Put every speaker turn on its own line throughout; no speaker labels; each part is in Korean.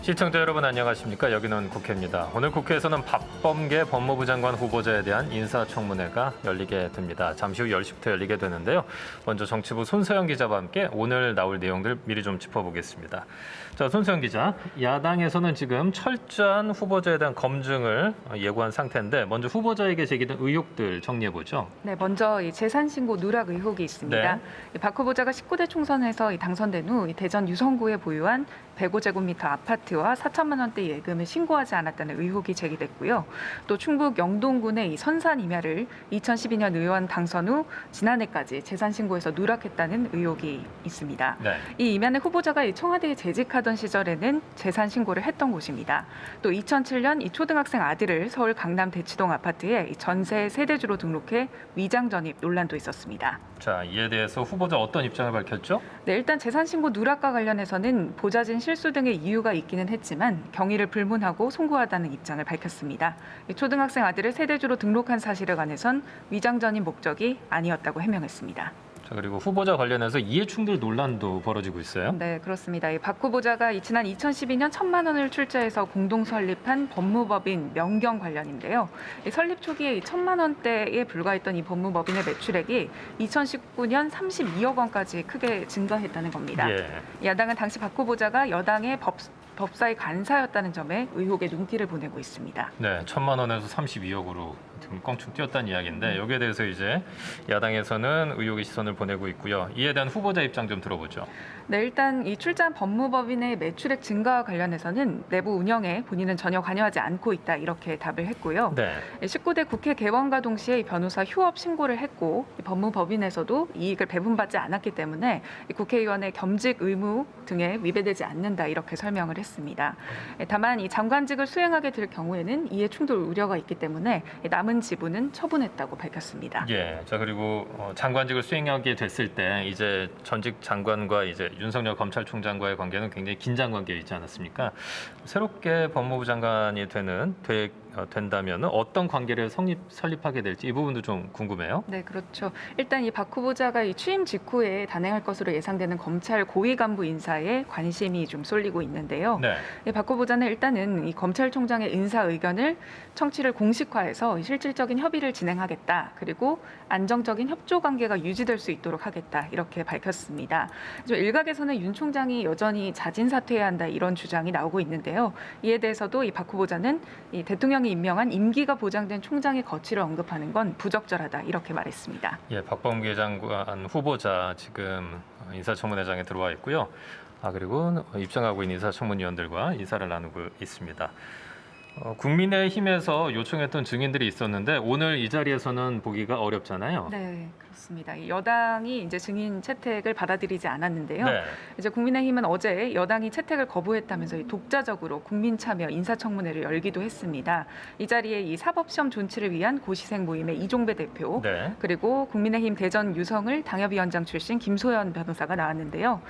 시청자 여러분 안녕하십니까? 여기는 국회입니다. 오늘 국회에서는 박범계 법무부 장관 후보자에 대한 인사청문회가 열리게 됩니다. 잠시 후 10시부터 열리게 되는데요. 먼저 정치부 손서영 기자와 함께 오늘 나올 내용들 미리 좀 짚어보겠습니다. 자, 손서영 기자, 야당에서는 지금 철저한 후보자에 대한 검증을 예고한 상태인데 먼저 후보자에게 제기된 의혹들 정리해보죠.
네, 먼저 이 재산 신고 누락 의혹이 있습니다.
네.
박 후보자가 19대 총선에서 당선된 후 대전 유성구에 보유한 105제곱미터 아파트와 4천만 원대 예금을 신고하지 않았다는 의혹이 제기됐고요. 또 충북 영동군의 이 선산 임야를 2012년 의원 당선 후 지난해까지 재산 신고에서 누락했다는 의혹이 있습니다.
네.
이 임야는 후보자가 청와대에 재직하던 시절에는 재산 신고를 했던 곳입니다. 또 2007년 이 초등학생 아들을 서울 강남 대치동 아파트에 전세 세대주로 등록해 위장 전입 논란도 있었습니다.
자, 이에 대해서 후보자 어떤 입장을 밝혔죠?
네, 일단 재산 신고 누락과 관련해서는 보좌진 실수 등의 이유가 있기는 했지만 경위를 불문하고 송구하다는 입장을 밝혔습니다. 초등학생 아들을 세대주로 등록한 사실에 관해선 위장 전입 목적이 아니었다고 해명했습니다.
자, 그리고 후보자 관련해서 이해충돌 논란도 벌어지고 있어요.
네, 그렇습니다. 박 후보자가 지난 2012년 1,000만 원을 출자해서 공동 설립한 법무법인 명경 관련인데요. 설립 초기에 1,000만 원대에 불과했던 이 법무법인의 매출액이 2019년 32억 원까지 크게 증가했다는 겁니다.
예.
야당은 당시 박 후보자가 여당의 법사위 간사였다는 점에 의혹의 눈길을 보내고 있습니다.
네, 1,000만 원에서 32억으로 지금 껑충 뛰었다는 이야기인데 여기에 대해서 이제 야당에서는 의혹의 시선을 보내고 있고요. 이에 대한 후보자 입장 좀 들어보죠.
네, 일단 이 출자한 법무법인의 매출액 증가와 관련해서는 내부 운영에 본인은 전혀 관여하지 않고 있다 이렇게 답을 했고요.
네.
19대 국회 개원과 동시에 변호사 휴업 신고를 했고 법무법인에서도 이익을 배분받지 않았기 때문에 국회의원의 겸직 의무 등에 위배되지 않는다 이렇게 설명을 했습니다. 다만 이 장관직을 수행하게 될 경우에는 이해 충돌 우려가 있기 때문에 남은 지분은 처분했다고 밝혔습니다.
예. 자, 그리고 장관직을 수행하게 됐을 때 이제 전직 장관과 이제 윤석열 검찰총장과의 관계는 굉장히 긴장 관계에 있지 않았습니까? 새롭게 법무부 장관이 된다면 어떤 관계를 설립하게 될지 이 부분도 좀 궁금해요.
네, 그렇죠. 일단 이 박 후보자가 이 취임 직후에 단행할 것으로 예상되는 검찰 고위 간부 인사에 관심이 좀 쏠리고 있는데요.
네.
박 후보자는 일단은 이 검찰총장의 인사 의견을 청취를 공식화해서 실질적인 협의를 진행하겠다. 그리고 안정적인 협조 관계가 유지될 수 있도록 하겠다. 이렇게 밝혔습니다. 일각에서는 윤 총장이 여전히 자진 사퇴해야 한다 이런 주장이 나오고 있는데요. 이에 대해서도 이 박 후보자는 이 대통령이 임명한 임기가 보장된 총장의 거취를 언급하는 건 부적절하다 이렇게 말했습니다.
예, 박범계 장관 후보자 지금 인사청문회장에 들어와 있고요. 그리고 입장하고 있는 인사청문위원들과 인사를 나누고 있습니다. 국민의힘에서 요청했던 증인들이 있었는데 오늘 이 자리에서는 보기가 어렵잖아요.
네, 그렇습니다. 여당이 이제 증인 채택을 받아들이지 않았는데요.
네.
이제 국민의힘은 어제 여당이 채택을 거부했다면서 독자적으로 국민 참여 인사청문회를 열기도 했습니다. 이 자리에 이 사법시험 존치를 위한 고시생 모임의 이종배 대표,
네.
그리고 국민의힘 대전 유성을 당협위원장 출신 김소연 변호사가 나왔는데요.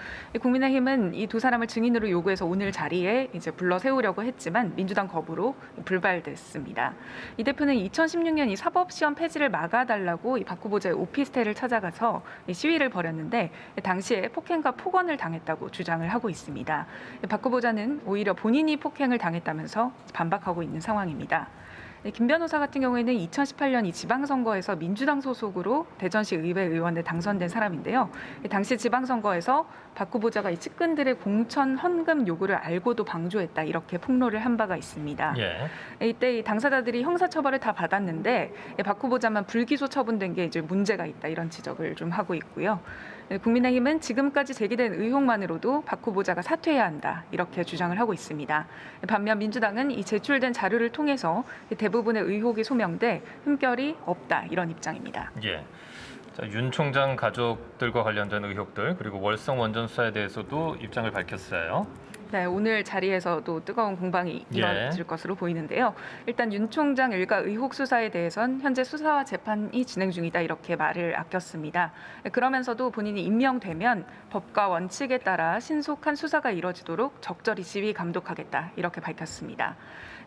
국민의힘은 이 두 사람을 증인으로 요구해서 오늘 자리에 이제 불러 세우려고 했지만 민주당 거부로 불발됐습니다. 이 대표는 2016년 이 사법시험 폐지를 막아달라고 이 박 후보자의 오피스텔을 찾아가서 시위를 벌였는데 당시에 폭행과 폭언을 당했다고 주장을 하고 있습니다. 박 후보자는 오히려 본인이 폭행을 당했다면서 반박하고 있는 상황입니다. 김 변호사 같은 경우에는 2018년 이 지방선거에서 민주당 소속으로 대전시 의회 의원에 당선된 사람인데요. 당시 지방선거에서 박 후보자가 이 측근들의 공천 헌금 요구를 알고도 방조했다 이렇게 폭로를 한 바가 있습니다.
예.
이때 이 당사자들이 형사처벌을 다 받았는데 박 후보자만 불기소 처분된 게 이제 문제가 있다 이런 지적을 좀 하고 있고요. 국민의힘은 지금까지 제기된 의혹만으로도 박 후보자가 사퇴해야 한다 이렇게 주장을 하고 있습니다. 반면 민주당은 이 제출된 자료를 통해서 대부분의 의혹이 소명돼 흠결이 없다 이런 입장입니다.
예. 자, 윤 총장 가족들과 관련된 의혹들 그리고 월성 원전 수사에 대해서도 입장을 밝혔어요.
네, 오늘 자리에서도 뜨거운 공방이 이뤄질 것으로 보이는데요. 일단 윤 총장 일가 의혹 수사에 대해선 현재 수사와 재판이 진행 중이다 이렇게 말을 아꼈습니다. 그러면서도 본인이 임명되면 법과 원칙에 따라 신속한 수사가 이뤄지도록 적절히 지휘 감독하겠다 이렇게 밝혔습니다.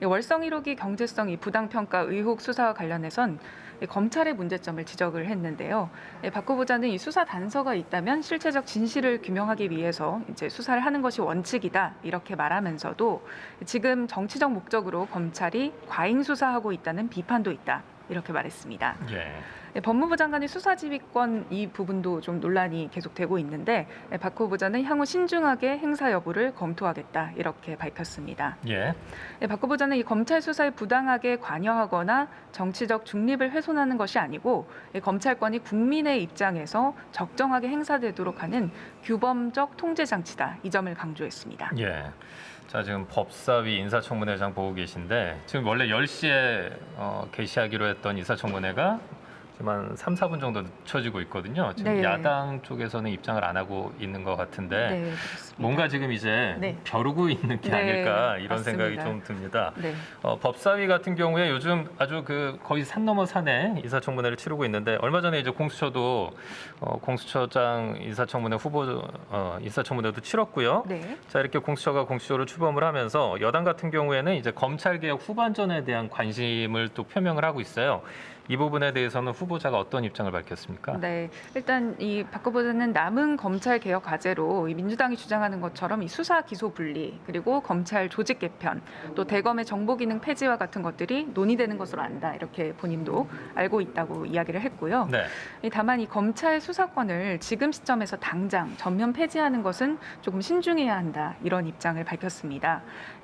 월성 1호기 경제성이 부당평가 의혹 수사와 관련해선 검찰의 문제점을 지적을 했는데요. 박 후보자는 이 수사 단서가 있다면 실체적 진실을 규명하기 위해서 이제 수사를 하는 것이 원칙이다. 있다 이렇게 말하면서도 지금 정치적 목적으로 검찰이 과잉 수사하고 있다는 비판도 있다 이렇게 말했습니다.
예.
법무부 장관의 수사지휘권 이 부분도 좀 논란이 계속되고 있는데 박 후보자는 향후 신중하게 행사 여부를 검토하겠다 이렇게 밝혔습니다.
예.
박 후보자는 이 검찰 수사에 부당하게 관여하거나 정치적 중립을 훼손하는 것이 아니고 검찰권이 국민의 입장에서 적정하게 행사되도록 하는 규범적 통제 장치다 이 점을 강조했습니다.
예. 자, 지금 법사위 인사청문회장 보고 계신데 지금 원래 10시에 개시하기로 했던 인사청문회가 지금 한 3, 4분 정도 늦춰지고 있거든요. 지금
네.
야당 쪽에서는 입장을 안 하고 있는 것 같은데
네, 그렇습니다.
뭔가 지금 이제
네.
벼르고 있는 게
네,
아닐까 이런
맞습니다.
생각이 좀 듭니다.
네.
법사위 같은 경우에 요즘 아주 거의 산 넘어 산에 인사청문회를 치르고 있는데 얼마 전에 이제 공수처도 공수처장 인사청문회 후보 인사청문회도 치렀고요.
네.
자, 이렇게 공수처가 공수처를 출범을 하면서 여당 같은 경우에는 이제 검찰개혁 후반전에 대한 관심을 또 표명을 하고 있어요. 이 부분에 대해서는 후보자가 어떤 입장을 밝혔습니까?
네, 일단 이 박 후보자는 남은 검찰 개혁 과제로 이 민주당이 주장하는 것처럼 이 수사 기소 분리 그리고 검찰 조직 개편 또 대검의 정보 기능 폐지와 같은 것들이 논의되는 것으로 안다 이렇게 본인도 알고 있다고 이야기를 했고요.
네.
다만 이 검찰 수사권을 지금 시점에서 당장 전면 폐지하는 것은 조금 신중해야 한다 이런 입장을 밝혔습니다.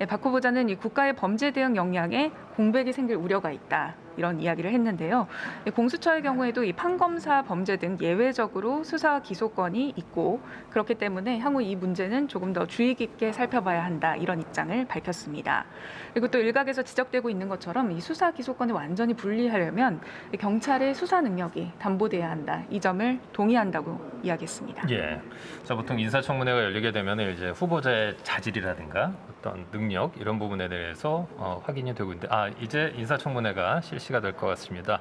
박 후보자는 이 국가의 범죄 대응 역량에 공백이 생길 우려가 있다. 이런 이야기를 했는데요. 공수처의 경우에도 이 판검사 범죄 등 예외적으로 수사 기소권이 있고 그렇기 때문에 향후 이 문제는 조금 더 주의 깊게 살펴봐야 한다 이런 입장을 밝혔습니다. 그리고 또 일각에서 지적되고 있는 것처럼 이 수사 기소권을 완전히 분리하려면 경찰의 수사 능력이 담보돼야 한다 이 점을 동의한다고 이야기했습니다.
예. 자, 보통 인사청문회가 열리게 되면 이제 후보자의 자질이라든가 어떤 능력 이런 부분에 대해서 확인이 되고 있는데 이제 인사청문회가 실시가 될 것 같습니다.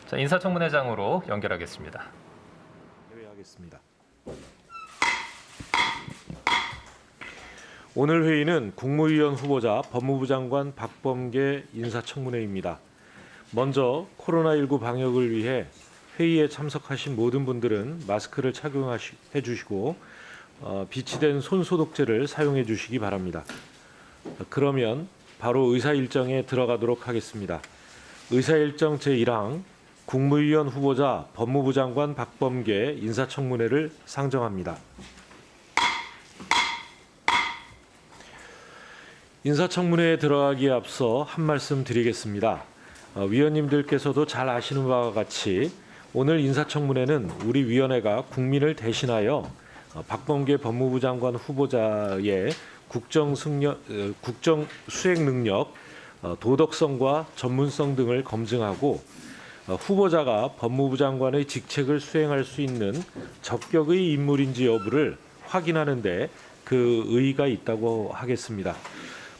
자, 인사청문회장으로 연결하겠습니다.
회의하겠습니다. 오늘 회의는 국무위원 후보자 법무부 장관 박범계 인사청문회입니다. 먼저 코로나19 방역을 위해 회의에 참석하신 모든 분들은 마스크를 착용해 주시고 비치된 손소독제를 사용해 주시기 바랍니다. 그러면 바로 의사 일정에 들어가도록 하겠습니다. 의사 일정 제1항 국무위원 후보자 법무부 장관 박범계 인사청문회를 상정합니다. 인사청문회에 들어가기에 앞서 한 말씀 드리겠습니다. 위원님들께서도 잘 아시는 바와 같이 오늘 인사청문회는 우리 위원회가 국민을 대신하여 박범계 법무부 장관 후보자의 국정 수행 능력, 도덕성과 전문성 등을 검증하고 후보자가 법무부 장관의 직책을 수행할 수 있는 적격의 인물인지 여부를 확인하는 데 그 의의가 있다고 하겠습니다.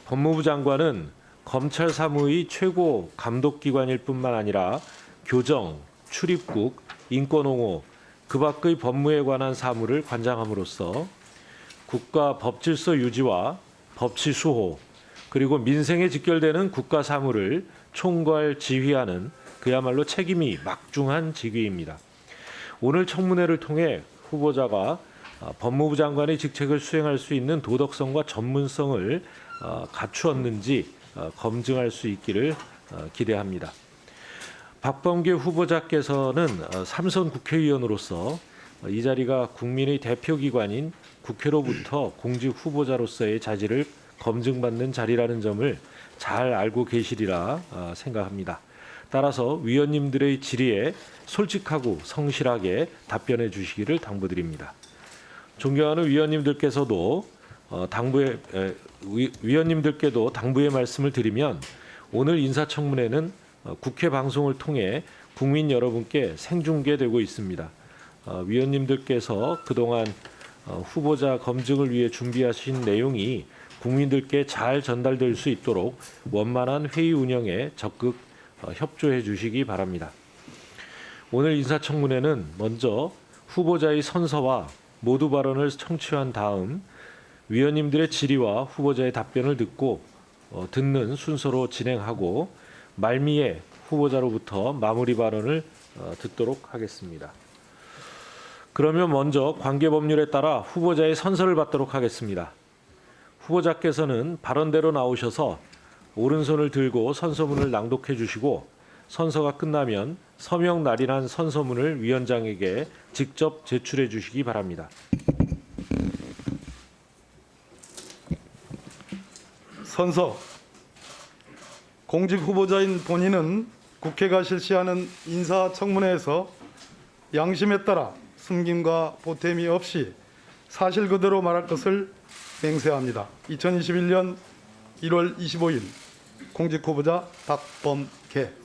법무부 장관은 검찰 사무의 최고 감독기관일 뿐만 아니라 교정, 출입국, 인권옹호, 그 밖의 법무에 관한 사무를 관장함으로써 국가 법질서 유지와 법치 수호, 그리고 민생에 직결되는 국가 사무를 총괄 지휘하는 그야말로 책임이 막중한 직위입니다. 오늘 청문회를 통해 후보자가 법무부 장관의 직책을 수행할 수 있는 도덕성과 전문성을 갖추었는지 검증할 수 있기를 기대합니다. 박범계 후보자께서는 삼선 국회의원으로서 이 자리가 국민의 대표기관인 국회로부터 공직 후보자로서의 자질을 검증받는 자리라는 점을 잘 알고 계시리라 생각합니다. 따라서 위원님들의 질의에 솔직하고 성실하게 답변해 주시기를 당부드립니다. 존경하는 위원님들께서도 위원님들께도 당부의 말씀을 드리면 오늘 인사청문회는 국회 방송을 통해 국민 여러분께 생중계되고 있습니다. 위원님들께서 그동안 후보자 검증을 위해 준비하신 내용이 국민들께 잘 전달될 수 있도록 원만한 회의 운영에 적극 협조해 주시기 바랍니다. 오늘 인사청문회는 먼저 후보자의 선서와 모두 발언을 청취한 다음 위원님들의 질의와 후보자의 답변을 듣는 순서로 진행하고 말미에 후보자로부터 마무리 발언을 듣도록 하겠습니다. 그러면 먼저 관계법률에 따라 후보자의 선서를 받도록 하겠습니다. 후보자께서는 발언대로 나오셔서 오른손을 들고 선서문을 낭독해 주시고 선서가 끝나면 서명 날인한 선서문을 위원장에게 직접 제출해 주시기 바랍니다.
선서. 공직 후보자인 본인은 국회가 실시하는 인사청문회에서 양심에 따라 숨김과 보탬이 없이 사실 그대로 말할 것을 맹세합니다. 2021년 1월 25일 공직 후보자 박범계.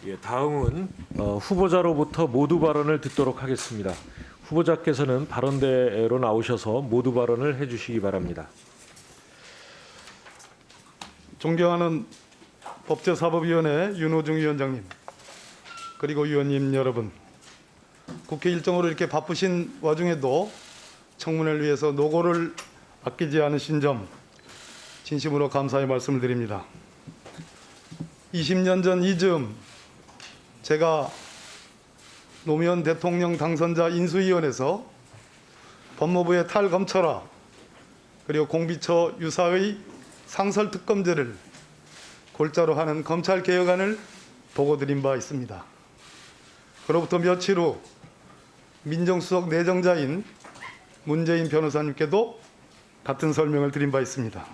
예, 다음은 후보자로부터 모두 발언을 듣도록 하겠습니다. 후보자께서는 발언대로 나오셔서 모두 발언을 해주시기 바랍니다.
존경하는 법제사법위원회 윤호중 위원장님, 그리고 위원님 여러분, 국회 일정으로 이렇게 바쁘신 와중에도 청문회를 위해서 노고를 아끼지 않으신 점 진심으로 감사의 말씀을 드립니다. 20년 전 이즈음 제가 노무현 대통령 당선자 인수위원회에서 법무부의 탈검찰화 그리고 공비처 유사의 상설특검제를 골자로 하는 검찰개혁안을 보고드린 바 있습니다. 그로부터 며칠 후 민정수석 내정자인 문재인 변호사님께도 같은 설명을 드린 바 있습니다.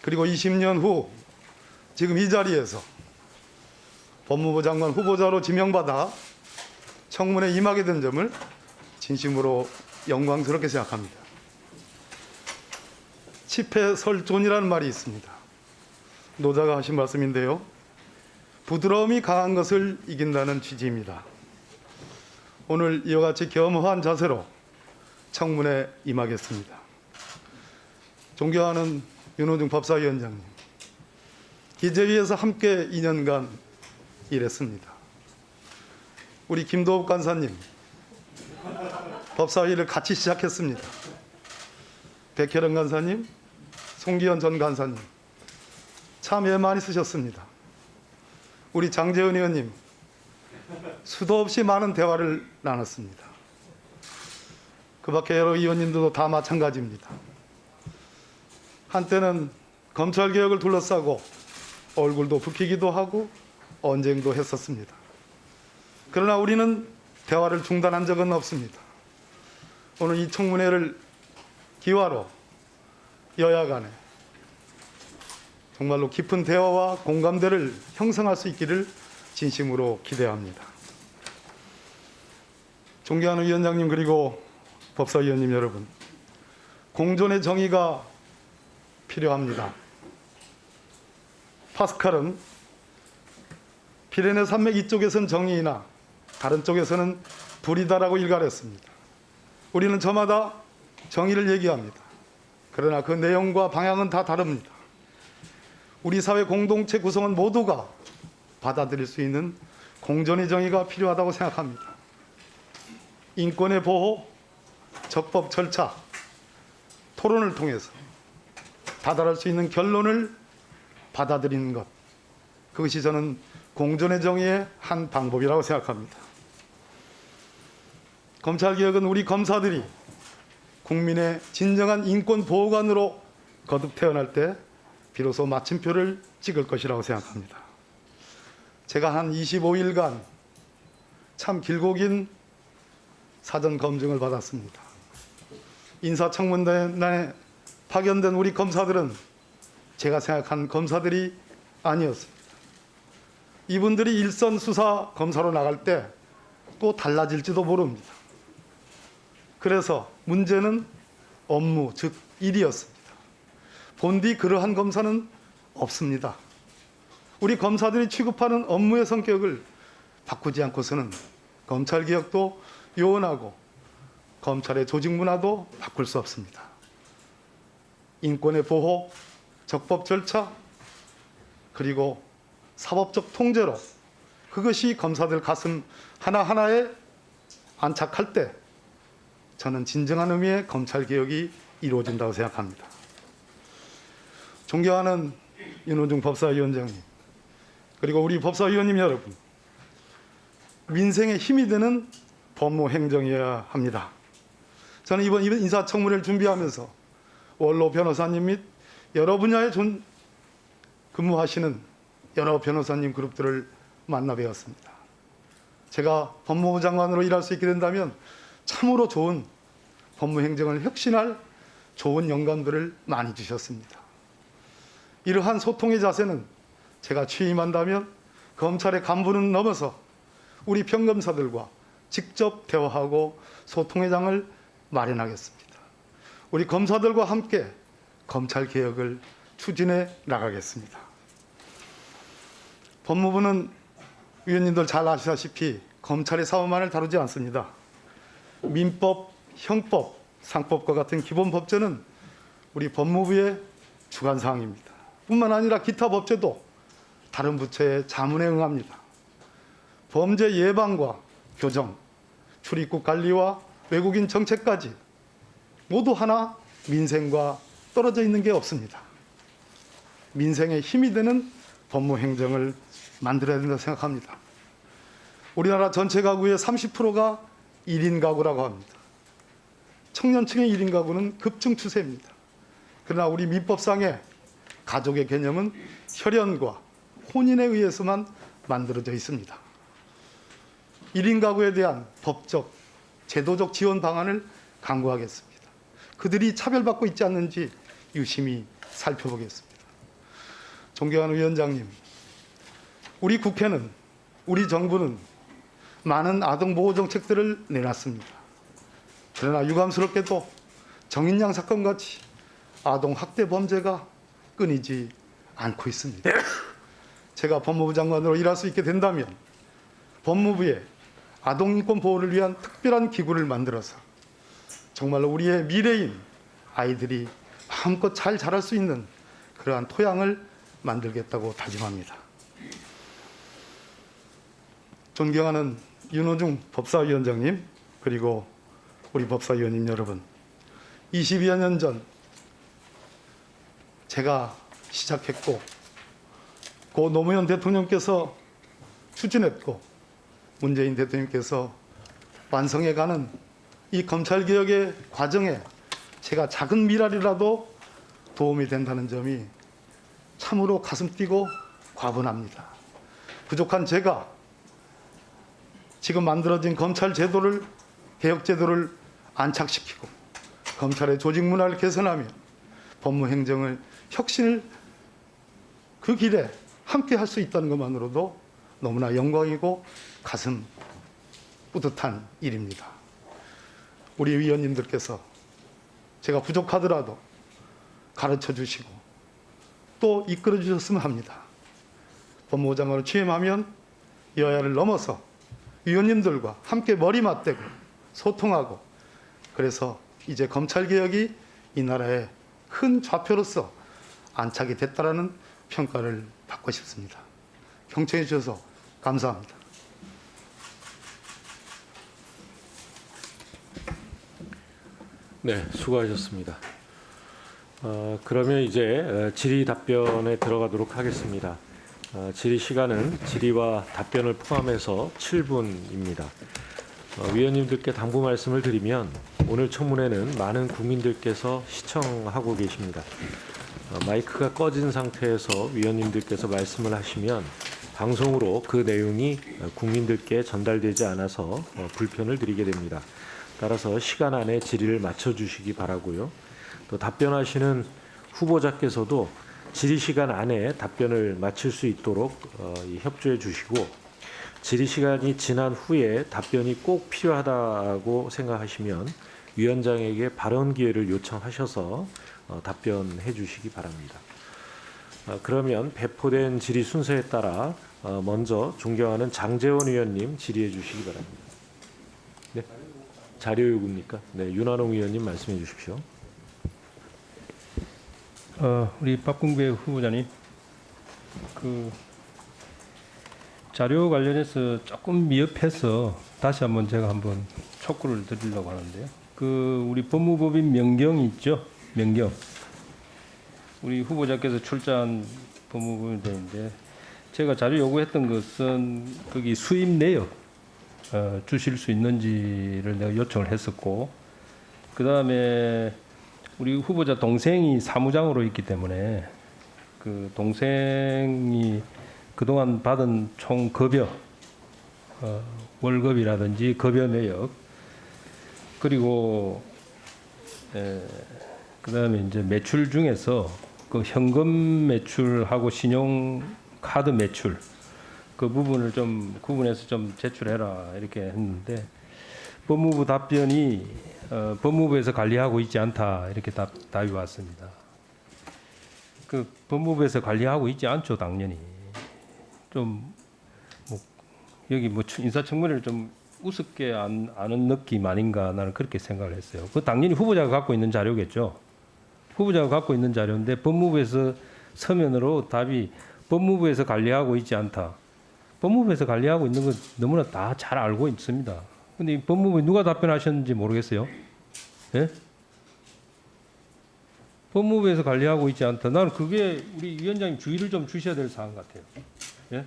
그리고 20년 후 지금 이 자리에서 법무부 장관 후보자로 지명받아 청문회에 임하게 된 점을 진심으로 영광스럽게 생각합니다. 치패설존이라는 말이 있습니다. 노자가 하신 말씀인데요. 부드러움이 강한 것을 이긴다는 취지입니다. 오늘 이와 같이 겸허한 자세로 청문회에 임하겠습니다. 존경하는 윤호중 법사위원장님, 기재위에서 함께 2년간 일했습니다. 우리 김도읍 간사님, 법사위를 같이 시작했습니다. 백혜령 간사님, 송기현 전 간사님, 참 애 많이 쓰셨습니다. 우리 장재은 의원님, 수도 없이 많은 대화를 나눴습니다. 그 밖에 여러 의원님들도 다 마찬가지입니다. 한때는 검찰개혁을 둘러싸고 얼굴도 붉히기도 하고 언쟁도 했었습니다. 그러나 우리는 대화를 중단한 적은 없습니다. 오늘 이 청문회를 기화로 여야 간에 정말로 깊은 대화와 공감대를 형성할 수 있기를 진심으로 기대합니다. 존경하는 위원장님 그리고 법사위원님 여러분, 공존의 정의가 필요합니다. 파스칼은 피레네 산맥 이쪽에서는 정의이나 다른 쪽에서는 불이다라고 일갈했습니다. 우리는 저마다 정의를 얘기합니다. 그러나 그 내용과 방향은 다 다릅니다. 우리 사회 공동체 구성원 모두가 받아들일 수 있는 공존의 정의가 필요하다고 생각합니다. 인권의 보호, 적법 절차, 토론을 통해서 다다를 수 있는 결론을 받아들이는 것, 그것이 저는 공존의 정의의 한 방법이라고 생각합니다. 검찰개혁은 우리 검사들이 국민의 진정한 인권 보호관으로 거듭 태어날 때 비로소 마침표를 찍을 것이라고 생각합니다. 제가 한 25일간 참 길고 긴 사전 검증을 받았습니다. 인사청문단에 파견된 우리 검사들은 제가 생각한 검사들이 아니었습니다. 이분들이 일선 수사 검사로 나갈 때 또 달라질지도 모릅니다. 그래서 문제는 업무, 즉 일이었습니다. 본디 그러한 검사는 없습니다. 우리 검사들이 취급하는 업무의 성격을 바꾸지 않고서는 검찰개혁도 요원하고 검찰의 조직 문화도 바꿀 수 없습니다. 인권의 보호, 적법 절차, 그리고 사법적 통제로 그것이 검사들 가슴 하나하나에 안착할 때 저는 진정한 의미의 검찰개혁이 이루어진다고 생각합니다. 존경하는 윤호중 법사위원장님, 그리고 우리 법사위원님 여러분, 민생에 힘이 되는 법무행정이어야 합니다. 저는 이번 인사청문회를 준비하면서 원로 변호사님 및 여러 분야에 근무하시는 여러 변호사님 그룹들을 만나 뵈었습니다. 제가 법무부 장관으로 일할 수 있게 된다면 참으로 좋은 법무행정을 혁신할 좋은 영감들을 많이 주셨습니다. 이러한 소통의 자세는 제가 취임한다면 검찰의 간부는 넘어서 우리 평검사들과 직접 대화하고 소통의 장을 마련하겠습니다. 우리 검사들과 함께 검찰개혁을 추진해 나가겠습니다. 법무부는 위원님들 잘 아시다시피 검찰의 사업만을 다루지 않습니다. 민법, 형법, 상법과 같은 기본 법제는 우리 법무부의 주관사항입니다. 뿐만 아니라 기타 법제도 다른 부처의 자문에 응합니다. 범죄 예방과 교정, 출입국 관리와 외국인 정책까지 모두 하나 민생과 떨어져 있는 게 없습니다. 민생에 힘이 되는 법무행정을 만들어야 된다고 생각합니다. 우리나라 전체 가구의 30%가 1인 가구라고 합니다. 청년층의 1인 가구는 급증 추세입니다. 그러나 우리 민법상의 가족의 개념은 혈연과 혼인에 의해서만 만들어져 있습니다. 1인 가구에 대한 법적, 제도적 지원 방안을 강구하겠습니다. 그들이 차별받고 있지 않는지 유심히 살펴보겠습니다. 존경하는 위원장님, 우리 국회는, 우리 정부는 많은 아동보호 정책들을 내놨습니다. 그러나 유감스럽게도 정인양 사건같이 아동학대 범죄가 끊이지 않고 있습니다. 제가 법무부 장관으로 일할 수 있게 된다면 법무부에 아동인권 보호를 위한 특별한 기구를 만들어서 정말로 우리의 미래인 아이들이 마음껏 잘 자랄 수 있는 그러한 토양을 만들겠다고 다짐합니다. 존경하는 윤호중 법사위원장님, 그리고 우리 법사위원님 여러분, 22여 년 전 제가 시작했고 고 노무현 대통령께서 추진했고 문재인 대통령께서 완성해가는 이 검찰개혁의 과정에 제가 작은 미랄이라도 도움이 된다는 점이 참으로 가슴 뛰고 과분합니다. 부족한 제가 지금 만들어진 검찰 제도를, 개혁 제도를 안착시키고 검찰의 조직 문화를 개선하며 법무행정을 혁신을 그 길에 함께 할 수 있다는 것만으로도 너무나 영광이고 가슴 뿌듯한 일입니다. 우리 위원님들께서 제가 부족하더라도 가르쳐 주시고 또 이끌어 주셨으면 합니다. 법무부 장관으로 취임하면 여야를 넘어서 위원님들과 함께 머리 맞대고 소통하고, 그래서 이제 검찰개혁이 이 나라의 큰 좌표로서 안착이 됐다라는 평가를 받고 싶습니다. 경청해 주셔서 감사합니다.
네, 수고하셨습니다. 그러면 이제 질의 답변에 들어가도록 하겠습니다. 질의 시간은 질의와 답변을 포함해서 7분입니다. 위원님들께 당부 말씀을 드리면 오늘 청문회는 많은 국민들께서 시청하고 계십니다. 마이크가 꺼진 상태에서 위원님들께서 말씀을 하시면 방송으로 그 내용이 국민들께 전달되지 않아서 불편을 드리게 됩니다. 따라서 시간 안에 질의를 맞춰주시기 바라고요. 또 답변하시는 후보자께서도 질의 시간 안에 답변을 마칠 수 있도록 협조해 주시고, 질의 시간이 지난 후에 답변이 꼭 필요하다고 생각하시면 위원장에게 발언 기회를 요청하셔서 답변해 주시기 바랍니다. 그러면 배포된 질의 순서에 따라 먼저 존경하는 장제원 의원님 질의해 주시기 바랍니다. 네, 자료 요구입니까? 네, 윤한홍 의원님 말씀해 주십시오.
우리 박근배 후보자님, 자료 관련해서 조금 미흡해서 다시 한번 제가 한번 촉구를 드리려고 하는데요. 그 우리 법무법인 명경이 있죠. 명경. 우리 후보자께서 출자한 법무법인인데 제가 자료 요구했던 것은 거기 수입 내역 주실 수 있는지를 내가 요청을 했었고, 그 다음에 우리 후보자 동생이 사무장으로 있기 때문에 그 동생이 그동안 받은 총 급여, 월급이라든지 급여 내역, 그리고 그다음에 이제 매출 중에서 그 현금 매출하고 신용카드 매출 그 부분을 좀 구분해서 좀 제출해라 이렇게 했는데 법무부 답변이 법무부에서 관리하고 있지 않다 이렇게 답이 왔습니다. 그 법무부에서 관리하고 있지 않죠, 당연히. 좀 뭐 여기 뭐 인사청문회를 좀 우습게 아는 느낌 아닌가 나는 그렇게 생각을 했어요. 그 당연히 후보자가 갖고 있는 자료겠죠. 후보자가 갖고 있는 자료인데 법무부에서 서면으로 답이 법무부에서 관리하고 있지 않다. 법무부에서 관리하고 있는 건 너무나 다 잘 알고 있습니다. 근데 이 법무부에 누가 답변하셨는지 모르겠어요. 예? 법무부에서 관리하고 있지 않다. 나는 그게 우리 위원장님 주의를 좀 주셔야 될 사안 같아요. 예?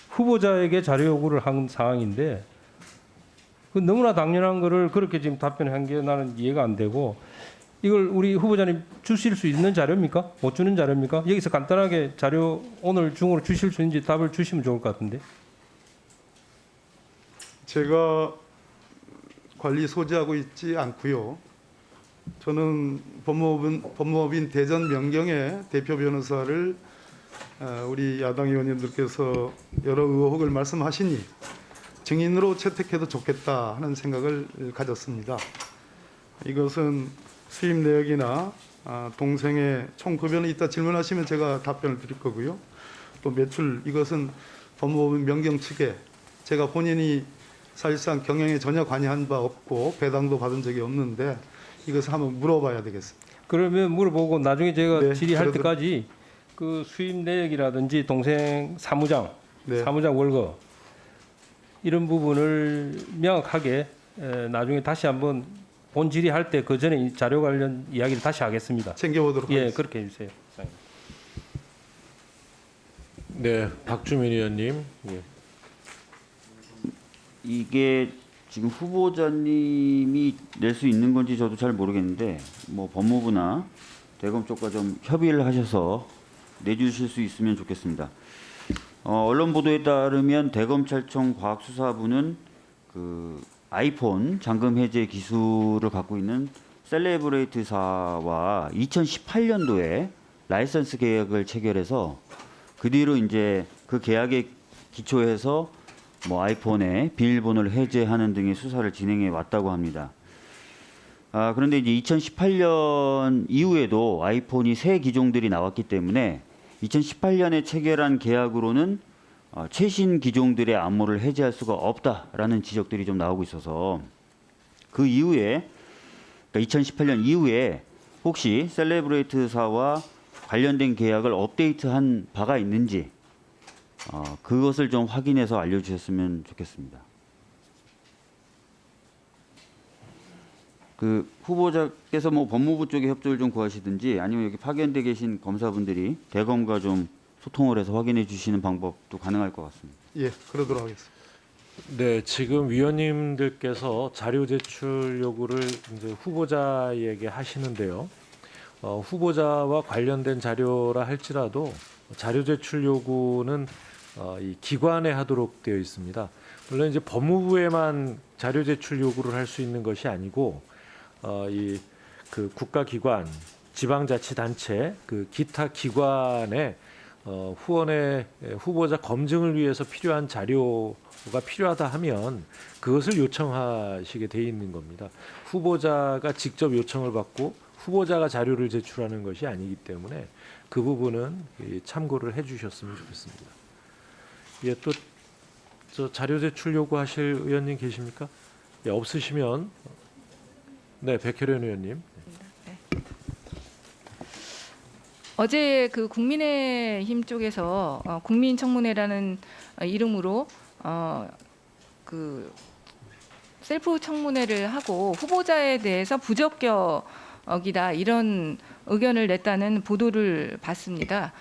후보자에게 자료 요구를 한 사항인데 그 너무나 당연한 거를 그렇게 지금 답변한 게 나는 이해가 안 되고, 이걸 우리 후보자님 주실 수 있는 자료입니까? 못 주는 자료입니까? 여기서 간단하게 자료 오늘 중으로 주실 수 있는지 답을 주시면 좋을 것 같은데.
제가 관리 소지하고 있지 않고요. 저는 법무법인 대전 명경의 대표 변호사를 우리 야당 의원님들께서 여러 의혹을 말씀하시니 증인으로 채택해도 좋겠다 하는 생각을 가졌습니다. 이것은 수입 내역이나 동생의 총 급여는 이따 질문하시면 제가 답변을 드릴 거고요. 또 매출 이것은 법무법인 명경 측에 제가 본인이 사실상 경영에 전혀 관여한 바 없고 배당도 받은 적이 없는데 이것을 한번 물어봐야 되겠습니다.
그러면 물어보고 나중에 제가
네,
질의할
그래도-
때까지 그 수입 내역이라든지 동생 사무장,
네.
사무장 월급 이런 부분을 명확하게 나중에 다시 한번 본 질의할 때 그 전에 이 자료 관련 이야기를 다시 하겠습니다.
챙겨보도록
예,
하겠습니다.
그렇게 해주세요.
네, 박주민 의원님. 예.
이게 지금 후보자님이 낼 수 있는 건지 저도 잘 모르겠는데 뭐 법무부나 대검 쪽과 좀 협의를 하셔서 내주실 수 있으면 좋겠습니다. 언론 보도에 따르면 대검찰청 과학수사부는 그 아이폰 잠금 해제 기술을 갖고 있는 셀레브레이트사와 2018년도에 라이선스 계약을 체결해서 그 뒤로 이제 그 계약에 기초해서 뭐 아이폰의 비밀번호를 해제하는 등의 수사를 진행해 왔다고 합니다. 그런데 이제 2018년 이후에도 아이폰이 새 기종들이 나왔기 때문에 2018년에 체결한 계약으로는 최신 기종들의 암호를 해제할 수가 없다라는 지적들이 좀 나오고 있어서 그 이후에 그러니까 2018년 이후에 혹시 셀레브레이트사와 관련된 계약을 업데이트한 바가 있는지 그것을 좀 확인해서 알려주셨으면 좋겠습니다. 그 후보자께서 뭐 법무부 쪽에 협조를 좀 구하시든지 아니면 여기 파견돼 계신 검사분들이 대검과 좀 소통을 해서 확인해 주시는 방법도 가능할 것 같습니다.
예, 그러도록 하겠습니다.
네, 지금 위원님들께서 자료 제출 요구를 이제 후보자에게 하시는데요. 후보자와 관련된 자료라 할지라도 자료 제출 요구는 이 기관에 하도록 되어 있습니다. 물론 이제 법무부에만 자료 제출 요구를 할 수 있는 것이 아니고 이 그 국가기관, 지방자치단체, 그 기타 기관에 후원의 후보자 검증을 위해서 필요한 자료가 필요하다 하면 그것을 요청하시게 돼 있는 겁니다. 후보자가 직접 요청을 받고 후보자가 자료를 제출하는 것이 아니기 때문에 그 부분은 참고를 해주셨으면 좋겠습니다. 예, 또 저 자료 제출 요구하실 의원님 계십니까? 예, 없으시면 네, 백혜련 의원님.
어제 그 국민의힘 쪽에서 국민청문회라는 이름으로 그 셀프 청문회를 하고 후보자에 대해서 부적격이다 이런 의견을 냈다는 보도를 봤습니다.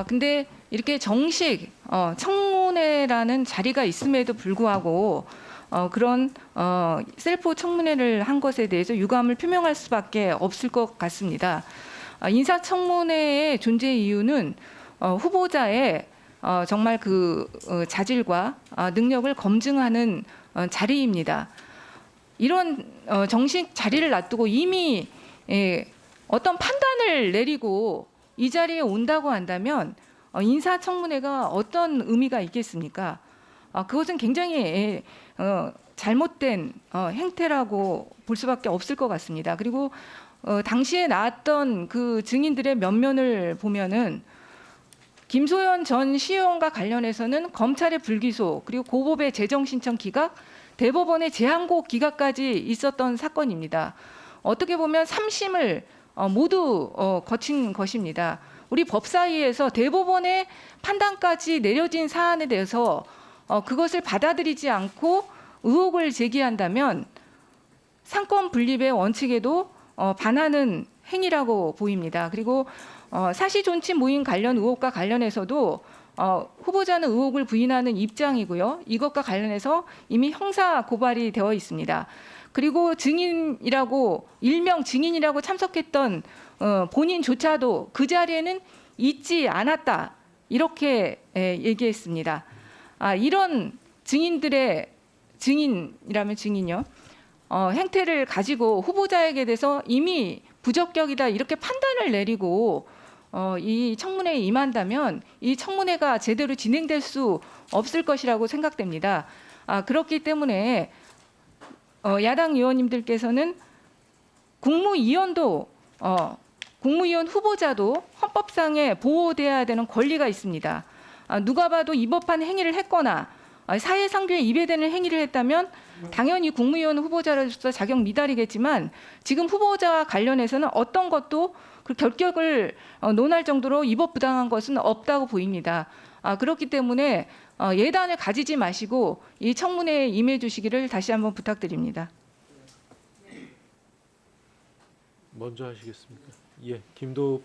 근데 이렇게 정식 청문회라는 자리가 있음에도 불구하고 그런 셀프 청문회를 한 것에 대해서 유감을 표명할 수밖에 없을 것 같습니다. 인사청문회의 존재 이유는 후보자의 정말 그 자질과 능력을 검증하는 자리입니다. 이런 정식 자리를 놔두고 이미 어떤 판단을 내리고 이 자리에 온다고 한다면 인사청문회가 어떤 의미가 있겠습니까? 그것은 굉장히 잘못된 행태라고 볼 수밖에 없을 것 같습니다. 그리고 당시에 나왔던 그 증인들의 면면을 보면은 김소연 전 시의원과 관련해서는 검찰의 불기소 그리고 고법의 재정 신청 기각, 대법원의 재항고 기각까지 있었던 사건입니다. 어떻게 보면 3심을 모두 거친 것입니다. 우리 법사위에서 대법원의 판단까지 내려진 사안에 대해서 그것을 받아들이지 않고 의혹을 제기한다면 상권 분립의 원칙에도 반하는 행위라고 보입니다. 그리고 사시존치 모임 관련 의혹과 관련해서도 후보자는 의혹을 부인하는 입장이고요. 이것과 관련해서 이미 형사 고발이 되어 있습니다. 그리고 증인이라고 일명 증인이라고 참석했던 본인조차도 그 자리에는 있지 않았다 이렇게 얘기했습니다. 이런 증인들의 증인이라면 증인요 행태를 가지고 후보자에게 대해서 이미 부적격이다 이렇게 판단을 내리고 이 청문회에 임한다면 이 청문회가 제대로 진행될 수 없을 것이라고 생각됩니다. 그렇기 때문에 야당 의원님들께서는 국무위원도 국무위원 후보자도 헌법상에 보호돼야 되는 권리가 있습니다. 누가 봐도 위법한 행위를 했거나 사회상규에 위배되는 행위를 했다면 당연히 국무위원 후보자로서 자격 미달이겠지만 지금 후보자와 관련해서는 어떤 것도 그 결격을 논할 정도로 위법 부당한 것은 없다고 보입니다. 그렇기 때문에 예단을 가지지 마시고 이 청문회에 임해 주시기를 다시 한번 부탁드립니다.
먼저 하시겠습니까? 예, 김도읍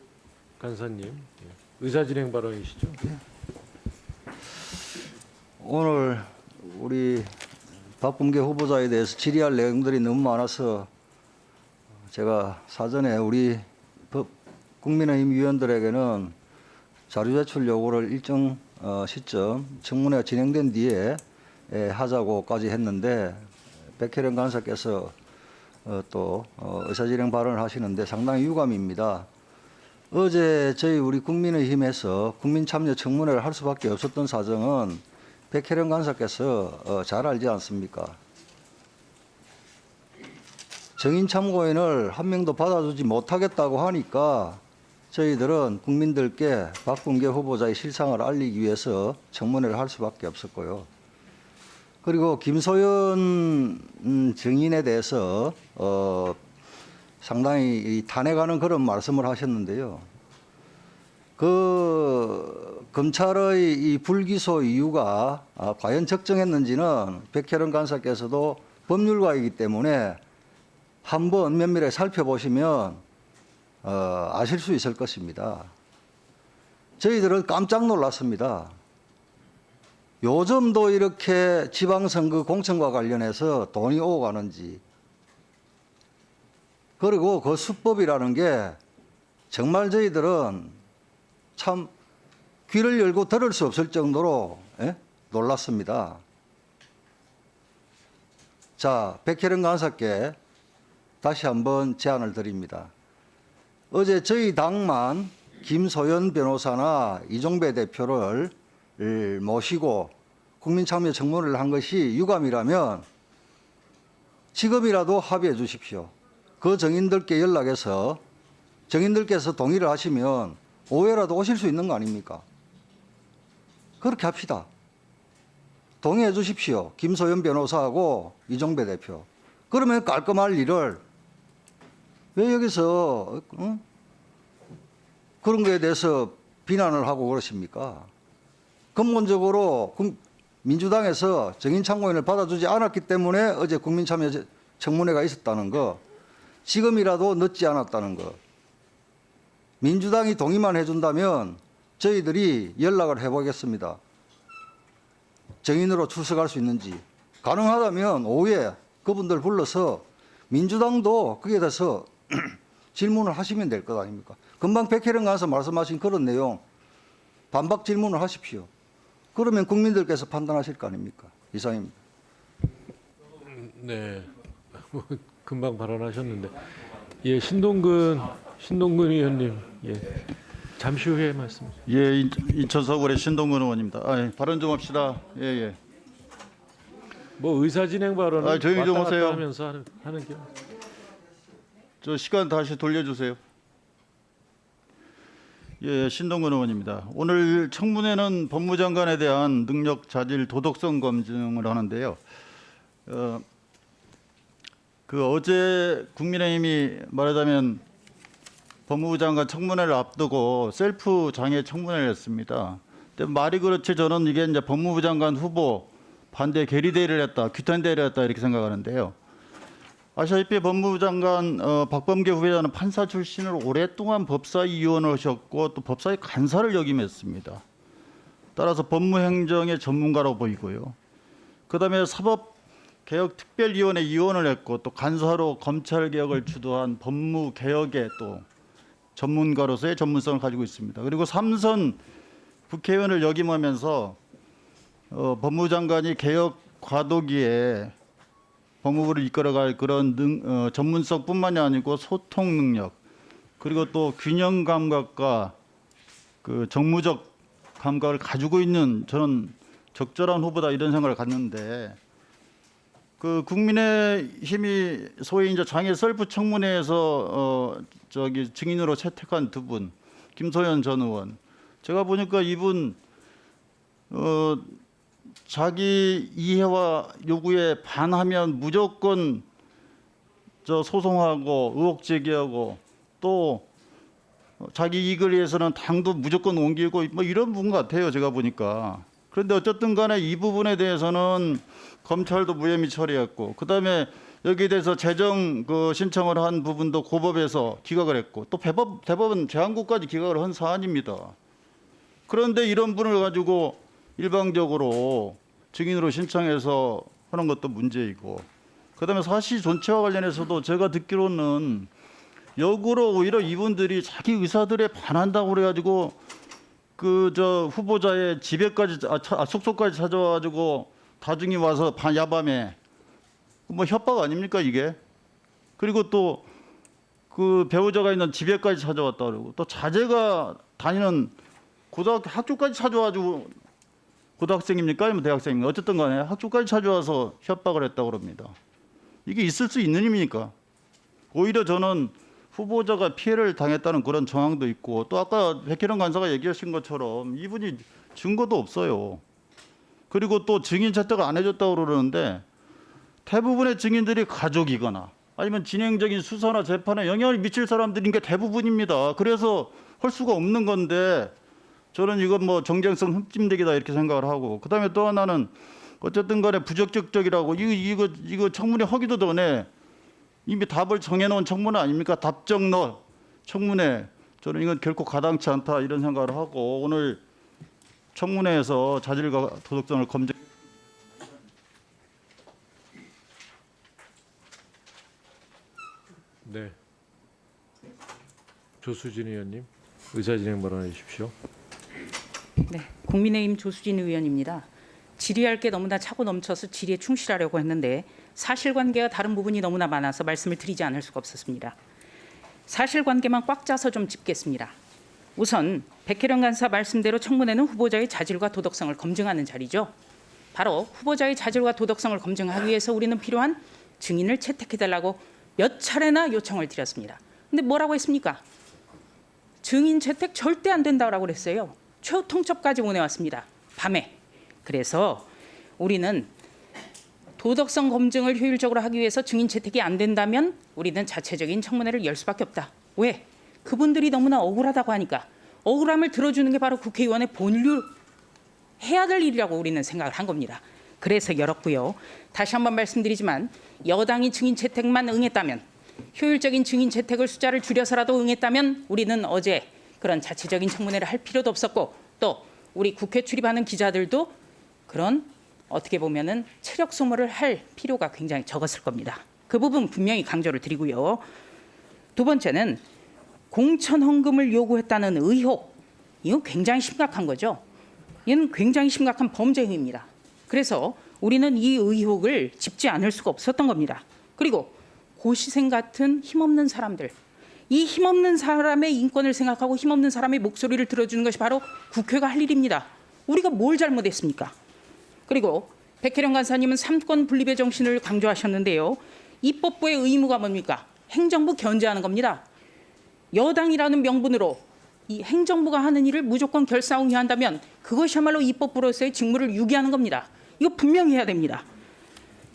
간사님. 예. 의사진행 발언이시죠?
오늘 우리 박범계 후보자에 대해서 질의할 내용들이 너무 많아서 제가 사전에 우리 국민의힘 위원들에게는 자료 제출 요구를 일정 시점 청문회가 진행된 뒤에 하자고까지 했는데 백혜련 간사께서 또 의사진행 발언을 하시는데 상당히 유감입니다. 어제 저희 우리 국민의힘에서 국민참여 청문회를 할 수밖에 없었던 사정은 백혜련 간사께서 잘 알지 않습니까? 정인 참고인을 한 명도 받아주지 못하겠다고 하니까 저희들은 국민들께 박범계 후보자의 실상을 알리기 위해서 청문회를 할 수밖에 없었고요. 그리고 김소연 증인에 대해서 상당히 탄핵하는 그런 말씀을 하셨는데요. 그 검찰의 이 불기소 이유가 과연 적정했는지는 백혜련 간사께서도 법률가이기 때문에 한번 면밀하게 살펴보시면 아실 수 있을 것입니다. 저희들은 깜짝 놀랐습니다. 요즘도 이렇게 지방선거 공천과 관련해서 돈이 오고 가는지, 그리고 그 수법이라는 게 정말 저희들은 참 귀를 열고 들을 수 없을 정도로 놀랐습니다. 자, 백혜련 간사께 다시 한번 제안을 드립니다. 어제 저희 당만 김소연 변호사나 이종배 대표를 모시고 국민참여 청문회를 한 것이 유감이라면 지금이라도 합의해 주십시오. 그 정인들께 연락해서 정인들께서 동의를 하시면 오해라도 오실 수 있는 거 아닙니까? 그렇게 합시다. 동의해 주십시오. 김소연 변호사하고 이종배 대표. 그러면 깔끔할 일을 왜 여기서 그런 거에 대해서 비난을 하고 그러십니까? 근본적으로 민주당에서 정인 참고인을 받아주지 않았기 때문에 어제 국민참여 청문회가 있었다는 거, 지금이라도 늦지 않았다는 거. 민주당이 동의만 해준다면 저희들이 연락을 해보겠습니다. 정인으로 출석할 수 있는지. 가능하다면 오후에 그분들 불러서 민주당도 거기에 대해서 질문을 하시면 될 것 아닙니까? 금방 백혜령 간사 말씀하신 그런 내용 반박 질문을 하십시오. 그러면 국민들께서 판단하실 거 아닙니까? 이상입니다.
네, 금방 발언하셨는데, 예, 신동근 의원님, 예, 잠시 후에 말씀.
예, 인천 서구의 신동근 의원입니다. 발언 좀 합시다. 예.
뭐 의사진행 발언을
조용히 좀
왔다 갔다
하세요.
하면서 하는 게.
저 시간 다시 돌려주세요. 예, 신동근 의원입니다. 오늘 청문회는 법무장관에 대한 능력, 자질, 도덕성 검증을 하는데요. 어제 국민의힘이 말하자면 법무부 장관 청문회를 앞두고 셀프 장애 청문회를 했습니다. 근데 말이 그렇지 저는 이게 이제 법무부 장관 후보 반대 결의대회를 했다, 규탄대회를 했다 이렇게 생각하는데요. 아시다시피 법무부 장관 박범계 후보자는 판사 출신으로 오랫동안 법사위원을 하셨고 또 법사위 간사를 역임했습니다. 따라서 법무행정의 전문가로 보이고요. 그다음에 사법개혁특별위원회 위원을 했고 또 간사로 검찰개혁을 주도한 법무개혁의 또 전문가로서의 전문성을 가지고 있습니다. 그리고 3선 국회의원을 역임하면서 법무부 장관이 개혁 과도기에 법무부를 이끌어갈 그런 전문성뿐만이 아니고 소통 능력 그리고 또 균형 감각과 그 정무적 감각을 가지고 있는 저는 적절한 후보다 이런 생각을 갖는데 그 국민의힘이 소위 이제 장애 셀프 청문회에서 증인으로 채택한 두 분 김소연 전 의원 제가 보니까 이분 자기 이해와 요구에 반하면 무조건 소송하고 의혹 제기하고 또 자기 이익을 위해서는 당도 무조건 옮기고 뭐 이런 분 같아요 제가 보니까. 그런데 어쨌든 간에 이 부분에 대해서는 검찰도 무혐의 처리했고 그다음에 여기에 대해서 재정 신청을 한 부분도 고법에서 기각을 했고 또 대법원 제한구까지 기각을 한 사안입니다. 그런데 이런 분을 가지고 일방적으로 증인으로 신청해서 하는 것도 문제이고 그다음에 사실 존치와 관련해서도 제가 듣기로는 역으로 오히려 이분들이 자기 의사들에 반한다고 그래가지고 후보자의 집에까지 숙소까지 찾아와가지고 다중이 와서 야밤에 뭐 협박 아닙니까 이게? 그리고 또 그 배우자가 있는 집에까지 찾아왔다 그러고 또 자제가 다니는 고등학교 학교까지 찾아와가지고 고등학생입니까? 아니면 대학생입니까? 어쨌든 간에 학교까지 찾아와서 협박을 했다고 그럽니다. 이게 있을 수 있는 일입니까? 오히려 저는 후보자가 피해를 당했다는 그런 정황도 있고 또 아까 백혜령 간사가 얘기하신 것처럼 이분이 증거도 없어요. 그리고 또 증인 채택을 안 해줬다고 그러는데 대부분의 증인들이 가족이거나 아니면 진행적인 수사나 재판에 영향을 미칠 사람들인 게 대부분입니다. 그래서 할 수가 없는 건데 저는 이건 뭐 정쟁성 흠집내기다 이렇게 생각을 하고 그다음에 또 하나는 어쨌든 간에 부적격적이라고 이거 청문회 하기도 전에 이미 답을 정해놓은 청문회 아닙니까? 답정너 청문회 저는 이건 결코 가당치 않다 이런 생각을 하고 오늘 청문회에서 자질과 도덕성을 검증.
네. 조수진 의원님 의사진행 발언해 주십시오.
네, 국민의힘 조수진 의원입니다. 질의할 게 너무나 차고 넘쳐서 질의에 충실하려고 했는데 사실관계와 다른 부분이 너무나 많아서 말씀을 드리지 않을 수가 없었습니다. 사실관계만 꽉 짜서 좀 짚겠습니다. 우선 백혜령 간사 말씀대로 청문회는 후보자의 자질과 도덕성을 검증하는 자리죠. 바로 후보자의 자질과 도덕성을 검증하기 위해서 우리는 필요한 증인을 채택해달라고 몇 차례나 요청을 드렸습니다. 근데 뭐라고 했습니까? 증인 채택 절대 안 된다고 그랬어요. 최후 통첩까지 보내왔습니다. 밤에. 그래서 우리는 도덕성 검증을 효율적으로 하기 위해서 증인 채택이 안 된다면 우리는 자체적인 청문회를 열 수밖에 없다. 왜? 그분들이 너무나 억울하다고 하니까. 억울함을 들어주는 게 바로 국회의원의 본류 해야 될 일이라고 우리는 생각을 한 겁니다. 그래서 열었고요. 다시 한번 말씀드리지만 여당이 증인 채택만 응했다면, 효율적인 증인 채택을 숫자를 줄여서라도 응했다면 우리는 어제 그런 자체적인 청문회를 할 필요도 없었고, 또 우리 국회 출입하는 기자들도 그런 어떻게 보면은 체력 소모를 할 필요가 굉장히 적었을 겁니다. 그 부분 분명히 강조를 드리고요. 두 번째는 공천 헌금을 요구했다는 의혹, 이거 굉장히 심각한 거죠. 이건 굉장히 심각한 범죄 행위입니다. 그래서 우리는 이 의혹을 짚지 않을 수가 없었던 겁니다. 그리고 고시생 같은 힘없는 사람들, 이 힘없는 사람의 인권을 생각하고 힘없는 사람의 목소리를 들어주는 것이 바로 국회가 할 일입니다. 우리가 뭘 잘못했습니까? 그리고 백혜령 간사님은 삼권 분립의 정신을 강조하셨는데요. 입법부의 의무가 뭡니까? 행정부 견제하는 겁니다. 여당이라는 명분으로 이 행정부가 하는 일을 무조건 결사응의한다면 그것이야말로 입법부로서의 직무를 유기하는 겁니다. 이거 분명히 해야 됩니다.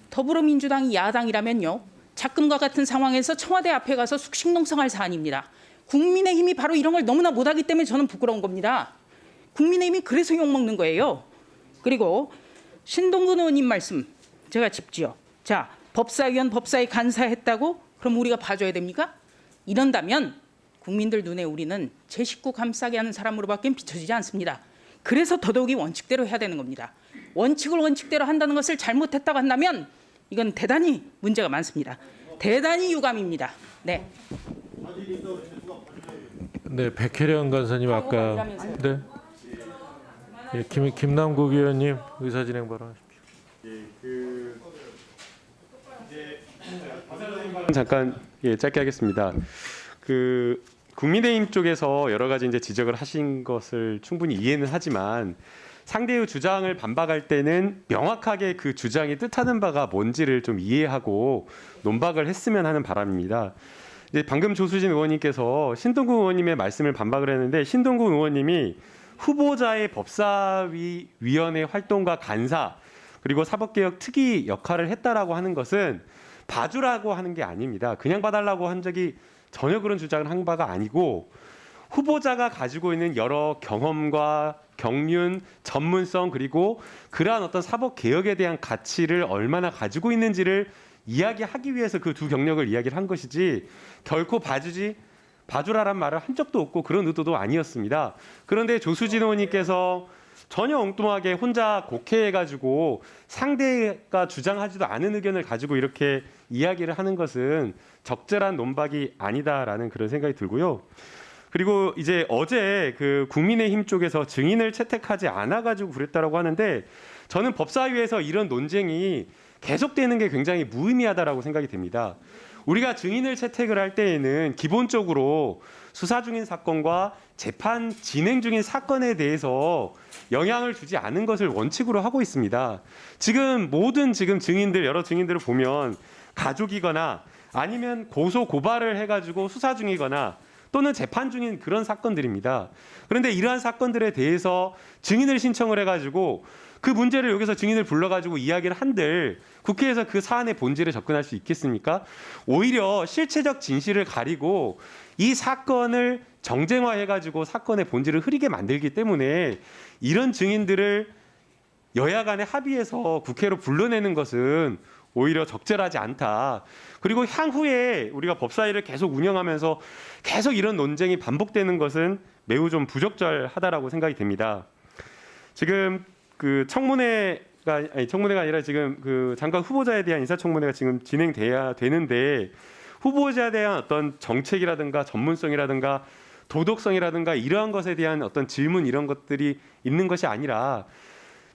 더불어민주당이 야당이라면요, 작금과 같은 상황에서 청와대 앞에 가서 숙식농성할 사안입니다. 국민의힘이 바로 이런 걸 너무나 못하기 때문에 저는 부끄러운 겁니다. 국민의힘이 그래서 욕먹는 거예요. 그리고 신동근 의원님 말씀 제가 짚지요. 자, 법사위원 법사위 간사했다고 그럼 우리가 봐줘야 됩니까? 이런다면 국민들 눈에 우리는 제 식구 감싸게 하는 사람으로밖에 비춰지지 않습니다. 그래서 더더욱이 원칙대로 해야 되는 겁니다. 원칙을 원칙대로 한다는 것을 잘못했다고 한다면 이건 대단히 문제가 많습니다. 대단히 유감입니다. 네.
네, 백혜령 간사님 아까 네. 예, 김남국 의원님 의사진행 발언하십시오.
잠깐 짧게 하겠습니다. 국민의힘 쪽에서 여러 가지 이제 지적을 하신 것을 충분히 이해는 하지만 상대의 주장을 반박할 때는 명확하게 그 주장이 뜻하는 바가 뭔지를 좀 이해하고 논박을 했으면 하는 바람입니다. 이제 방금 조수진 의원님께서 신동국 의원님의 말씀을 반박을 했는데, 신동국 의원님이 후보자의 법사위 위원회 활동과 간사 그리고 사법개혁 특위 역할을 했다라고 하는 것은 봐주라고 하는 게 아닙니다. 그냥 봐달라고 한 적이 전혀 그런 주장을 한 바가 아니고, 후보자가 가지고 있는 여러 경험과 경륜, 전문성, 그리고 그러한 어떤 사법개혁에 대한 가치를 얼마나 가지고 있는지를 이야기하기 위해서 그 두 경력을 이야기를 한 것이지, 결코 봐주라란 말을 한 적도 없고 그런 의도도 아니었습니다. 그런데 조수진 의원님께서 전혀 엉뚱하게 혼자 곡해해가지고 상대가 주장하지도 않은 의견을 가지고 이렇게 이야기를 하는 것은 적절한 논박이 아니다라는 그런 생각이 들고요. 그리고 이제 어제 그 국민의힘 쪽에서 증인을 채택하지 않아가지고 그랬다라고 하는데, 저는 법사위에서 이런 논쟁이 계속되는 게 굉장히 무의미하다라고 생각이 됩니다. 우리가 증인을 채택을 할 때에는 기본적으로 수사 중인 사건과 재판 진행 중인 사건에 대해서 영향을 주지 않은 것을 원칙으로 하고 있습니다. 지금 모든 증인들, 여러 증인들을 보면 가족이거나 아니면 고소 고발을 해가지고 수사 중이거나 또는 재판 중인 그런 사건들입니다. 그런데 이러한 사건들에 대해서 증인을 신청을 해가지고 그 문제를 여기서 증인을 불러가지고 이야기를 한들 국회에서 그 사안의 본질에 접근할 수 있겠습니까? 오히려 실체적 진실을 가리고 이 사건을 정쟁화해가지고 사건의 본질을 흐리게 만들기 때문에 이런 증인들을 여야 간에 합의해서 국회로 불러내는 것은 오히려 적절하지 않다. 그리고 향후에 우리가 법사위를 계속 운영하면서 계속 이런 논쟁이 반복되는 것은 매우 좀 부적절하다라고 생각이 됩니다. 지금 그 청문회가 아니라 지금 그 장관 후보자에 대한 인사청문회가 지금 진행돼야 되는데, 후보자에 대한 어떤 정책이라든가 전문성이라든가 도덕성이라든가 이러한 것에 대한 어떤 질문, 이런 것들이 있는 것이 아니라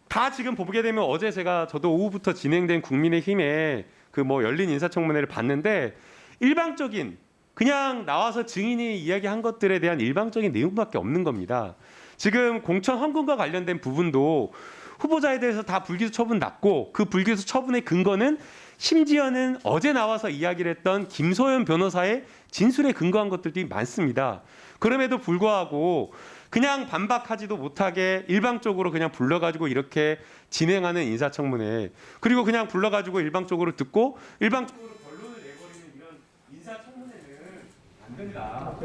다 지금 보게 되면 어제 저도 오후부터 진행된 국민의힘의 그 열린 인사청문회를 봤는데, 일방적인 그냥 나와서 증인이 이야기한 것들에 대한 일방적인 내용밖에 없는 겁니다. 지금 공천 헌금과 관련된 부분도 후보자에 대해서 다 불기소 처분 났고, 그 불기소 처분의 근거는 심지어는 어제 나와서 이야기를 했던 김소연 변호사의 진술에 근거한 것들이 많습니다. 그럼에도 불구하고 그냥 반박하지도 못하게 일방적으로 그냥 불러가지고 이렇게 진행하는 인사청문회, 그리고 그냥 불러가지고 일방적으로 듣고 일방적으로 결론을 내버리는 이런 인사청문회는 안 된다.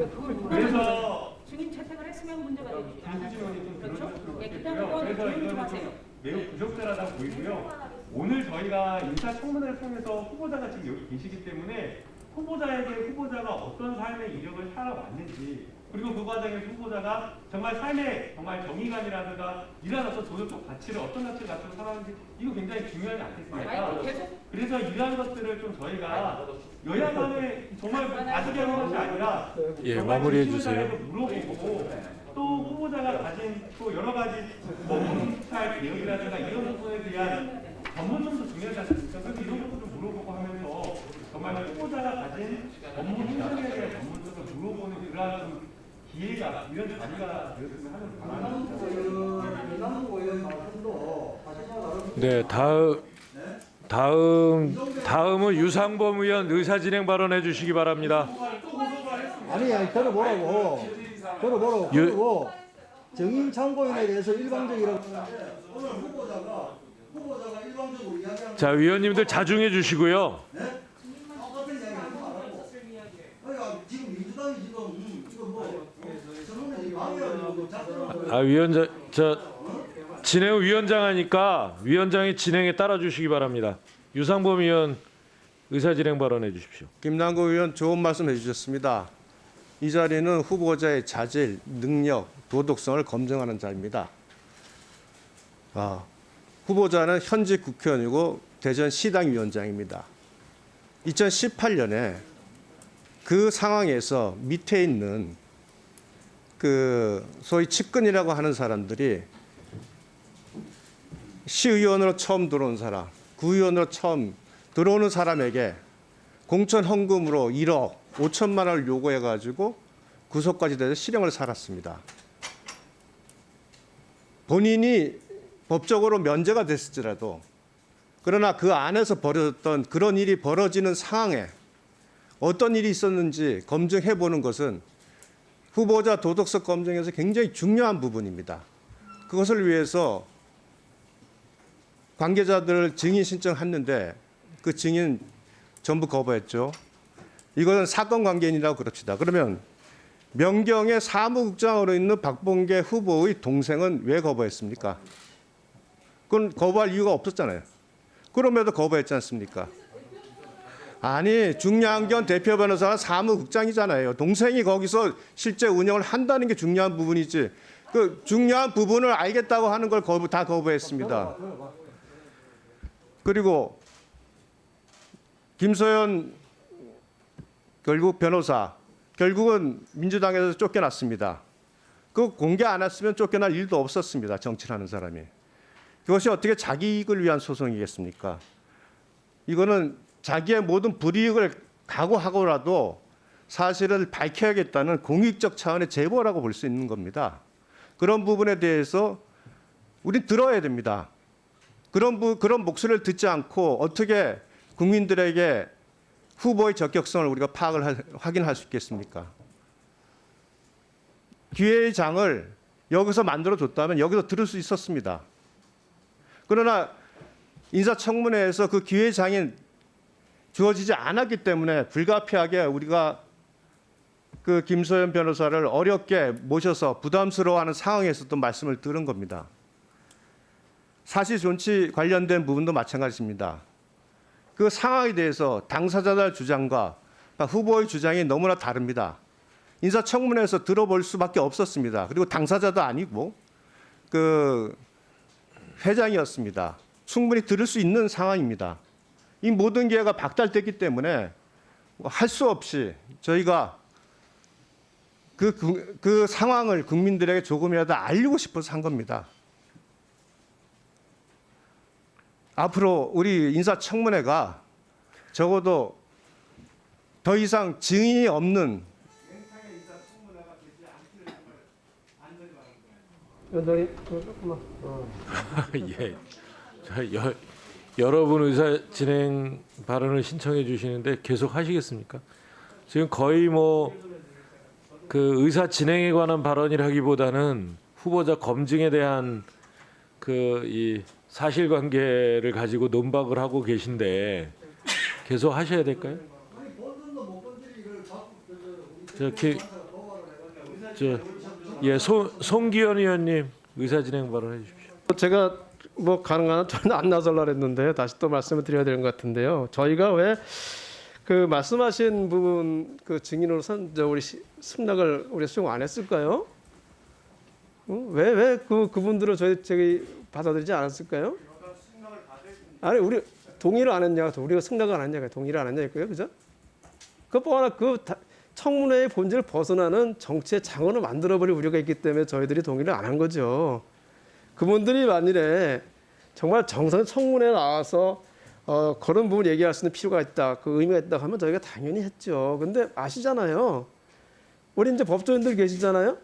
그래서
증인 채택을 했으면 문제가 되지 않았죠. 그렇죠?
있고요. 그래서 이거는 좀 매우 부적절하다 보이고요. 오늘 저희가 인사청문회를 통해서 후보자가 지금 여기 계시기 때문에 후보자에게 후보자가 어떤 삶의 이력을 살아왔는지, 그리고 그 과정에서 후보자가 정말 삶의 정말 정의감이라든가 이러한 어떤 도덕적 가치를 어떤 가치를 가지고 살았는지, 이거 굉장히 중요하지 않겠습니까? 그래서 이러한 것들을 좀 저희가 여야 간에 정말 가지게 하는 것이 아니라
예,
정말
마무리해
진실을
주세요.
물어보고 또 후보자가 가진 또 여러 가지 검찰 개혁이라든가 이런 부분에 대한 전문성도 중요하지 않습니까? 그래서 이런 것도 좀 물어보고 하면서 정말 후보자가 가진 업무 행정에 대한 전문성을 물어보는 그러한 좀 기회가, 이런 자리가 되었으면 하는 바람입니다.
네, 다음은 유상범 의원 의사진행 발언해 주시기 바랍니다.
아니 들어보라고. 그리고 정인 참고인에 대해서 일방적이라고 하는데 오늘 후보자가 일방적으로 이야기하는
자, 위원님들 자중해 주시고요.
똑같은 이야기 하지 말라고. 그러니까 지금 민주당이 지금 뭐 저는 방해하려고
위원장, 진행 위원장 하니까 위원장이 진행에 따라 주시기 바랍니다. 유상범 의원 의사진행 발언해 주십시오.
김남국 의원 좋은 말씀 해주셨습니다. 이 자리는 후보자의 자질, 능력, 도덕성을 검증하는 자리입니다. 후보자는 현직 국회의원이고 대전시당 위원장입니다. 2018년에 그 상황에서 밑에 있는 그 소위 측근이라고 하는 사람들이 시의원으로 처음 들어온 사람, 구의원으로 처음 들어오는 사람에게 공천 헌금으로 1억 5천만 원을 요구해가지고 구속까지 돼서 실형을 살았습니다. 본인이 법적으로 면제가 됐을지라도, 그러나 그 안에서 벌어졌던 그런 일이 벌어지는 상황에 어떤 일이 있었는지 검증해 보는 것은 후보자 도덕성 검증에서 굉장히 중요한 부분입니다. 그것을 위해서 관계자들 증인 신청했는데 그 증인 전부 거부했죠. 이것은 사건 관계인이라고 그럽시다. 그러면 명경의 사무국장으로 있는 박범계 후보의 동생은 왜 거부했습니까? 그건 거부할 이유가 없었잖아요. 그럼에도 거부했지 않습니까? 아니, 중량견 대표 변호사가 사무국장이잖아요. 동생이 거기서 실제 운영을 한다는 게 중요한 부분이지. 그 중요한 부분을 알겠다고 하는 걸 다 거부했습니다. 그리고 김소연 결국 변호사, 결국은 민주당에서 쫓겨났습니다. 그 공개 안 했으면 쫓겨날 일도 없었습니다. 정치를 하는 사람이. 그것이 어떻게 자기 이익을 위한 소송이겠습니까? 이거는 자기의 모든 불이익을 각오하고라도 사실을 밝혀야겠다는 공익적 차원의 제보라고 볼 수 있는 겁니다. 그런 부분에 대해서 우린 들어야 됩니다. 그런 목소리를 듣지 않고 어떻게 국민들에게 후보의 적격성을 우리가 확인할 수 있겠습니까? 기회의 장을 여기서 만들어줬다면 여기서 들을 수 있었습니다. 그러나 인사청문회에서 그 기회의 장이 주어지지 않았기 때문에 불가피하게 우리가 그 김소연 변호사를 어렵게 모셔서 부담스러워하는 상황에서도 말씀을 들은 겁니다. 사실 존치 관련된 부분도 마찬가지입니다. 그 상황에 대해서 당사자들 주장과 후보의 주장이 너무나 다릅니다. 인사청문회에서 들어볼 수밖에 없었습니다. 그리고 당사자도 아니고 그 회장이었습니다. 충분히 들을 수 있는 상황입니다. 이 모든 기회가 박탈됐기 때문에 할 수 없이 저희가 그 상황을 국민들에게 조금이라도 알리고 싶어서 한 겁니다. 앞으로 우리 인사청문회가 적어도 더 이상 증인이 없는
예. 여러분 의사 진행 발언을 신청해 주시는데 계속 하시겠습니까? 지금 거의 뭐 그 의사 진행에 관한 발언이라기보다는 후보자 검증에 대한 그 이 사실관계를 가지고 논박을 하고 계신데 계속 하셔야 될까요? 송기현 의원님 의사 진행 발언해 주십시오.
제가 뭐 가능한 한 저는 안 나설라 했는데 다시 또 말씀을 드려야 되는 것 같은데요. 저희가 왜 그 말씀하신 부분 그 증인으로선 우리 승낙을 우리 수용 안 했을까요? 왜 그분들은 저희 받아들이지 않았을까요? 아니 우리 동의를 안 했냐? 우리가 승낙을 안 했냐? 동의를 안 했냐고요, 그죠? 그뿐 아니라 청문회의 본질을 벗어나는 정치의 장언을 만들어버릴 우려가 있기 때문에 저희들이 동의를 안 한 거죠. 그분들이 만일에 정말 정상 청문회에 나와서 그런 부분 얘기할 수 있는 필요가 있다, 그 의미가 있다 하면 저희가 당연히 했죠. 근데 아시잖아요. 우리 이제 법조인들 계시잖아요.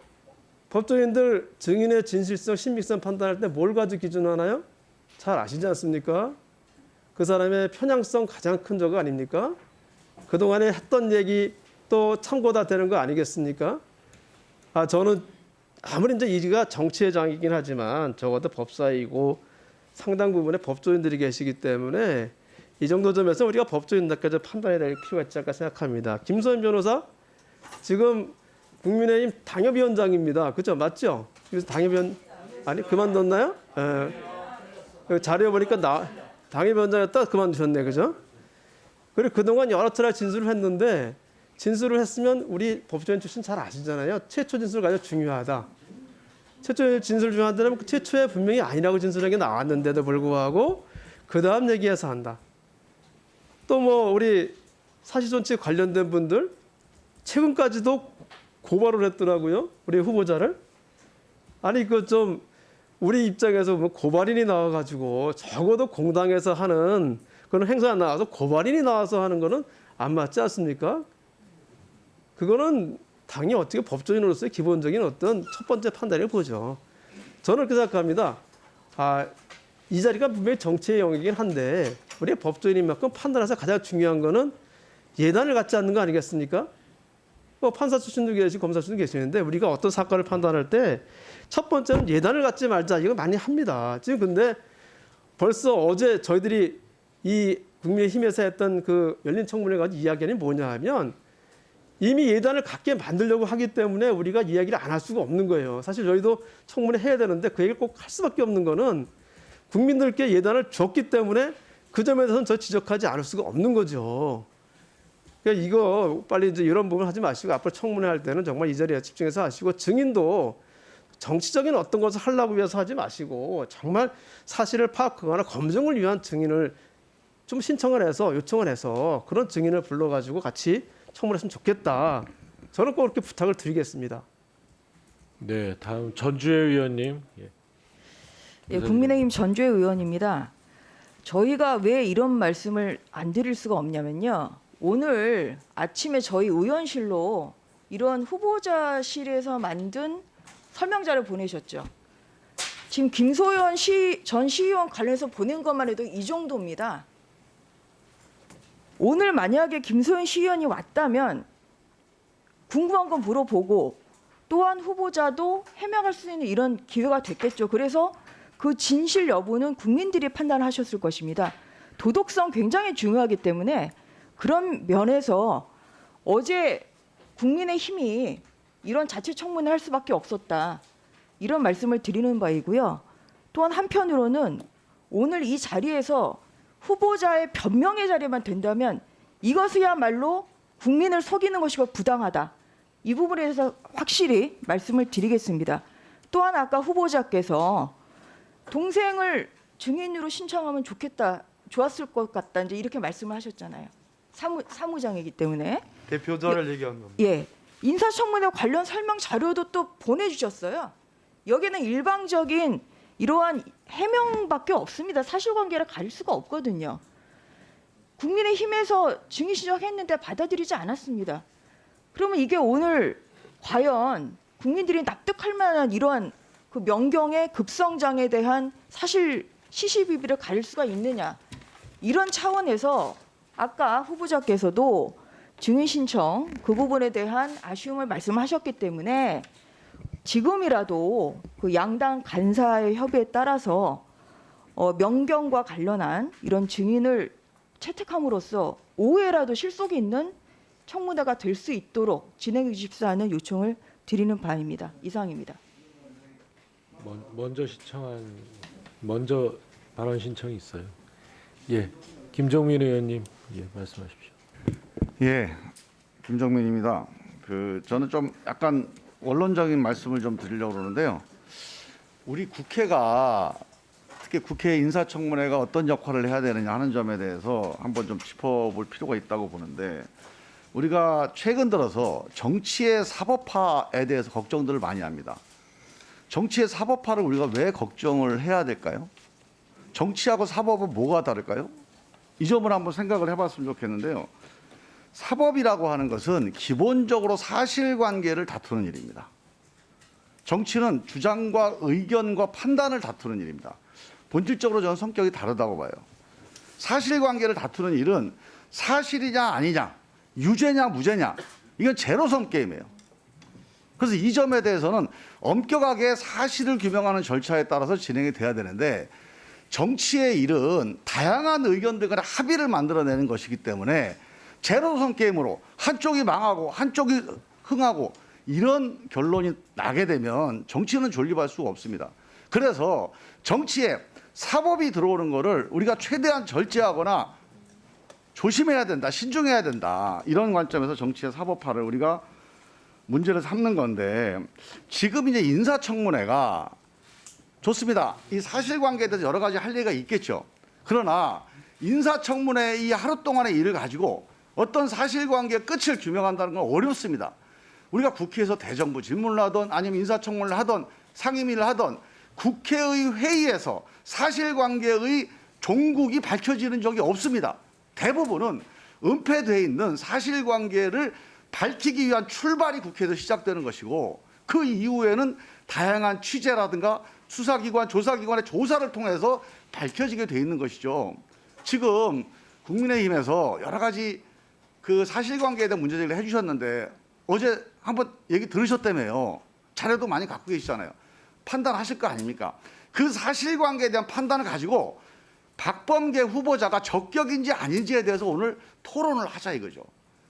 법조인들 증인의 진실성, 신빙성 판단할 때 뭘 가지고 기준하나요? 잘 아시지 않습니까? 그 사람의 편향성 가장 큰 저거 아닙니까? 그동안에 했던 얘기 또 참고다 되는 거 아니겠습니까? 저는 아무리 이제 이가 정치의 장이긴 하지만 적어도 법사이고 상당 부분의 법조인들이 계시기 때문에 이 정도 점에서 우리가 법조인들까지 판단해야 될 필요가 있지 않을까 생각합니다. 김소연 변호사 지금 국민의힘 당협위원장입니다. 그죠? 맞죠? 그래서 당협위원 아니 그만뒀나요? 자료에 보니까 당협위원장이었다 그만두셨네, 그죠? 그리고 그동안 여러 차례 진술을 했는데 진술을 했으면 우리 법조인 출신 잘 아시잖아요. 최초 진술 가장 중요하다. 최초 진술 중요하다면 그 최초에 분명히 아니라고 진술한 게 나왔는데도 불구하고 그 다음 얘기해서 한다. 또 뭐 우리 사실존치 관련된 분들 최근까지도 고발을 했더라고요. 우리 후보자를. 아니 그 좀 우리 입장에서 뭐 고발인이 나와가지고 적어도 공당에서 하는 그런 행사에 나와서 고발인이 나와서 하는 거는 안 맞지 않습니까? 그거는 당이 어떻게 법조인으로서의 기본적인 어떤 첫 번째 판단을 보죠. 저는 그렇게 생각합니다. 이 자리가 분명히 정치의 영역이긴 한데 우리가 법조인인 만큼 판단해서 가장 중요한 거는 예단을 갖지 않는 거 아니겠습니까? 뭐 판사 출신도 계시고 검사 출신도 계시는데 우리가 어떤 사건을 판단할 때 첫 번째는 예단을 갖지 말자. 이거 많이 합니다. 지금 근데 벌써 어제 저희들이 이 국민의힘에서 했던 그 열린 청문회 가지고 이야기는 뭐냐 하면 이미 예단을 갖게 만들려고 하기 때문에 우리가 이야기를 안 할 수가 없는 거예요. 사실 저희도 청문회 해야 되는데 그 얘기를 꼭 할 수밖에 없는 거는 국민들께 예단을 줬기 때문에 그 점에 대해서는 저 지적하지 않을 수가 없는 거죠. 그러니까 이거 빨리 이제 이런 부분 하지 마시고 앞으로 청문회 할 때는 정말 이 자리에 집중해서 하시고 증인도 정치적인 어떤 것을 하려고 위해서 하지 마시고 정말 사실을 파악하거나 검증을 위한 증인을 좀 신청을 해서 요청을 해서 그런 증인을 불러가지고 같이 청문했으면 좋겠다. 저는 꼭 그렇게 부탁을 드리겠습니다.
네, 다음 전주혜 의원님.
예, 국민의힘 전주혜 의원입니다. 저희가 왜 이런 말씀을 안 드릴 수가 없냐면요. 오늘 아침에 저희 의원실로 이런 후보자실에서 만든 설명자를 보내셨죠. 지금 김소연 전 시의원 관련해서 보낸 것만 해도 이 정도입니다. 오늘 만약에 김소연 시의원이 왔다면 궁금한 건 물어보고 또한 후보자도 해명할 수 있는 이런 기회가 됐겠죠. 그래서 그 진실 여부는 국민들이 판단하셨을 것입니다. 도덕성 굉장히 중요하기 때문에 그런 면에서 어제 국민의힘이 이런 자체 청문회 할 수밖에 없었다. 이런 말씀을 드리는 바이고요. 또한 한편으로는 오늘 이 자리에서 후보자의 변명의 자리만 된다면 이것이야말로 국민을 속이는 것이고 부당하다. 이 부분에 대해서 확실히 말씀을 드리겠습니다. 또한 아까 후보자께서 동생을 증인으로 신청하면 좋았을 것 같다. 이제 이렇게 말씀을 하셨잖아요. 사무장이기 때문에.
대표자를 얘기한 겁니다.
예. 인사청문회 관련 설명 자료도 또 보내주셨어요. 여기는 일방적인 이러한 해명밖에 없습니다. 사실관계를 가릴 수가 없거든요. 국민의힘에서 증인 신청했는데 받아들이지 않았습니다. 그러면 이게 오늘 과연 국민들이 납득할 만한 이러한 그 명경의 급성장에 대한 사실 시시비비를 가릴 수가 있느냐. 이런 차원에서 아까 후보자께서도 증인 신청 그 부분에 대한 아쉬움을 말씀하셨기 때문에 지금이라도 그 양당 간사의 협의에 따라서 명경과 관련한 이런 증인을 채택함으로써 오해라도 실속이 있는 청문회가 될 수 있도록 진행해 주십사 하는 요청을 드리는 바입니다. 이상입니다.
먼저 발언 신청이 있어요. 예, 김종민 의원님, 예, 말씀하십시오.
예, 김정민입니다. 저는 좀 약간 원론적인 말씀을 좀 드리려고 그러는데요. 우리 국회가 특히 국회 인사청문회가 어떤 역할을 해야 되느냐 하는 점에 대해서 한번 좀 짚어볼 필요가 있다고 보는데, 우리가 최근 들어서 정치의 사법화에 대해서 걱정들을 많이 합니다. 정치의 사법화를 우리가 왜 걱정을 해야 될까요? 정치하고 사법은 뭐가 다를까요? 이 점을 한번 생각을 해봤으면 좋겠는데요. 사법이라고 하는 것은 기본적으로 사실관계를 다투는 일입니다. 정치는 주장과 의견과 판단을 다투는 일입니다. 본질적으로 저는 성격이 다르다고 봐요. 사실관계를 다투는 일은 사실이냐 아니냐, 유죄냐 무죄냐, 이건 제로섬 게임이에요. 그래서 이 점에 대해서는 엄격하게 사실을 규명하는 절차에 따라서 진행이 돼야 되는데, 정치의 일은 다양한 의견들 간의 합의를 만들어내는 것이기 때문에 제로섬 게임으로 한쪽이 망하고 한쪽이 흥하고 이런 결론이 나게 되면 정치는 존립할 수가 없습니다. 그래서 정치에 사법이 들어오는 거를 우리가 최대한 절제하거나 조심해야 된다, 신중해야 된다, 이런 관점에서 정치의 사법화를 우리가 문제를 삼는 건데, 지금 이제 인사청문회가 좋습니다. 이 사실관계에 대해서 여러 가지 할 얘기가 있겠죠. 그러나 인사청문회 이 하루 동안의 일을 가지고 어떤 사실관계의 끝을 규명한다는 건 어렵습니다. 우리가 국회에서 대정부 질문을 하던 아니면 인사청문회를 하던 상임위를 하던 국회의 회의에서 사실관계의 종국이 밝혀지는 적이 없습니다. 대부분은 은폐되어 있는 사실관계를 밝히기 위한 출발이 국회에서 시작되는 것이고, 그 이후에는 다양한 취재라든가 수사기관, 조사기관의 조사를 통해서 밝혀지게 돼 있는 것이죠. 지금 국민의힘에서 여러 가지 그 사실관계에 대한 문제제기를 해주셨는데, 어제 한번 얘기 들으셨다며요. 자료도 많이 갖고 계시잖아요. 판단하실 거 아닙니까? 그 사실관계에 대한 판단을 가지고 박범계 후보자가 적격인지 아닌지에 대해서 오늘 토론을 하자 이거죠.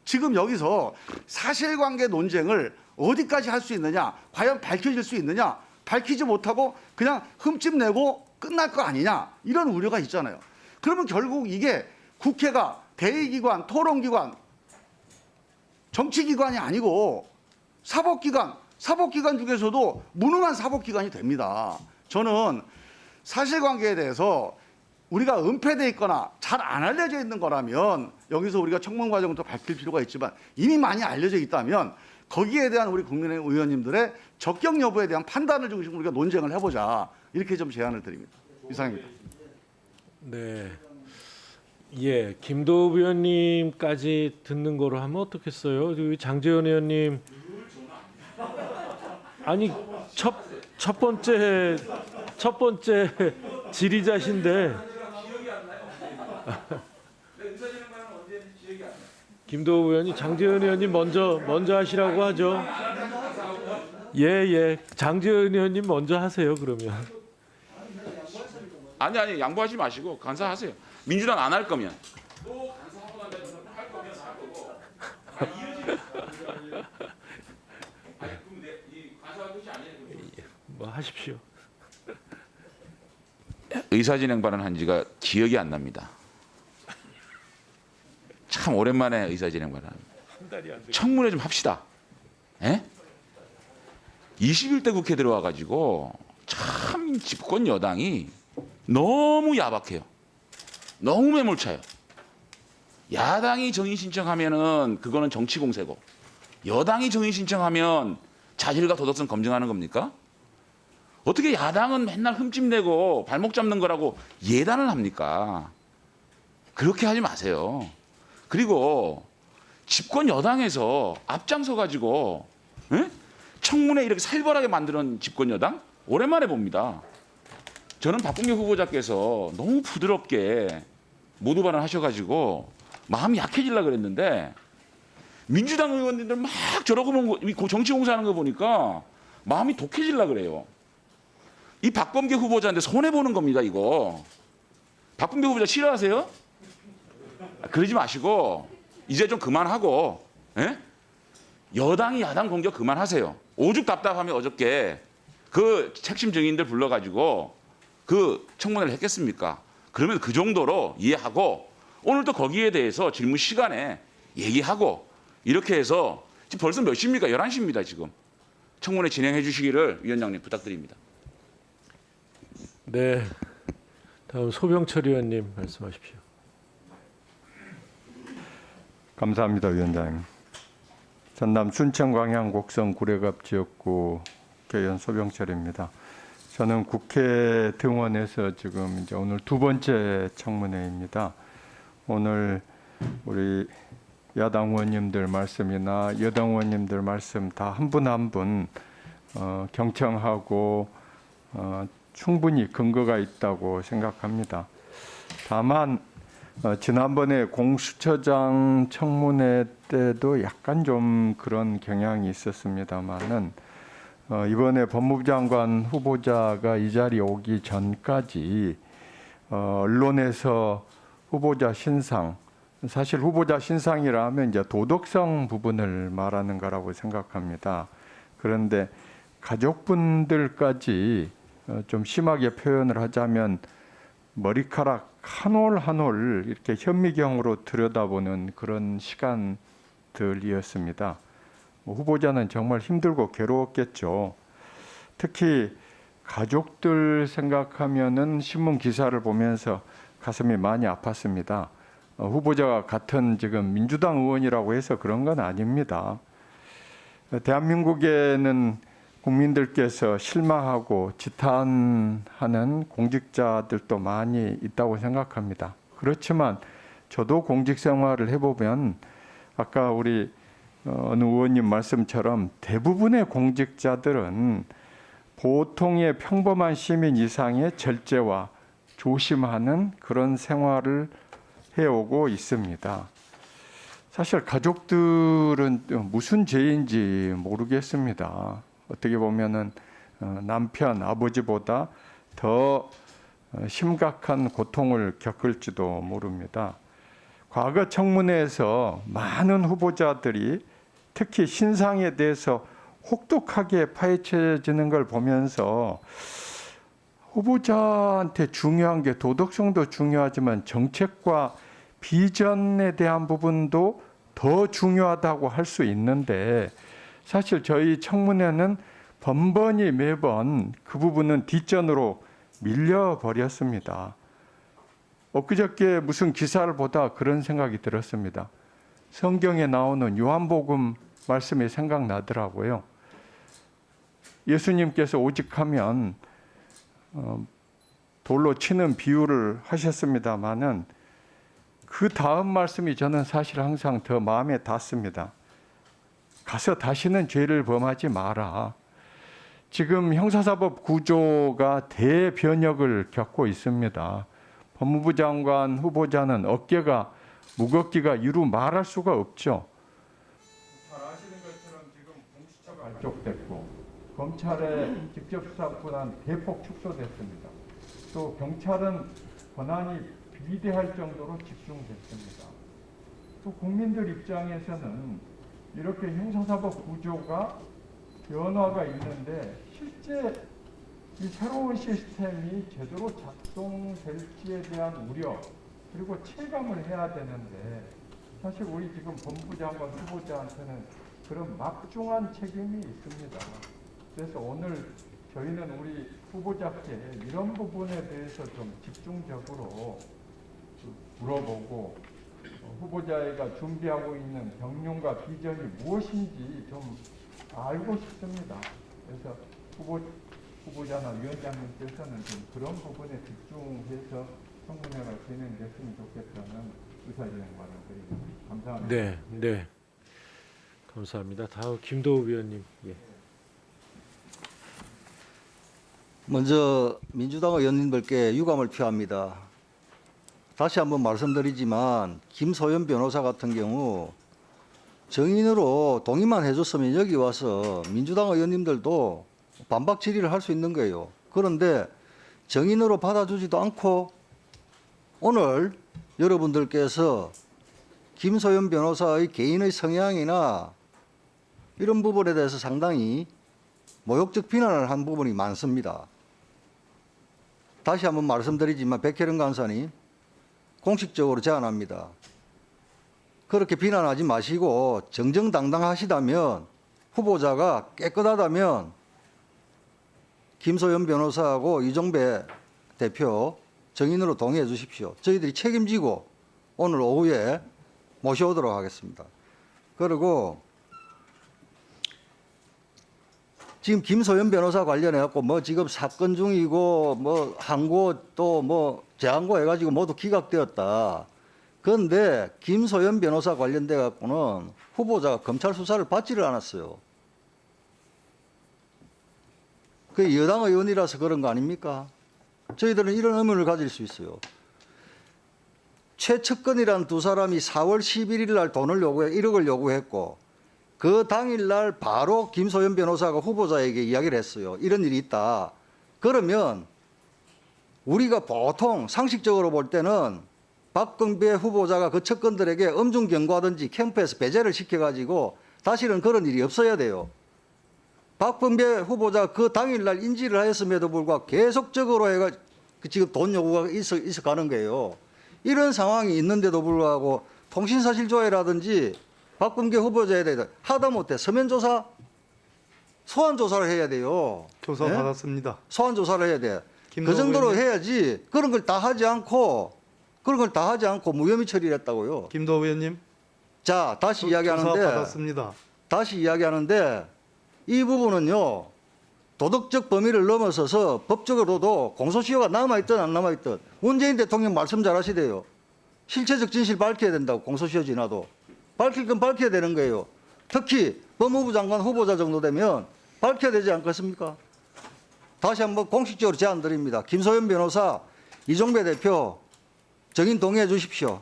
지금 여기서 사실관계 논쟁을 어디까지 할 수 있느냐, 과연 밝혀질 수 있느냐, 밝히지 못하고 그냥 흠집 내고 끝날 거 아니냐, 이런 우려가 있잖아요. 그러면 결국 이게 국회가 대의기관, 토론기관, 정치기관이 아니고 사법기관 중에서도 무능한 사법기관이 됩니다. 저는 사실관계에 대해서 우리가 은폐되어 있거나 잘 안 알려져 있는 거라면 여기서 우리가 청문 과정부터 밝힐 필요가 있지만, 이미 많이 알려져 있다면 거기에 대한 우리 국민의 의원님들의 적격 여부에 대한 판단을 중심으로 우리가 논쟁을 해보자, 이렇게 좀 제안을 드립니다. 이상입니다.
네. 예, 김도읍 의원님까지 듣는 거로 하면 어떻겠어요? 장재현 의원님, 아니 첫 번째 질의자신데 김도읍 의원이 장재현 의원님 먼저 하시라고 하죠. 예, 장재현 의원님 먼저 하세요 그러면.
아니 양보하지 마시고 간사하세요. 민주당 안 할 거면.
뭐 하십시오.
의사진행 발언한 지가 기억이 안 납니다. 참 오랜만에 의사진행 발언. 청문회 좀 합시다. 예? 21대 국회 들어와 가지고 참 집권 여당이 너무 야박해요. 너무 매몰차요. 야당이 정의 신청하면은 그거는 정치 공세고, 여당이 정의 신청하면 자질과 도덕성 검증하는 겁니까? 어떻게 야당은 맨날 흠집 내고 발목 잡는 거라고 예단을 합니까? 그렇게 하지 마세요. 그리고 집권 여당에서 앞장서 가지고 청문회 이렇게 살벌하게 만드는 집권 여당 오랜만에 봅니다. 저는 박범계 후보자께서 너무 부드럽게 모두 발언하셔가지고 마음이 약해지려고 그랬는데, 민주당 의원님들 막 저러고 정치 공세하는 거 보니까 마음이 독해지려고 그래요. 이 박범계 후보자한테 손해보는 겁니다, 이거. 박범계 후보자 싫어하세요? 그러지 마시고 이제 좀 그만하고, 예? 여당이 야당 공격 그만하세요. 오죽 답답하면 어저께 그 핵심 증인들 불러가지고 그 청문회를 했겠습니까? 그러면 그 정도로 이해하고 오늘 또 거기에 대해서 질문 시간에 얘기하고 이렇게 해서 지금 벌써 몇 시입니까? 11시입니다, 지금. 청문회 진행해 주시기를 위원장님 부탁드립니다.
네. 다음 소병철 의원님 말씀하십시오.
감사합니다, 위원장님. 전남 춘천 광양 곡성 구례갑 지역구 국회의원 소병철입니다. 저는 국회 등원해서 지금 이제 오늘 두 번째 청문회입니다. 오늘 우리 야당 의원님들 말씀이나 여당 의원님들 말씀 다 한 분 한 분 경청하고 충분히 근거가 있다고 생각합니다. 다만 지난번에 공수처장 청문회 때도 약간 좀 그런 경향이 있었습니다만은 이번에 법무부 장관 후보자가 이 자리에 오기 전까지 언론에서 후보자 신상, 사실 후보자 신상이라면 이제 도덕성 부분을 말하는 거라고 생각합니다. 그런데 가족분들까지 좀 심하게 표현을 하자면 머리카락 한 올 한 올 이렇게 현미경으로 들여다보는 그런 시간들이었습니다. 후보자는 정말 힘들고 괴로웠겠죠. 특히 가족들 생각하면은 신문 기사를 보면서 가슴이 많이 아팠습니다. 후보자가 같은 지금 민주당 의원이라고 해서 그런 건 아닙니다. 대한민국에는 국민들께서 실망하고 지탄하는 공직자들도 많이 있다고 생각합니다. 그렇지만 저도 공직 생활을 해보면 아까 우리 어느 의원님 말씀처럼 대부분의 공직자들은 보통의 평범한 시민 이상의 절제와 조심하는 그런 생활을 해오고 있습니다. 사실 가족들은 무슨 죄인지 모르겠습니다. 어떻게 보면은 남편, 아버지보다 더 심각한 고통을 겪을지도 모릅니다. 과거 청문회에서 많은 후보자들이 특히 신상에 대해서 혹독하게 파헤쳐지는 걸 보면서 후보자한테 중요한 게 도덕성도 중요하지만 정책과 비전에 대한 부분도 더 중요하다고 할 수 있는데 사실 저희 청문회는 번번이 매번 그 부분은 뒷전으로 밀려버렸습니다. 엊그저께 무슨 기사를 보다 그런 생각이 들었습니다. 성경에 나오는 요한복음 말씀이 생각나더라고요. 예수님께서 오직하면 돌로 치는 비유를 하셨습니다마는 그 다음 말씀이 저는 사실 항상 더 마음에 닿습니다. 가서 다시는 죄를 범하지 마라. 지금 형사사법 구조가 대변혁을 겪고 있습니다. 법무부 장관 후보자는 어깨가 무겁기가 이루 말할 수가 없죠. 잘 아시는 것처럼 지금 공수처가 발족됐고 검찰의 직접 수사 권한 대폭 축소됐습니다. 또 경찰은 권한이 비대할 정도로 집중됐습니다. 또 국민들 입장에서는 이렇게 형사사법 구조가 변화가 있는데 실제 이 새로운 시스템이 제대로 작동될지에 대한 우려 그리고 체감을 해야 되는데 사실 우리 지금 법무부 장관 후보자한테는 그런 막중한 책임이 있습니다. 그래서 오늘 저희는 우리 후보자께 이런 부분에 대해서 좀 집중적으로 물어보고 후보자가 준비하고 있는 경륜과 비전이 무엇인지 좀 알고 싶습니다. 그래서 후보자나 위원장님께서는 좀 그런 부분에 집중해서 청문회가 진행됐으면 좋겠다는 의사진행만을 드립니다. 감사합니다.
네. 감사합니다. 다음 김도우 위원님. 예.
먼저 민주당 의원님들께 유감을 표합니다. 다시 한번 말씀드리지만 김소연 변호사 같은 경우 정인으로 동의만 해줬으면 여기 와서 민주당 의원님들도 반박 질의를 할 수 있는 거예요. 그런데 정인으로 받아주지도 않고 오늘 여러분들께서 김소연 변호사의 개인의 성향이나 이런 부분에 대해서 상당히 모욕적 비난을 한 부분이 많습니다. 다시 한번 말씀드리지만 백혜련 간사님 공식적으로 제안합니다. 그렇게 비난하지 마시고 정정당당하시다면 후보자가 깨끗하다면 김소연 변호사하고 이종배 대표 정인으로 동의해 주십시오. 저희들이 책임지고 오늘 오후에 모셔오도록 하겠습니다. 그리고 지금 김소연 변호사 관련해 갖고 뭐 지금 사건 중이고 뭐 항고 또 뭐 재항고 해가지고 모두 기각되었다. 그런데 김소연 변호사 관련돼 갖고는 후보자가 검찰 수사를 받지를 않았어요. 그 여당 의원이라서 그런 거 아닙니까? 저희들은 이런 의문을 가질 수 있어요. 최측근이란 두 사람이 4월 11일 날 돈을 요구해 1억을 요구했고 그 당일 날 바로 김소연 변호사가 후보자에게 이야기를 했어요. 이런 일이 있다. 그러면 우리가 보통 상식적으로 볼 때는 박범계 후보자가 그 측근들에게 엄중 경고하든지 캠프에서 배제를 시켜가지고 다시는 그런 일이 없어야 돼요. 박범계 후보자가 그 당일 날 인지를 하였음에도 불구하고 계속적으로 해가 지금 돈 요구가 있어 가는 거예요. 이런 상황이 있는데도 불구하고 통신사실조회라든지 박범계 후보자에 대해서 하다못해 서면조사, 소환조사를 해야 돼요.
조사
네?
받았습니다.
소환조사를 해야 돼. 그 정도로 해야지 그런 걸 다 하지 않고 무혐의 처리를 했다고요.
김도 의원님.
자, 다시
조사
이야기하는데
받았습니다.
다시 이야기하는데 이 부분은요. 도덕적 범위를 넘어서서 법적으로도 공소시효가 남아있든 안 남아있든 문재인 대통령 말씀 잘하시대요. 실체적 진실 밝혀야 된다고 공소시효 지나도. 밝힐 건 밝혀야 되는 거예요. 특히 법무부 장관 후보자 정도 되면 밝혀야 되지 않겠습니까? 다시 한번 공식적으로 제안 드립니다. 김소연 변호사, 이종배 대표 정인 동의해 주십시오.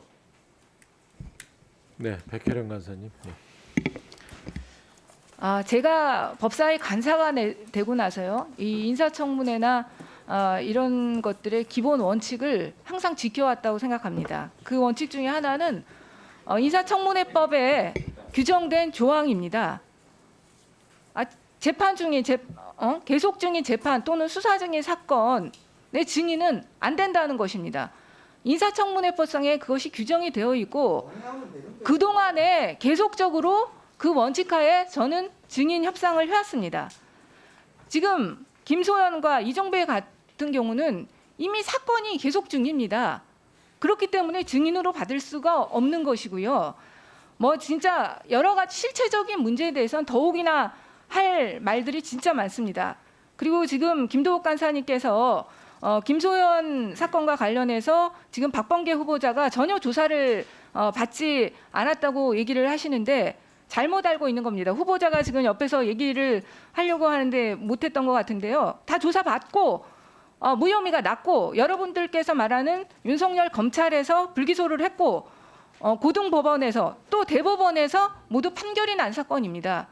네, 백혜련 간사님. 네.
제가 법사위 간사가 되고 나서요, 이 인사청문회나 이런 것들의 기본 원칙을 항상 지켜왔다고 생각합니다. 그 원칙 중에 하나는 인사청문회법에 규정된 조항입니다. 재판 중인 계속 중인 재판 또는 수사 중인 사건의 증인은 안 된다는 것입니다. 인사청문회법상에 그것이 규정이 되어 있고 그동안에 계속적으로 그 원칙하에 저는 증인 협상을 해왔습니다. 지금 김소연과 이종배 같은 경우는 이미 사건이 계속 중입니다. 그렇기 때문에 증인으로 받을 수가 없는 것이고요. 뭐 진짜 여러 가지 실체적인 문제에 대해서는 더욱이나 할 말들이 진짜 많습니다. 그리고 지금 김도욱 간사님께서 김소연 사건과 관련해서 지금 박범계 후보자가 전혀 조사를 받지 않았다고 얘기를 하시는데 잘못 알고 있는 겁니다. 후보자가 지금 옆에서 얘기를 하려고 하는데 못했던 것 같은데요. 다 조사받고 무혐의가 났고 여러분들께서 말하는 윤석열 검찰에서 불기소를 했고 고등법원에서 또 대법원에서 모두 판결이 난 사건입니다.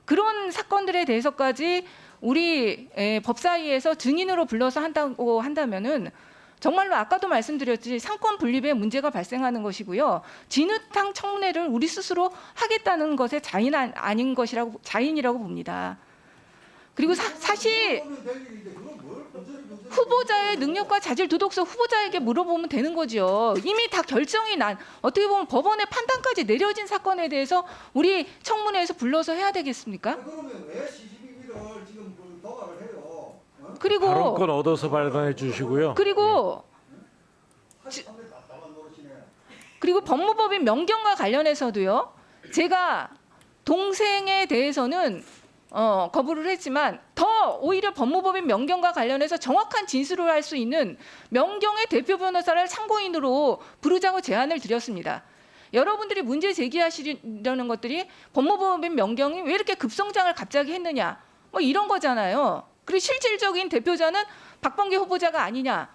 그런 사건들에 대해서까지 우리 법사위에서 증인으로 불러서 한다고 한다면은 정말로 아까도 말씀드렸지 상권 분립에 문제가 발생하는 것이고요. 진흙탕 청문회를 우리 스스로 하겠다는 것에 자인이라고 봅니다. 그리고 사실 후보자의 능력과 자질 도덕성 후보자에게 물어보면 되는 거죠. 이미 다 결정이 난 어떻게 보면 법원의 판단까지 내려진 사건에 대해서 우리 청문회에서 불러서 해야 되겠습니까?
그러면 왜 CCTV를 지금 도각을 해요?
그리고
발언권 얻어서 발언해 주시고요.
그리고 법무법인 명경과 관련해서도요. 제가 동생에 대해서는 거부를 했지만 더 오히려 법무법인 명경과 관련해서 정확한 진술을 할 수 있는 명경의 대표 변호사를 참고인으로 부르자고 제안을 드렸습니다. 여러분들이 문제 제기하시려는 것들이 법무법인 명경이 왜 이렇게 급성장을 갑자기 했느냐 뭐 이런 거잖아요. 그리고 실질적인 대표자는 박범계 후보자가 아니냐.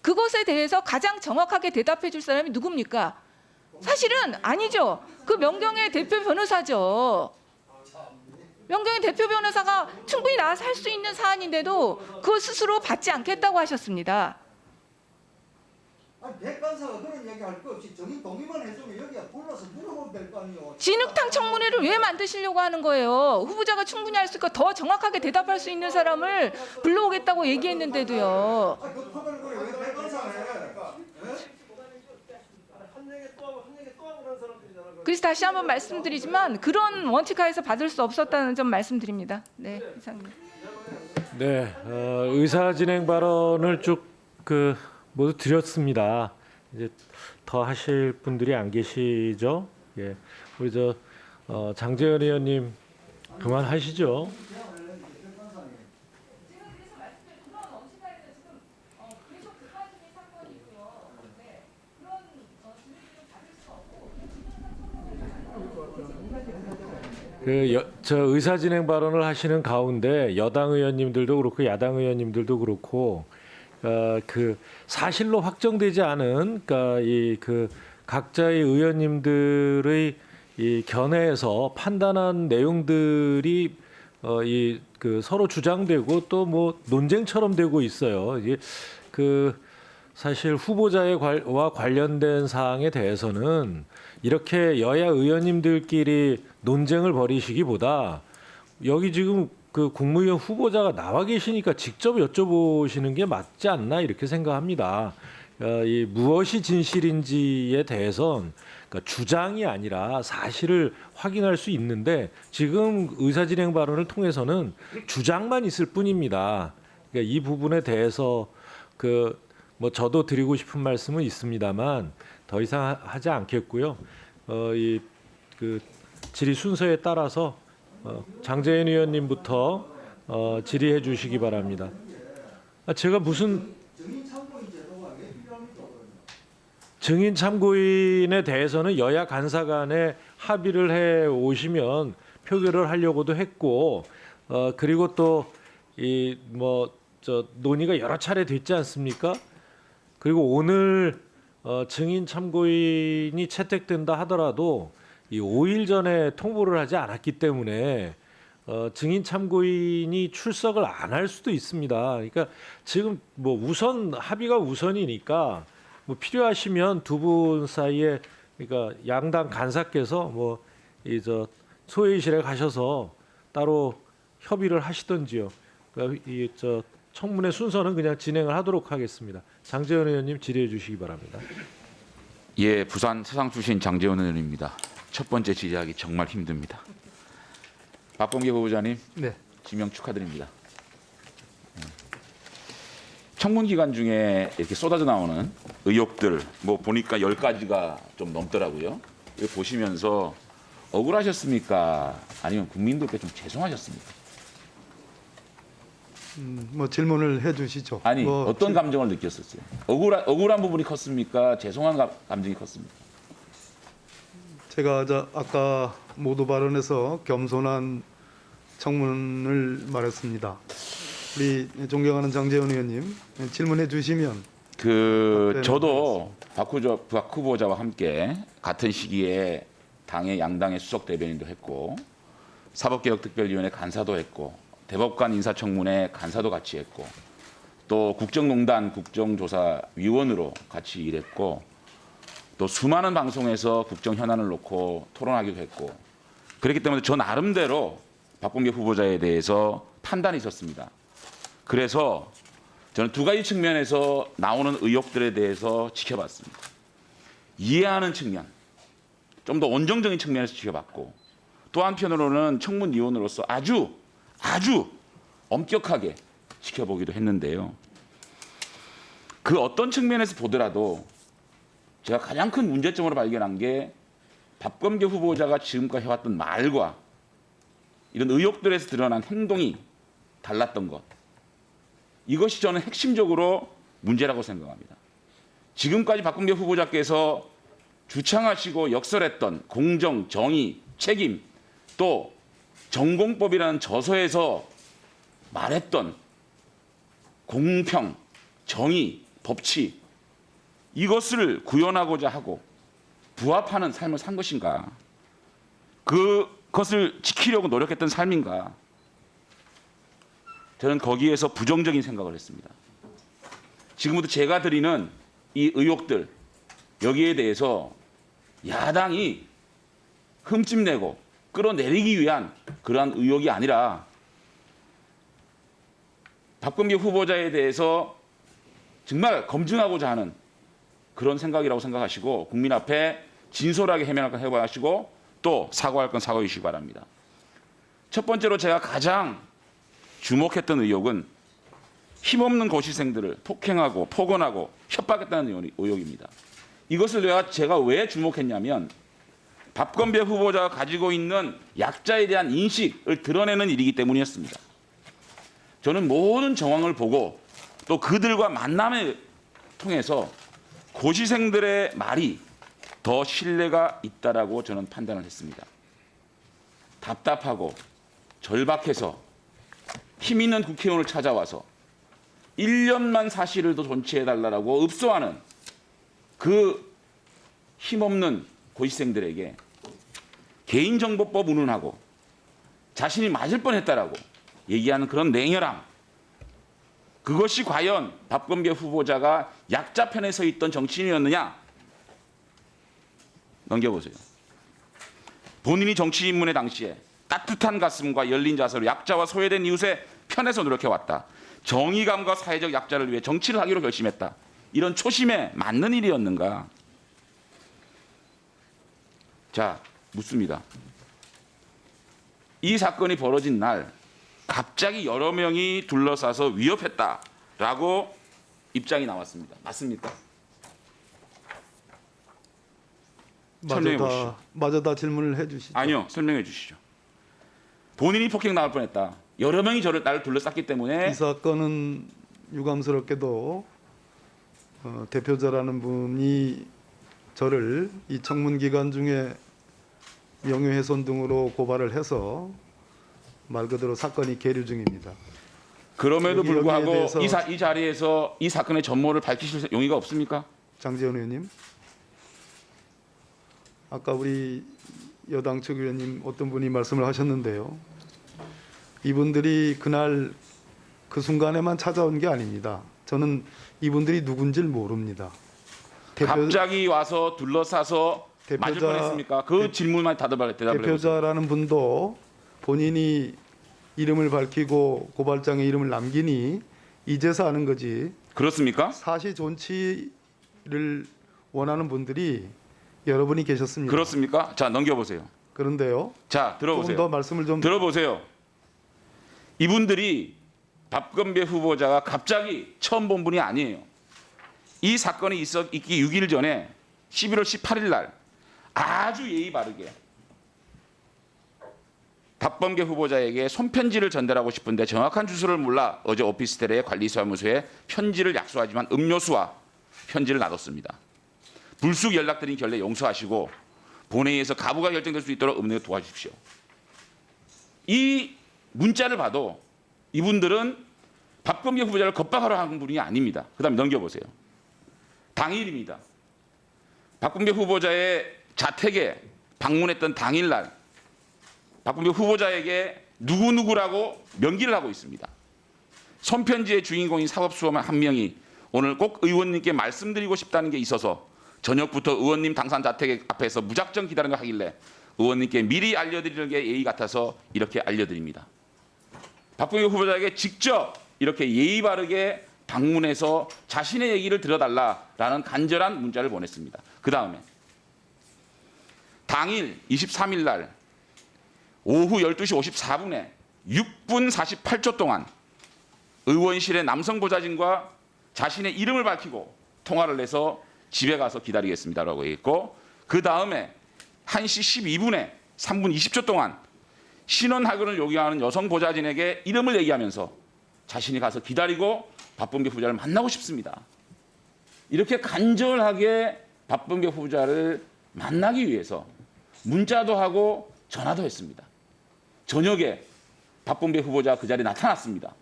그것에 대해서 가장 정확하게 대답해 줄 사람이 누굽니까? 사실은 아니죠. 그 명경의 대표 변호사죠. 명경의 대표 변호사가 충분히 나와서 할 수 있는 사안인데도 그 스스로 받지 않겠다고 하셨습니다.
아니 백간사가 그런 얘기할 거 없이 정인 동의만 해주면 여기가 불러서 물어보면 될 거 아니에요.
진흙탕 청문회를 왜 만드시려고 하는 거예요? 후보자가 충분히 할 수 있고 더 정확하게 대답할 수 있는 사람을 불러오겠다고 얘기했는데도요.
그 토론을 왜 백간사를 해?
그래서 다시 한번 말씀드리지만 그런 원칙 하에서 받을 수 없었다는 점 말씀드립니다. 네, 이상입니다.
네, 의사 진행 발언을 쭉 모두 드렸습니다. 이제 더 하실 분들이 안 계시죠? 예, 우리 장재현 의원님 그만하시죠. 저 의사 진행 발언을 하시는 가운데 여당 의원님들도 그렇고 야당 의원님들도 그렇고 사실로 확정되지 않은 각자의 의원님들의 이 견해에서 판단한 내용들이 서로 주장되고 또 뭐 논쟁처럼 되고 있어요. 이게 사실 후보자와 관련된 사항에 대해서는 이렇게 여야 의원님들끼리 논쟁을 벌이시기보다 여기 지금 국무위원 후보자가 나와 계시니까 직접 여쭤보시는 게 맞지 않나 이렇게 생각합니다. 이 무엇이 진실인지에 대해선 주장이 아니라 사실을 확인할 수 있는데 지금 의사진행 발언을 통해서는 주장만 있을 뿐입니다. 그러니까 이 부분에 대해서 뭐 저도 드리고 싶은 말씀은 있습니다만 더 이상 하지 않겠고요. 질의 순서에 따라서 장재현 의원님부터 질의해 주시기 바랍니다. 제가 무슨 증인 참고인에 대해서는 여야 간사 간에 합의를 해 오시면 표결을 하려고도 했고 그리고 또 논의가 여러 차례 됐지 않습니까? 그리고 오늘 증인 참고인이 채택된다 하더라도 이 5일 전에 통보를 하지 않았기 때문에 증인 참고인이 출석을 안 할 수도 있습니다. 그러니까 지금 뭐 합의가 우선이니까 뭐 필요하시면 두 분 사이에 그러니까 양당 간사께서 소회의실에 가셔서 따로 협의를 하시던지요. 그러니까 청문회 순서는 그냥 진행을 하도록 하겠습니다. 장재현 의원님 질의해 주시기 바랍니다.
예, 부산 세상 출신 장재현 의원입니다. 첫 번째 질의하기 정말 힘듭니다. 박범계 후보자님,
네.
지명 축하드립니다. 청문 기간 중에 이렇게 쏟아져 나오는 의혹들, 뭐 보니까 10가지가 좀 넘더라고요. 이거 보시면서 억울하셨습니까? 아니면 국민들께 좀 죄송하셨습니까?
뭐 질문을 해주시죠.
아니 어떤 감정을 느꼈었어요? 억울한 부분이 컸습니까? 죄송한 감정이 컸습니까?
제가 아까 모두 발언에서 겸손한 청문을 말했습니다. 우리 존경하는 장재현 의원님 질문해 주시면
저도 박 후보자와 함께 같은 시기에 당의 양당의 수석 대변인도 했고 사법개혁특별위원회 간사도 했고 대법관 인사청문회 간사도 같이 했고 또 국정농단 국정조사위원으로 같이 일했고 또 수많은 방송에서 국정 현안을 놓고 토론하기도 했고 그렇기 때문에 저 나름대로 박범계 후보자에 대해서 판단이 있었습니다. 그래서 저는 두 가지 측면에서 나오는 의혹들에 대해서 지켜봤습니다. 이해하는 측면, 좀 더 원정적인 측면에서 지켜봤고 또 한편으로는 청문위원으로서 아주 엄격하게 지켜보기도 했는데요. 그 어떤 측면에서 보더라도 제가 가장 큰 문제점으로 발견한 게 박범계 후보자가 지금까지 해왔던 말과 이런 의혹들에서 드러난 행동이 달랐던 것. 이것이 저는 핵심적으로 문제라고 생각합니다. 지금까지 박범계 후보자께서 주창하시고 역설했던 공정, 정의, 책임, 또 전공법이라는 저서에서 말했던 공평, 정의, 법치 이것을 구현하고자 하고 부합하는 삶을 산 것인가? 그것을 지키려고 노력했던 삶인가? 저는 거기에서 부정적인 생각을 했습니다. 지금부터 제가 드리는 이 의혹들 여기에 대해서 야당이 흠집내고 끌어내리기 위한 그러한 의혹이 아니라 박범계 후보자에 대해서 정말 검증하고자 하는 그런 생각이라고 생각하시고 국민 앞에 진솔하게 해명하시고 또 사과할 건 사과해 주시기 바랍니다. 첫 번째로 제가 가장 주목했던 의혹은 힘없는 고시생들을 폭행하고 폭언하고 협박했다는 의혹입니다. 이것을 제가 왜 주목했냐면 박범계 후보자가 가지고 있는 약자에 대한 인식을 드러내는 일이기 때문이었습니다. 저는 모든 정황을 보고 또 그들과 만남을 통해서 고시생들의 말이 더 신뢰가 있다라고 저는 판단을 했습니다. 답답하고 절박해서 힘 있는 국회의원을 찾아와서 1년만 사실을 더 존치해달라고 읍소하는 그 힘없는 고시생들에게 개인정보법 운운하고 자신이 맞을 뻔했다라고 얘기하는 그런 냉혈함, 그것이 과연 박범계 후보자가 약자 편에 서 있던 정치인이었느냐? 넘겨보세요. 본인이 정치 입문의 당시에 따뜻한 가슴과 열린 자세로 약자와 소외된 이웃의 편에서 노력해왔다. 정의감과 사회적 약자를 위해 정치를 하기로 결심했다. 이런 초심에 맞는 일이었는가? 자, 묻습니다. 이 사건이 벌어진 날 갑자기 여러 명이 둘러싸서 위협했다라고 입장이 나왔습니다. 맞습니까? 설명해 보시죠.
마저 다 질문을 해주시죠.
아니요, 설명해 주시죠. 본인이 폭행 나올 뻔했다. 여러 명이 나를 둘러쌌기 때문에
이 사건은 유감스럽게도 대표자라는 분이 저를 이 청문 기간 중에 명예훼손 등으로 고발을 해서 말 그대로 사건이 계류 중입니다.
그럼에도
여기에
불구하고
대해서
이 자리에서 이 사건의 전모를 밝히실 용의가 없습니까?
장제원 의원님, 아까 우리 여당 측 의원님 어떤 분이 말씀을 하셨는데요. 이분들이 그날 그 순간에만 찾아온 게 아닙니다. 저는 이분들이 누군지를 모릅니다.
갑자기 와서 둘러싸서 맞을 뻔했습니까? 그 질문만 대답을 해보세요.
대표자라는 분도 본인이 이름을 밝히고 고발장에 이름을 남기니 이제서 아는 거지.
그렇습니까?
사실 존치를 원하는 분들이 여러분이 계셨습니다.
그렇습니까? 자, 넘겨보세요.
그런데요.
자, 들어보세요.
조금 더 말씀을 좀
들어보세요. 이분들이 박범계 후보자가 갑자기 처음 본 분이 아니에요. 이 사건이 있기 6일 전에 11월 18일 날 아주 예의 바르게 박범계 후보자에게 손편지를 전달하고 싶은데 정확한 주소를 몰라 어제 오피스텔의 관리사무소에 편지를 약속하지만 음료수와 편지를 놔뒀습니다. 불쑥 연락드린 결례 용서하시고 본회의에서 가부가 결정될 수 있도록 은혜를 도와주십시오. 이 문자를 봐도 이분들은 박범계 후보자를 겁박하러 한 분이 아닙니다. 그다음에 넘겨보세요. 당일입니다. 박범계 후보자의 자택에 방문했던 당일날 박범계 후보자에게 누구누구라고 명기를 하고 있습니다. 손편지의 주인공인 사법수험원 한 명이 오늘 꼭 의원님께 말씀드리고 싶다는 게 있어서 저녁부터 의원님 당산 자택 앞에서 무작정 기다리는 거 하길래 의원님께 미리 알려드리는 게 예의 같아서 이렇게 알려드립니다. 박범계 후보자에게 직접 이렇게 예의 바르게 방문해서 자신의 얘기를 들어달라라는 간절한 문자를 보냈습니다. 그 다음에 당일 23일 날 오후 12시 54분에 6분 48초 동안 의원실의 남성 보좌진과 자신의 이름을 밝히고 통화를 해서 집에 가서 기다리겠습니다라고 얘기했고, 그 다음에 1시 12분에 3분 20초 동안 신원확인을 요구하는 여성 보좌진에게 이름을 얘기하면서 자신이 가서 기다리고 박범계 후보자를 만나고 싶습니다. 이렇게 간절하게 박범계 후보자를 만나기 위해서 문자도 하고 전화도 했습니다. 저녁에 박범계 후보자가 그 자리에 나타났습니다.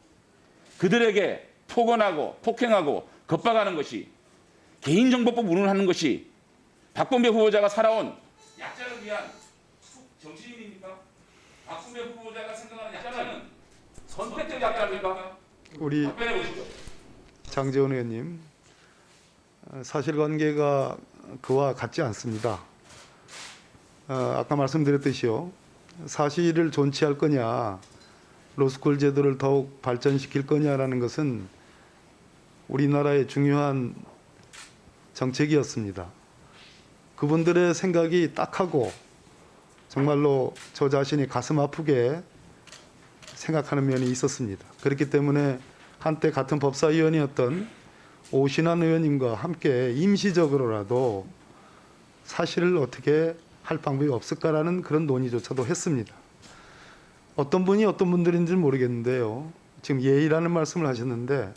그들에게 폭언하고 폭행하고 겁박하는 것이, 개인정보법 운운하는 것이 박범계 후보자가 살아온 약자를 위한 정치인입니까? 박범계 후보자가 생각하는 약자는 선택적 약자입니까?
우리
답변해 보시죠.
장제원 의원님, 사실관계가 그와 같지 않습니다. 아까 말씀드렸듯이요. 사실을 존치할 거냐, 로스쿨 제도를 더욱 발전시킬 거냐라는 것은 우리나라의 중요한 정책이었습니다. 그분들의 생각이 딱하고 정말로 저 자신이 가슴 아프게 생각하는 면이 있었습니다. 그렇기 때문에 한때 같은 법사위원이었던 오신환 의원님과 함께 임시적으로라도 사실을 어떻게 할 방법이 없을까라는 그런 논의조차도 했습니다. 어떤 분이 어떤 분들인지는 모르겠는데요. 지금 예의라는 말씀을 하셨는데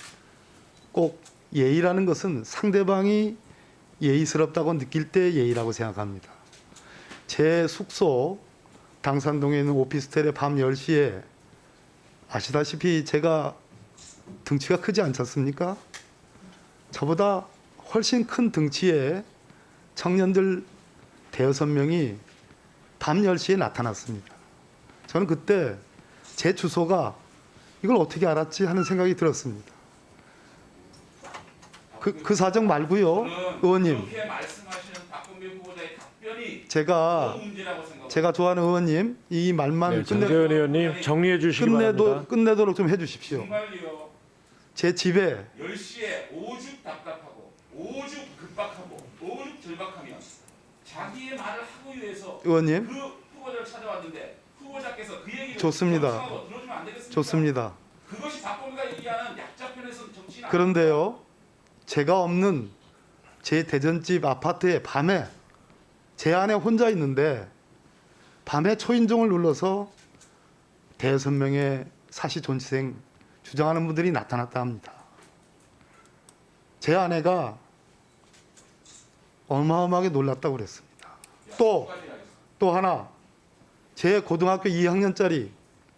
꼭 예의라는 것은 상대방이 예의스럽다고 느낄 때 예의라고 생각합니다. 제 숙소 당산동에 있는 오피스텔의 밤 10시에 아시다시피 제가 등치가 크지 않지 않습니까? 저보다 훨씬 큰 등치의 청년들 대여섯 명이 밤 10시에 나타났습니다. 저는 그때 제 주소가 이걸 어떻게 알았지 하는 생각이 들었습니다. 그 사정 말고요, 의원님. 제가 좋아하는 의원님 이 말만
장재원 의원님 정리해 주시기 바랍니다.
끝내도록 좀 해주십시오.
정말요.
제 집에
10시에 오죽 답답하고 오죽 급박하고 오죽 절박하면 자기의 말을 하기 위해서
의원님.
그 후보자를 찾아왔는데 후보자께서 그 얘기를
좋습니다.
들어주면 안 되겠습니까? 좋습니다.
좋습니다.
그것이 박범계가 얘기하는 약자편에서 정치인
그런데요, 제가 없는 제 대전집 아파트에 밤에 제 안에 혼자 있는데 밤에 초인종을 눌러서 대여섯 명의 사시 존치생 주장하는 분들이 나타났다 합니다. 제 아내가 어마어마하게 놀랐다고 그랬습니다. 또 하나, 제 고등학교 2학년짜리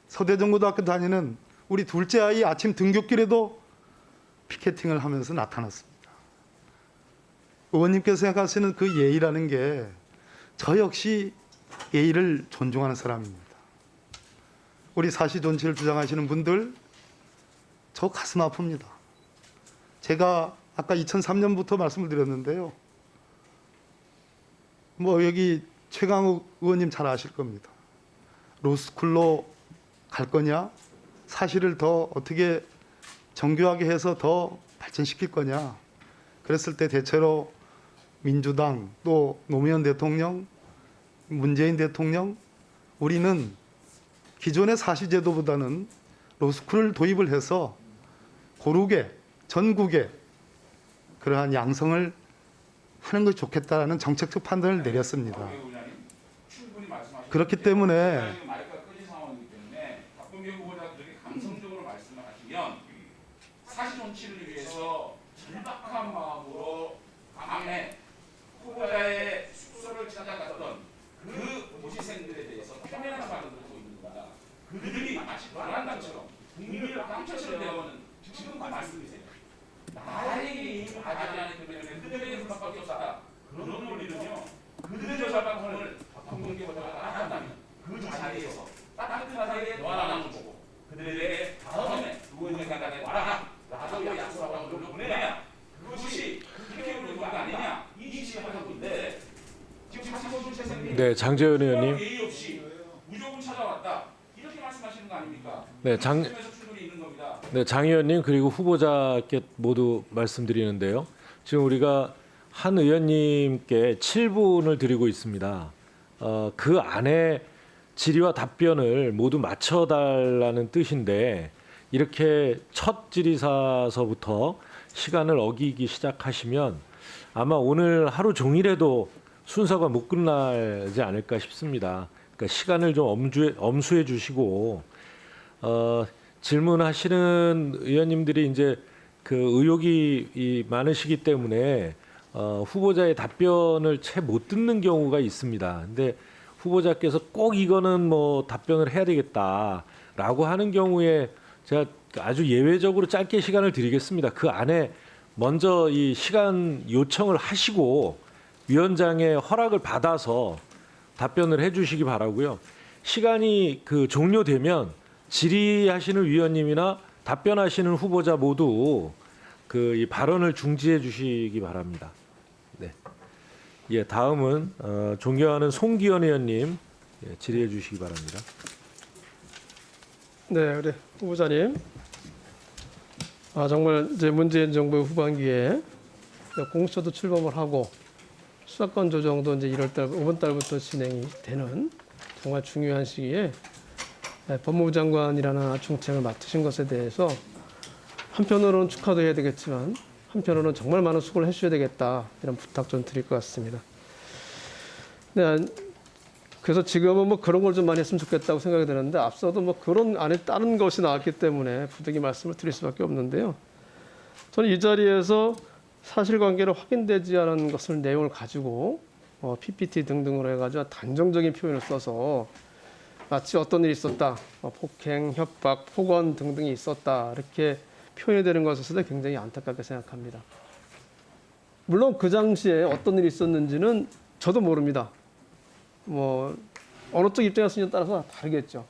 서대전고등학교 다니는 우리 둘째 아이 아침 등굣길에도 피켓팅을 하면서 나타났습니다. 의원님께서 생각하시는 그 예의라는 게 저 역시 예의를 존중하는 사람입니다. 우리 사시 존치를 주장하시는 분들 저 가슴 아픕니다. 제가 아까 2003년부터 말씀을 드렸는데요. 뭐 여기 최강욱 의원님 잘 아실 겁니다. 로스쿨로 갈 거냐? 사실을 더 어떻게 정교하게 해서 더 발전시킬 거냐? 그랬을 때 대체로 민주당 또 노무현 대통령, 문재인 대통령, 우리는 기존의 사시제도보다는 로스쿨을 도입을 해서 고르게 전국에 그러한 양성을 하는 것이 좋겠다는 정책적 판단을 내렸습니다. 그렇기 때문에
박범계 후보자가 그렇게 감성적으로 말씀을 하시면 사시 존치를 위해서 절박한 마음으로 밤에 후보자의 숙소를 찾아갔던 그 도시생들에 대해서 표면한 반응을 하고 있는 겁니다. 그들이 마치 불안당처럼 국민을 깜짝처럼 대하는 지금 말씀이세요. 나에게 이익을 가지 않기 때문에 그들에게 불만밖에 없었다. 그런 논리는요. 그들의 절박함을 박범계 후보자가 알았다면 그 자리에서 따뜻하게 놓아나는 거고 그들에게 다음에 의원님에게 와라 라고 약속하고 보내냐 그것이 국회 의원가 아니냐 이 지적하는 건데 지금 사실은
네, 장재원 의원님.
예의 없이 무조건 찾아왔다 이렇게 말씀하시는 거 아닙니까?
네, 네, 장 의원님 그리고 후보자께 모두 말씀드리는데요. 지금 우리가 한 의원님께 7분을 드리고 있습니다. 그 안에 질의와 답변을 모두 맞춰달라는 뜻인데 이렇게 첫 질의사서부터 시간을 어기기 시작하시면 아마 오늘 하루 종일에도 순서가 못 끝나지 않을까 싶습니다. 그러니까 시간을 좀 엄수해 주시고 질문하시는 의원님들이 이제 그 의혹이 많으시기 때문에 후보자의 답변을 채 못 듣는 경우가 있습니다. 근데 후보자께서 꼭 이거는 뭐 답변을 해야 되겠다라고 하는 경우에 제가 아주 예외적으로 짧게 시간을 드리겠습니다. 그 안에 먼저 이 시간 요청을 하시고 위원장의 허락을 받아서 답변을 해주시기 바라고요. 시간이 그 종료되면 질의하시는 위원님이나 답변하시는 후보자 모두 이 발언을 중지해 주시기 바랍니다. 네. 예, 다음은 존경하는 송기현 의원님 질의해 주시기 바랍니다.
네, 우리 후보자님. 정말 이제 문재인 정부 후반기에 공수처도 출범을 하고 수사권 조정도 이제 5월 달부터 진행이 되는 정말 중요한 시기에 법무부 장관이라는 중책을 맡으신 것에 대해서 한편으로는 축하도 해야 되겠지만 한편으로는 정말 많은 수고를 해주셔야 되겠다 이런 부탁 좀 드릴 것 같습니다. 네, 그래서 지금은 뭐 그런 걸 좀 많이 했으면 좋겠다고 생각이 드는데 앞서도 뭐 그런 안에 다른 것이 나왔기 때문에 부득이 말씀을 드릴 수밖에 없는데요. 저는 이 자리에서 사실관계를 확인되지 않은 것을 내용을 가지고 PPT 등등으로 해가지고 단정적인 표현을 써서 마치 어떤 일이 있었다, 폭행, 협박, 폭언 등등이 있었다 이렇게 표현이 되는 것에서도 굉장히 안타깝게 생각합니다. 물론 그 당시에 어떤 일이 있었는지는 저도 모릅니다. 뭐 어느 쪽 입장에 쓰느냐에 따라서 다르겠죠.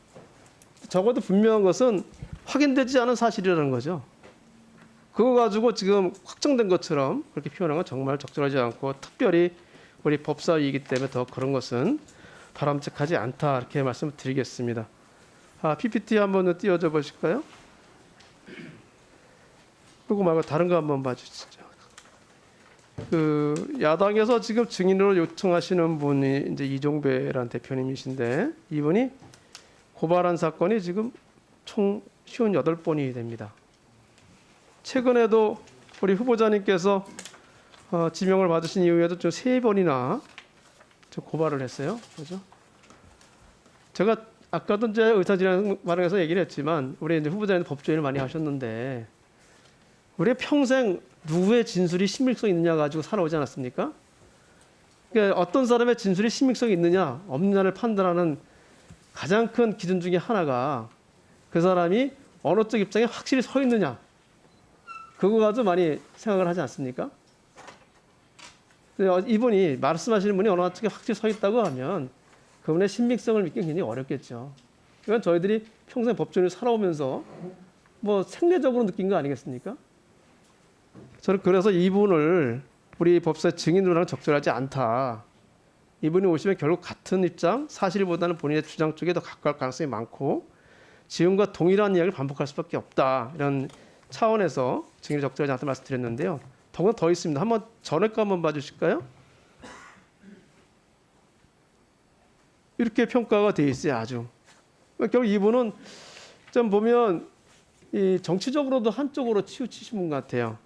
적어도 분명한 것은 확인되지 않은 사실이라는 거죠. 그거 가지고 지금 확정된 것처럼 그렇게 표현한 건 정말 적절하지 않고 특별히 우리 법사위이기 때문에 더 그런 것은 바람직하지 않다 이렇게 말씀을 드리겠습니다. PPT 한번 띄워줘 보실까요? 그거 말고 다른 거 한번 봐주시죠. 야당에서 지금 증인으로 요청하시는 분이 이제 이종배라는 대표님이신데 이분이 고발한 사건이 지금 총 58번이 됩니다. 최근에도 우리 후보자님께서 지명을 받으신 이후에도 좀 3번이나 고발을 했어요. 그죠? 제가 아까도 이제 의사진행 발언에서 얘기를 했지만 우리 이제 후보자님 법조인을 많이 하셨는데 우리 평생 누구의 진술이 신빙성이 있느냐 가지고 살아오지 않았습니까? 그러니까 어떤 사람의 진술이 신빙성이 있느냐 없느냐를 판단하는 가장 큰 기준 중에 하나가 그 사람이 어느 쪽 입장에 확실히 서 있느냐 그거 가지고 많이 생각을 하지 않습니까? 이분이 말씀하시는 분이 어느 쪽에 확실히 서 있다고 하면 그분의 신빙성을 믿기 굉장히 어렵겠죠. 이건 저희들이 평생 법조인을 살아오면서 뭐 생리적으로 느낀 거 아니겠습니까? 저는 그래서 이분을 우리 법사위 증인으로 하는 적절하지 않다. 이분이 오시면 결국 같은 입장, 사실보다는 본인의 주장 쪽에 더 가까울 가능성이 많고 지금과 동일한 이야기를 반복할 수밖에 없다. 이런 차원에서 증인이 적절하지 않다 말씀드렸는데요. 더구나 더 있습니다. 한번 전에 거 한번 봐주실까요? 이렇게 평가가 돼 있어요. 아주. 결국 이분은 좀 보면 이 정치적으로도 한쪽으로 치우치신 분 같아요.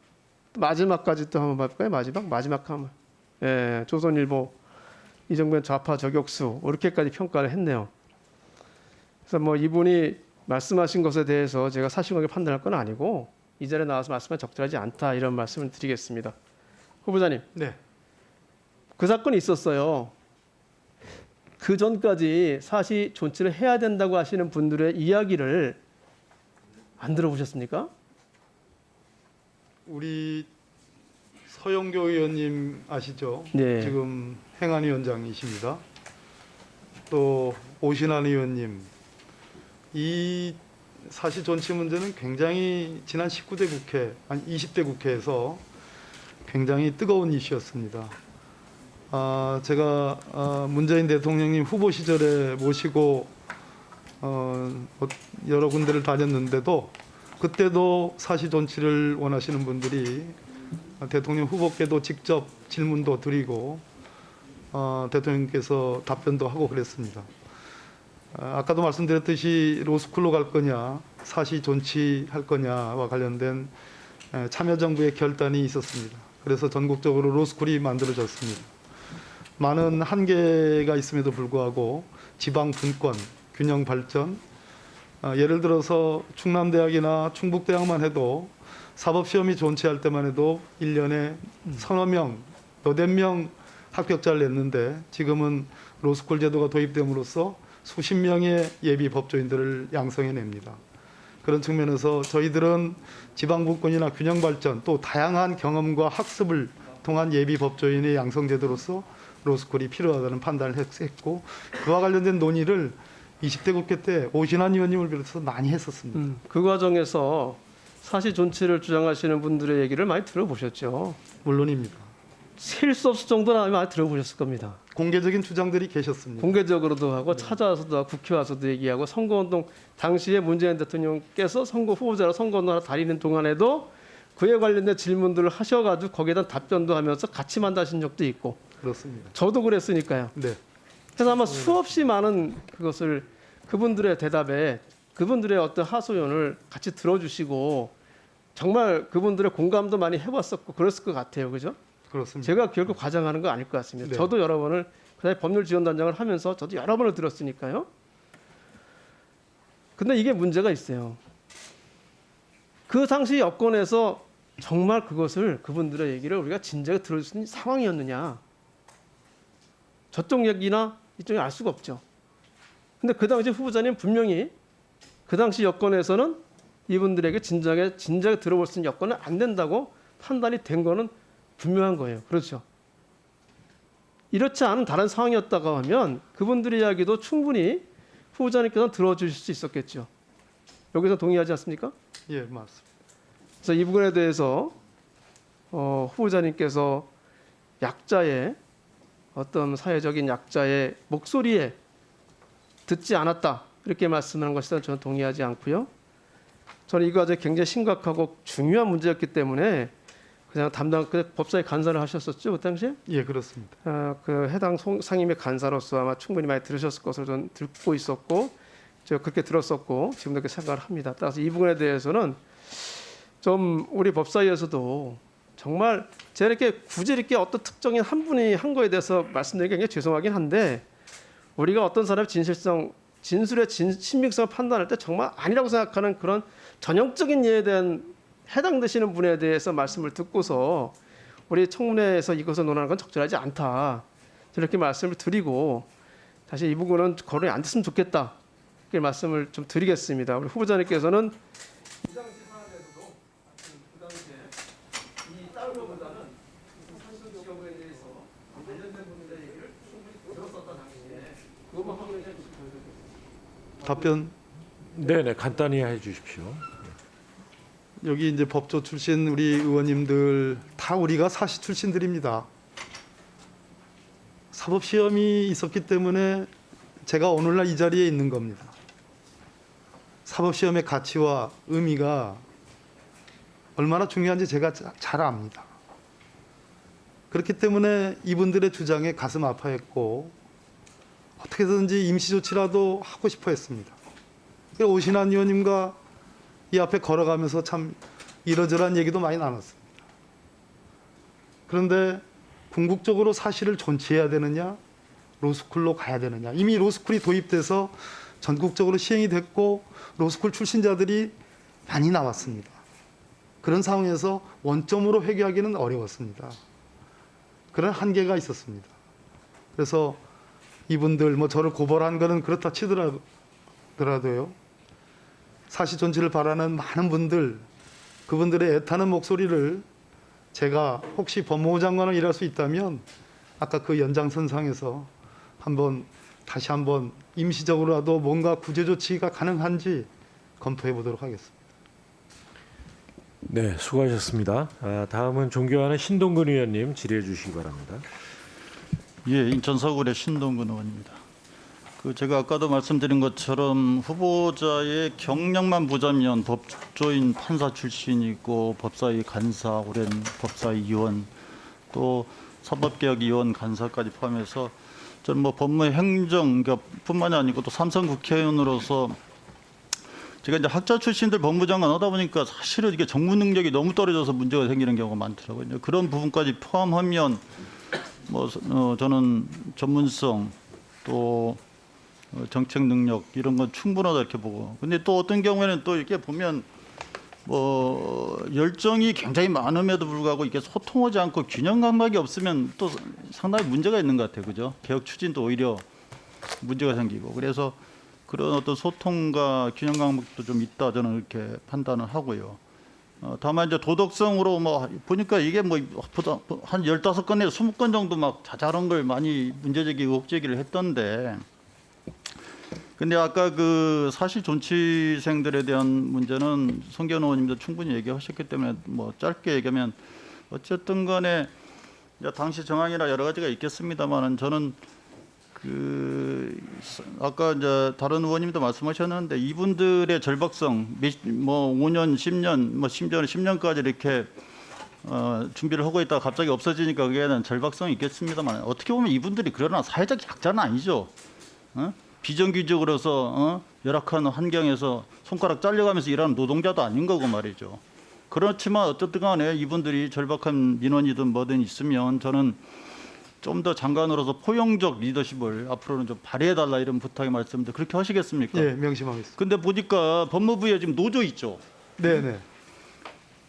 마지막까지 또 한번 볼까요? 마지막 한번. 예, 조선일보 이정변 좌파 저격수 이렇게까지 평가를 했네요. 그래서 뭐 이분이 말씀하신 것에 대해서 제가 사실관계 판단할 건 아니고 이 자리에 나와서 말씀은 적절하지 않다 이런 말씀을 드리겠습니다. 후보자님.
네.
그 사건이 있었어요. 그 전까지 사실 존치를 해야 된다고 하시는 분들의 이야기를 안 들어보셨습니까?
우리 서영교 의원님 아시죠?
네.
지금 행안위원장이십니다. 또 오신환 의원님. 이 사실 존치 문제는 굉장히 지난 19대 국회, 아니 20대 국회에서 굉장히 뜨거운 이슈였습니다. 제가 문재인 대통령님 후보 시절에 모시고 여러 군데를 다녔는데도 그때도 사실 존치를 원하시는 분들이 대통령 후보께도 직접 질문도 드리고 대통령께서 답변도 하고 그랬습니다. 아까도 말씀드렸듯이 로스쿨로 갈 거냐, 사시 존치할 거냐와 관련된 참여정부의 결단이 있었습니다. 그래서 전국적으로 로스쿨이 만들어졌습니다. 많은 한계가 있음에도 불구하고 지방 분권, 균형 발전, 예를 들어서 충남대학이나 충북대학만 해도 사법시험이 존치할 때만 해도 1년에 서너 명, 몇백 명 합격자를 냈는데 지금은 로스쿨 제도가 도입됨으로써 수십 명의 예비 법조인들을 양성해냅니다. 그런 측면에서 저희들은 지방분권이나 균형 발전 또 다양한 경험과 학습을 통한 예비 법조인의 양성 제도로서 로스쿨이 필요하다는 판단을 했고 그와 관련된 논의를 20대 국회 때 오신환 의원님을 비롯해서 많이 했었습니다.
그 과정에서 사실 존치를 주장하시는 분들의 얘기를 많이 들어보셨죠.
물론입니다.
셀 수 없을 정도는 많이 들어보셨을 겁니다.
공개적인 주장들이 계셨습니다.
공개적으로도 하고 찾아와서도 하고 국회 와서도 얘기하고 선거운동 당시에 문재인 대통령께서 선거 후보자로 선거운동을 다니는 동안에도 그에 관련된 질문들을 하셔가지고 거기에다 답변도 하면서 같이 만나신 적도 있고
그렇습니다.
저도 그랬으니까요.
네.
그래서 아마 수없이 많은 그것을 그분들의 대답에 그분들의 어떤 하소연을 같이 들어주시고 정말 그분들의 공감도 많이 해봤었고 그랬을 것 같아요. 그죠?
그렇습니다.
제가 결국 과장하는 건 아닐 것 같습니다.
네.
저도 여러 번을 그다음에 법률지원단장을 하면서 저도 여러 번을 들었으니까요. 근데 이게 문제가 있어요. 그 당시 여건에서 정말 그것을 그분들의 얘기를 우리가 진작에 들을 수 있는 상황이었느냐. 저쪽 얘기나 이쪽이 알 수가 없죠. 근데 그 당시 후보자님 분명히 그 당시 여건에서는 이분들에게 진작에 들어볼 수 있는 여건은 안 된다고 판단이 된 거는 분명한 거예요. 그렇죠. 이렇지 않은 다른 상황이었다고 하면 그분들의 이야기도 충분히 후보자님께서는 들어주실 수 있었겠죠. 여기서 동의하지 않습니까?
예, 맞습니다.
그래서 이 부분에 대해서 후보자님께서 약자의 어떤 사회적인 약자의 목소리에 듣지 않았다 이렇게 말씀하는 것에 저는 동의하지 않고요. 저는 이거 아주 굉장히 심각하고 중요한 문제였기 때문에 그냥 법사위 간사를 하셨었죠 그 당시에?
예, 그렇습니다.
그 해당 상임위 간사로서 아마 충분히 많이 들으셨을 것으로 저는 듣고 있었고 제가 그렇게 들었었고 지금도 그렇게 생각을 합니다. 따라서 이 부분에 대해서는 좀 우리 법사위에서도 정말 제가 이렇게 굳이 이렇게 어떤 특정인 한 분이 한 거에 대해서 말씀드리기 굉장히 죄송하긴 한데 우리가 어떤 사람의 진술의 신빙성을 판단할 때 정말 아니라고 생각하는 그런 전형적인 예에 대한 해당되시는 분에 대해서 말씀을 듣고서 우리 청문회에서 이것을 논하는 건 적절하지 않다. 이렇게 말씀을 드리고 다시 이 부분은 거론이 안 됐으면 좋겠다. 이렇게 말씀을 좀 드리겠습니다. 우리 후보자님께서는 이 당시 사안에서도 그 당시에 이 따르보다는 사실 여부에 대해서 관련된 분들의 얘기를 충분히 들었었다 당시에 그것만 확인해 주시면
답변.
네네, 간단히 해주십시오.
여기 이제 법조 출신 우리 의원님들 다 우리가 사시 출신들입니다. 사법시험이 있었기 때문에 제가 오늘날 이 자리에 있는 겁니다. 사법시험의 가치와 의미가 얼마나 중요한지 제가 잘 압니다. 그렇기 때문에 이분들의 주장에 가슴 아파했고 어떻게든지 임시조치라도 하고 싶어 했습니다. 오신환 의원님과 이 앞에 걸어가면서 참 이러저러한 얘기도 많이 나눴습니다. 그런데 궁극적으로 사실을 존치해야 되느냐, 로스쿨로 가야 되느냐. 이미 로스쿨이 도입돼서 전국적으로 시행이 됐고 로스쿨 출신자들이 많이 나왔습니다. 그런 상황에서 원점으로 회귀하기는 어려웠습니다. 그런 한계가 있었습니다. 그래서 이분들 저를 고발한 거는 그렇다 치더라도요. 사시 존치를 바라는 많은 분들, 그분들의 애타는 목소리를 제가 혹시 법무부 장관을 일할 수 있다면 아까 그 연장선상에서 다시 한번 임시적으로라도 뭔가 구제 조치가 가능한지 검토해 보도록 하겠습니다.
네, 수고하셨습니다. 다음은 존경하는 신동근 의원님 질의해 주시기 바랍니다.
예, 인천 서구의 신동근 의원입니다. 제가 아까도 말씀드린 것처럼 후보자의 경력만 보자면 법조인 판사 출신이고 법사위 간사, 오랜 법사위 의원, 또 사법개혁위원 간사까지 포함해서 저는 법무행정뿐만이 아니고 또 삼선 국회의원으로서 제가 이제 학자 출신들 법무장관 하다 보니까 사실은 이게 정무 능력이 너무 떨어져서 문제가 생기는 경우가 많더라고요. 그런 부분까지 포함하면 저는 전문성 또 정책 능력 이런 건 충분하다 이렇게 보고. 근데 또 어떤 경우에는 또 이렇게 보면 열정이 굉장히 많음에도 불구하고 이게 소통하지 않고 균형 감각이 없으면 또 상당히 문제가 있는 것 같아요. 그죠? 개혁 추진도 오히려 문제가 생기고. 그래서 그런 어떤 소통과 균형 감각도 좀 있다 저는 이렇게 판단을 하고요. 다만 이제 도덕성으로 보니까 이게 한 15건에서 20건 정도 자잘한 걸 많이 문제제기 의혹 제기를 했던데 근데 아까 그 사실 존치생들에 대한 문제는 송기현 의원님도 충분히 얘기하셨기 때문에 뭐 짧게 얘기하면 어쨌든 간에 이제 당시 정황이나 여러 가지가 있겠습니다만은 저는 그 아까 이제 다른 의원님도 말씀하셨는데 이분들의 절박성 뭐 5년, 10년, 뭐 심지어는 10년까지 이렇게 준비를 하고 있다가 갑자기 없어지니까 그게 대한 절박성이 있겠습니다만 어떻게 보면 이분들이 그러나 사회적 약자는 아니죠. 비정규직으로서 열악한 환경에서 손가락 잘려가면서 일하는 노동자도 아닌 거고 말이죠. 그렇지만 어쨌든 간에 이분들이 절박한 민원이든 뭐든 있으면 저는 좀 더 장관으로서 포용적 리더십을 앞으로는 좀 발휘해달라 이런 부탁의 말씀인데 그렇게 하시겠습니까?
예, 명심하겠습니다.
근데 보니까 법무부에 지금 노조 있죠.
네네.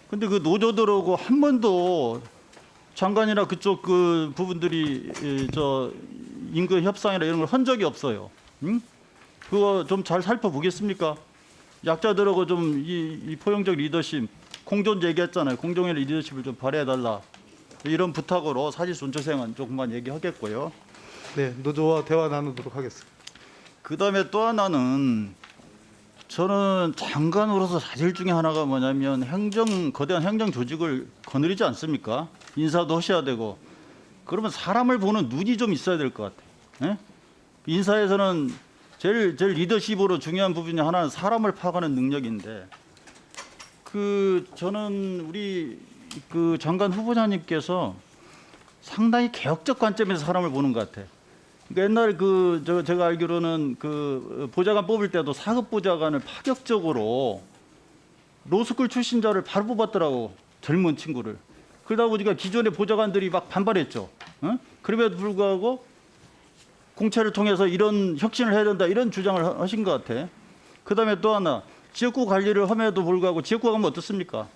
근데 그 노조들하고 한 번도 장관이나 그쪽 그 부분들이 저 임금 협상이나 이런 걸 한 적이 없어요. 응? 그거 좀 잘 살펴보겠습니까? 약자들하고 좀 이 포용적 리더십, 공존 얘기했잖아요. 공정의 리더십을 좀 발휘해달라. 이런 부탁으로 사실 존치생은 조금만 얘기하겠고요.
네, 노조와 대화 나누도록 하겠습니다.
그다음에 또 하나는 저는 장관으로서 사실 중에 하나가 뭐냐면 거대한 행정 조직을 거느리지 않습니까? 인사도 하셔야 되고 그러면 사람을 보는 눈이 좀 있어야 될 것 같아요. 예? 인사에서는 제일 리더십으로 중요한 부분이 하나는 사람을 파악하는 능력인데 저는 우리 그 장관 후보자님께서 상당히 개혁적 관점에서 사람을 보는 것 같아. 그러니까 옛날 제가 알기로는 그 보좌관 뽑을 때도 사급 보좌관을 파격적으로 로스쿨 출신자를 바로 뽑았더라고, 젊은 친구를. 그러다 보니까 기존의 보좌관들이 막 반발했죠. 그럼에도 불구하고 공채를 통해서 이런 혁신을 해야 된다 이런 주장을 하신 것 같아. 그다음에 또 하나 지역구 관리를 함에도 불구하고 지역구 가면 어떻습니까?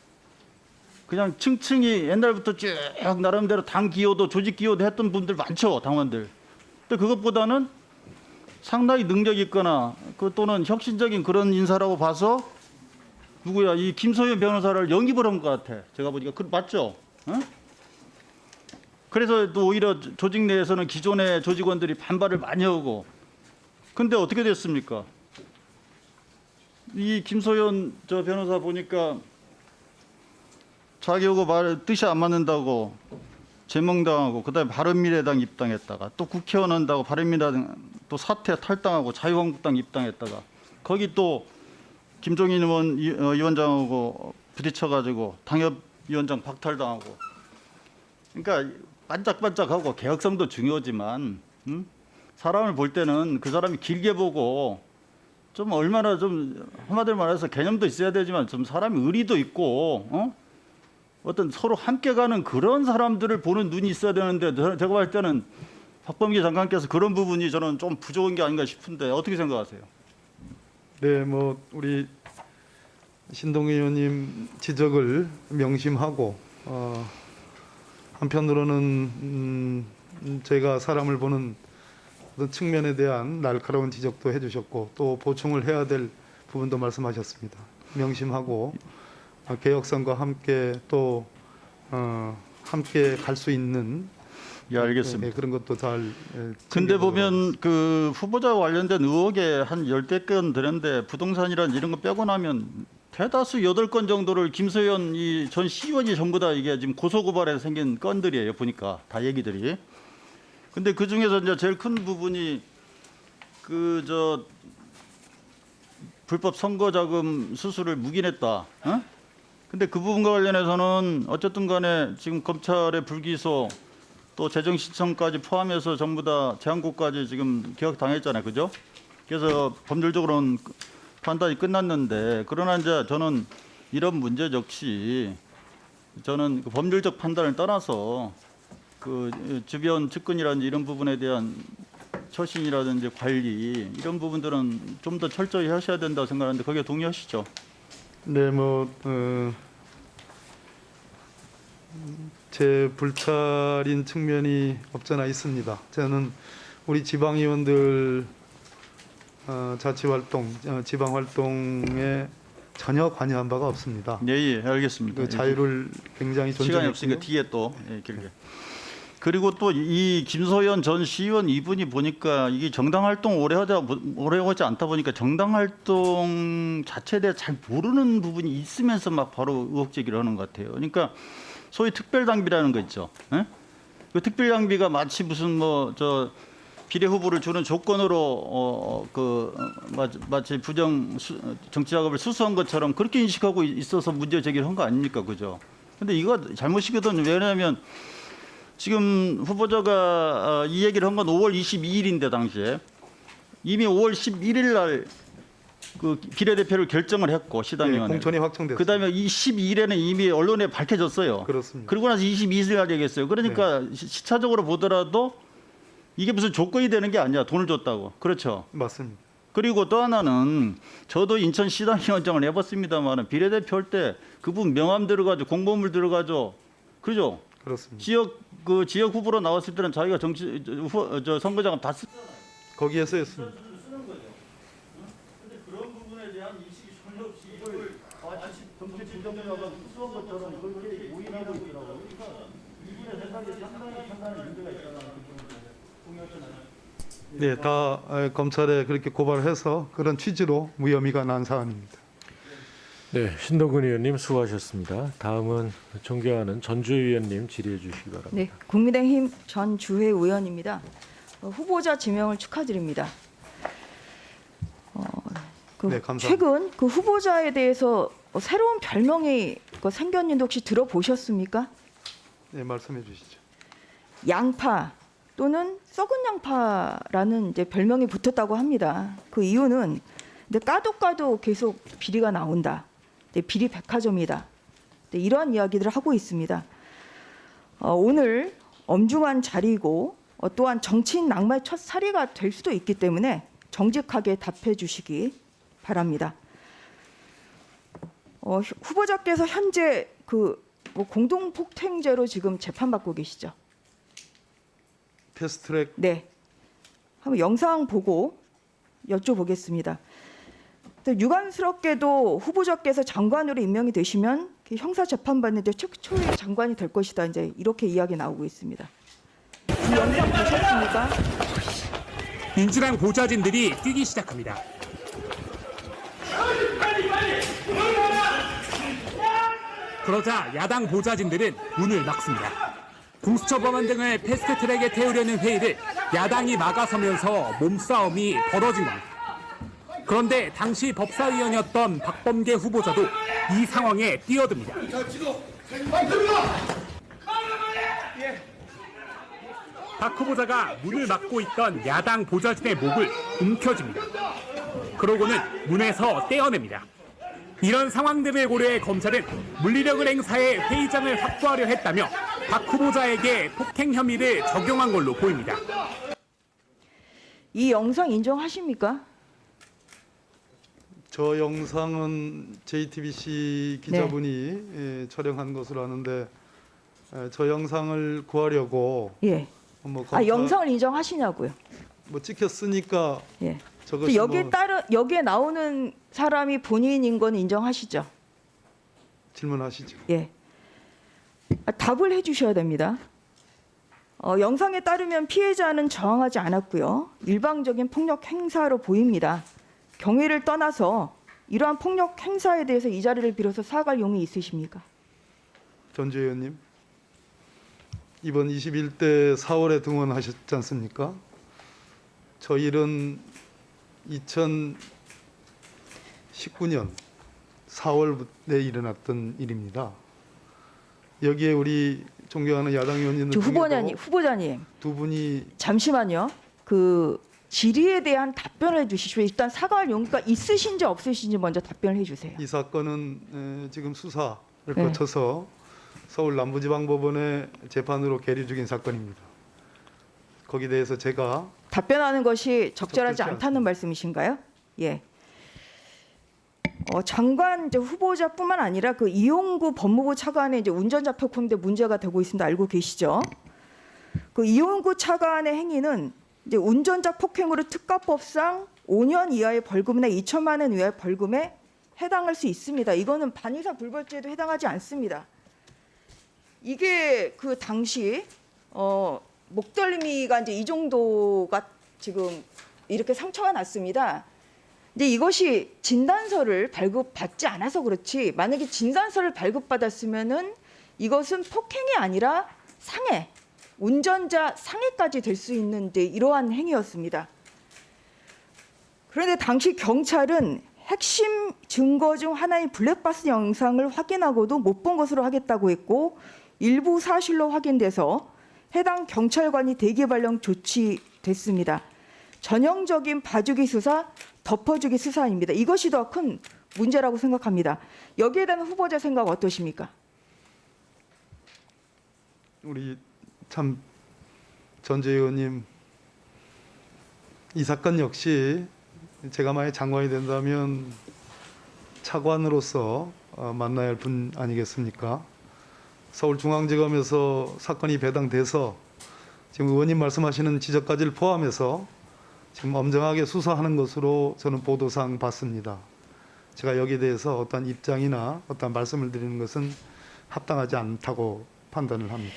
그냥 층층이 옛날부터 쭉 나름대로 당 기여도 조직 기여도 했던 분들 많죠, 당원들. 근데 그것보다는 상당히 능력 있거나 또는 혁신적인 그런 인사라고 봐서 누구야 이 김소연 변호사를 영입을 한 것 같아. 제가 보니까 맞죠? 그래서 또 오히려 조직 내에서는 기존의 조직원들이 반발을 많이 하고. 근데 어떻게 됐습니까? 이 김소연 변호사 보니까 자기하고 뜻이 안 맞는다고 제명당하고 그다음에 바른미래당 입당했다가 또 국회의원 한다고 바른미래당 또 사퇴 탈당하고 자유한국당 입당했다가 거기 또 김종인 위원장하고 부딪혀가지고 당협위원장 박탈당하고. 그러니까 반짝반짝하고 개혁성도 중요하지만 사람을 볼 때는 그 사람이 길게 보고 좀 얼마나 좀 한마디로 말해서 개념도 있어야 되지만 좀 사람이 의리도 있고 어떤 서로 함께 가는 그런 사람들을 보는 눈이 있어야 되는데 제가 볼 때는 박범계 장관께서 그런 부분이 저는 좀 부족한 게 아닌가 싶은데 어떻게 생각하세요?
네, 뭐 우리 신동 의원님 지적을 명심하고 한편으로는 제가 사람을 보는 어떤 측면에 대한 날카로운 지적도 해주셨고 또 보충을 해야 될 부분도 말씀하셨습니다. 명심하고 개혁성과 함께 또 함께 갈 수 있는
예, 알겠습니다.
그런 것도 잘.
근데 보면 그 후보자 관련된 의혹에 한 10대 건 되는데 부동산이란 이런 거 빼고 나면 대다수 8건 정도를 김소연 전 시의원이 전부 다 이게 지금 고소고발해서 생긴 건들이에요. 보니까 다 얘기들이. 근데 그 중에서 이제 제일 큰 부분이 불법 선거자금 수수를 묵인했다. 근데 그 부분과 관련해서는 어쨌든 간에 지금 검찰의 불기소 또 재정 신청까지 포함해서 전부 다 제한고까지 지금 기각당했잖아요. 그죠? 그래서 법률적으로는 판단이 끝났는데 그러나 이제 저는 이런 문제 역시 저는 그 법률적 판단을 떠나서 그 주변 측근이라든지 이런 부분에 대한 처신이라든지 관리 이런 부분들은 좀 더 철저히 하셔야 된다고 생각하는데 거기에 동의하시죠?
네, 제 불찰인 측면이 없잖아 있습니다. 저는 우리 지방의원들 자치활동, 지방활동에 전혀 관여한 바가 없습니다.
네, 알겠습니다.
그 자유를 굉장히 존중했고요.
시간이 없으니까 뒤에 또 길게. 그리고 또 이 김소연 전 시의원 이분이 보니까 이게 정당 활동 오래 하지 않다 보니까 정당 활동 자체에 대해 잘 모르는 부분이 있으면서 막 바로 의혹 제기를 하는 것 같아요. 그러니까 소위 특별당비라는 거 있죠. 예? 그 특별당비가 마치 무슨 뭐 저 비례 후보를 주는 조건으로 마치 정치 작업을 수수한 것처럼 그렇게 인식하고 있어서 문제 제기를 한 거 아닙니까, 그죠? 근데 이거 잘못이거든요. 왜냐하면 지금 후보자가 이 얘기를 한 건 5월 22일인데 당시에 이미 5월 11일 날 그 비례대표를 결정을 했고 시당위원회
공천이 확정됐어요.
그다음에 이 12일에는 이미 언론에 밝혀졌어요.
그렇습니다.
그러고 나서 22일 날 얘기했어요. 그러니까 시차적으로 보더라도 이게 무슨 조건이 되는 게 아니야. 돈을 줬다고. 그렇죠.
맞습니다.
그리고 또 하나는 저도 인천 시당위원장을 해봤습니다만 비례대표 할 때 그분 명함 들어가죠. 공보물 들어가죠. 그죠?
그렇습니다.
지역 후보로 나왔을 때는 자기가 선거장을 다 쓰.
거기에서 했습니다.
근데 그런 부분에 대한 인식이 전혀 없이 이걸 마치 정치 부정자가 수수한 것처럼 그렇게 오인하고 있더라고요. 그러니까 이분의 생각에 상당히 문제가 있다는
네, 다 검찰에 그렇게 고발해서 그런 취지로 무혐의가 난 사안입니다.
네, 신동근 의원님 수고하셨습니다. 다음은 존경하는 전주혜 의원님 질의해 주시기 바랍니다.
네, 국민의힘 전주혜 의원입니다. 후보자 지명을 축하드립니다.
네, 감사합니다.
최근 그 후보자에 대해서 새로운 별명이 생겼는데 혹시 들어보셨습니까?
네, 말씀해 주시죠.
양파 또는 썩은 양파라는 이제 별명이 붙었다고 합니다. 그 이유는 근데 까도 계속 비리가 나온다. 비리 백화점이다. 이러한 이야기들을 하고 있습니다. 오늘 엄중한 자리이고 또한 정치인 낙마의 첫 사례가 될 수도 있기 때문에 정직하게 답해 주시기 바랍니다. 후보자께서 현재 공동폭행죄로 지금 재판받고 계시죠?
패스트트랙.
네. 한번 영상 보고 여쭤보겠습니다. 유감스럽게도 후보자께서 장관으로 임명이 되시면 형사 재판 받는데 최초의 장관이 될 것이다. 이제 이렇게 이야기 나오고 있습니다. 이 영상 보셨습니까?
민주당 보좌진들이 뛰기 시작합니다. 그러자 야당 보좌진들은 문을 막습니다. 공수처 법안 등을 패스트트랙에 태우려는 회의를 야당이 막아서면서 몸싸움이 벌어진 겁니다. 그런데 당시 법사위원이었던 박범계 후보자도 이 상황에 뛰어듭니다. 박 후보자가 문을 막고 있던 야당 보좌진의 목을 움켜쥡니다. 그러고는 문에서 떼어냅니다. 이런 상황들을 고려해 검찰은 물리력을 행사해 회의장을 확보하려 했다며 박 후보자에게 폭행 혐의를 적용한 걸로 보입니다.
이 영상 인정하십니까?
저 영상은 JTBC 기자분이 촬영한 것으로 아는데 저 영상을 구하려고
영상을 인정하시냐고요?
뭐 찍혔으니까 저것이
여기에 나오는 사람이 본인인 건 인정하시죠?
질문하시죠.
예. 답을 해주셔야 됩니다. 영상에 따르면 피해자는 저항하지 않았고요. 일방적인 폭력 행사로 보입니다. 경위를 떠나서 이러한 폭력 행사에 대해서 이 자리를 빌어서 사과할 용이 있으십니까?
전주 의원님, 이번 21대 4월에 등원하셨지 않습니까? 저 일은 2019년 4월에 일어났던 일입니다. 여기에 우리 존경하는 야당 의원님들
후보자님
두 분이
잠시만요. 질의에 대한 답변을 해주시죠. 일단 사과할 용기가 있으신지 없으신지 먼저 답변을 해주세요.
이 사건은 지금 수사를 거쳐서 서울 남부지방법원의 재판으로 계류 중인 사건입니다. 거기에 대해서 제가
답변하는 것이 적절하지 않다는 말씀이신가요? 예. 장관 후보자뿐만 아니라 이용구 법무부 차관의 운전자 폭행도 문제가 되고 있습니다. 알고 계시죠? 이용구 차관의 행위는 운전자 폭행으로 특가법상 5년 이하의 벌금이나 2천만 원 이하의 벌금에 해당할 수 있습니다. 이거는 반의사 불벌죄에도 해당하지 않습니다. 이게 당시 목덜미가 이제 이 정도가 지금 이렇게 상처가 났습니다. 근데 이것이 진단서를 발급받지 않아서 그렇지, 만약에 진단서를 발급받았으면은 이것은 폭행이 아니라 상해, 운전자 상해까지 될 수 있는데 이러한 행위였습니다. 그런데 당시 경찰은 핵심 증거 중 하나인 블랙박스 영상을 확인하고도 못 본 것으로 하겠다고 했고, 일부 사실로 확인돼서 해당 경찰관이 대기 발령 조치됐습니다. 전형적인 봐주기 수사, 덮어주기 수사입니다. 이것이 더 큰 문제라고 생각합니다. 여기에 대한 후보자 생각 어떠십니까?
우리 참 전재 의원님, 이 사건 역시 제가 만약 장관이 된다면 차관으로서 만나야 할 분 아니겠습니까? 서울중앙지검에서 사건이 배당돼서 지금 의원님 말씀하시는 지적까지를 포함해서 지금 엄정하게 수사하는 것으로 저는 보도상 봤습니다. 제가 여기에 대해서 어떤 입장이나 어떤 말씀을 드리는 것은 합당하지 않다고 판단을 합니다.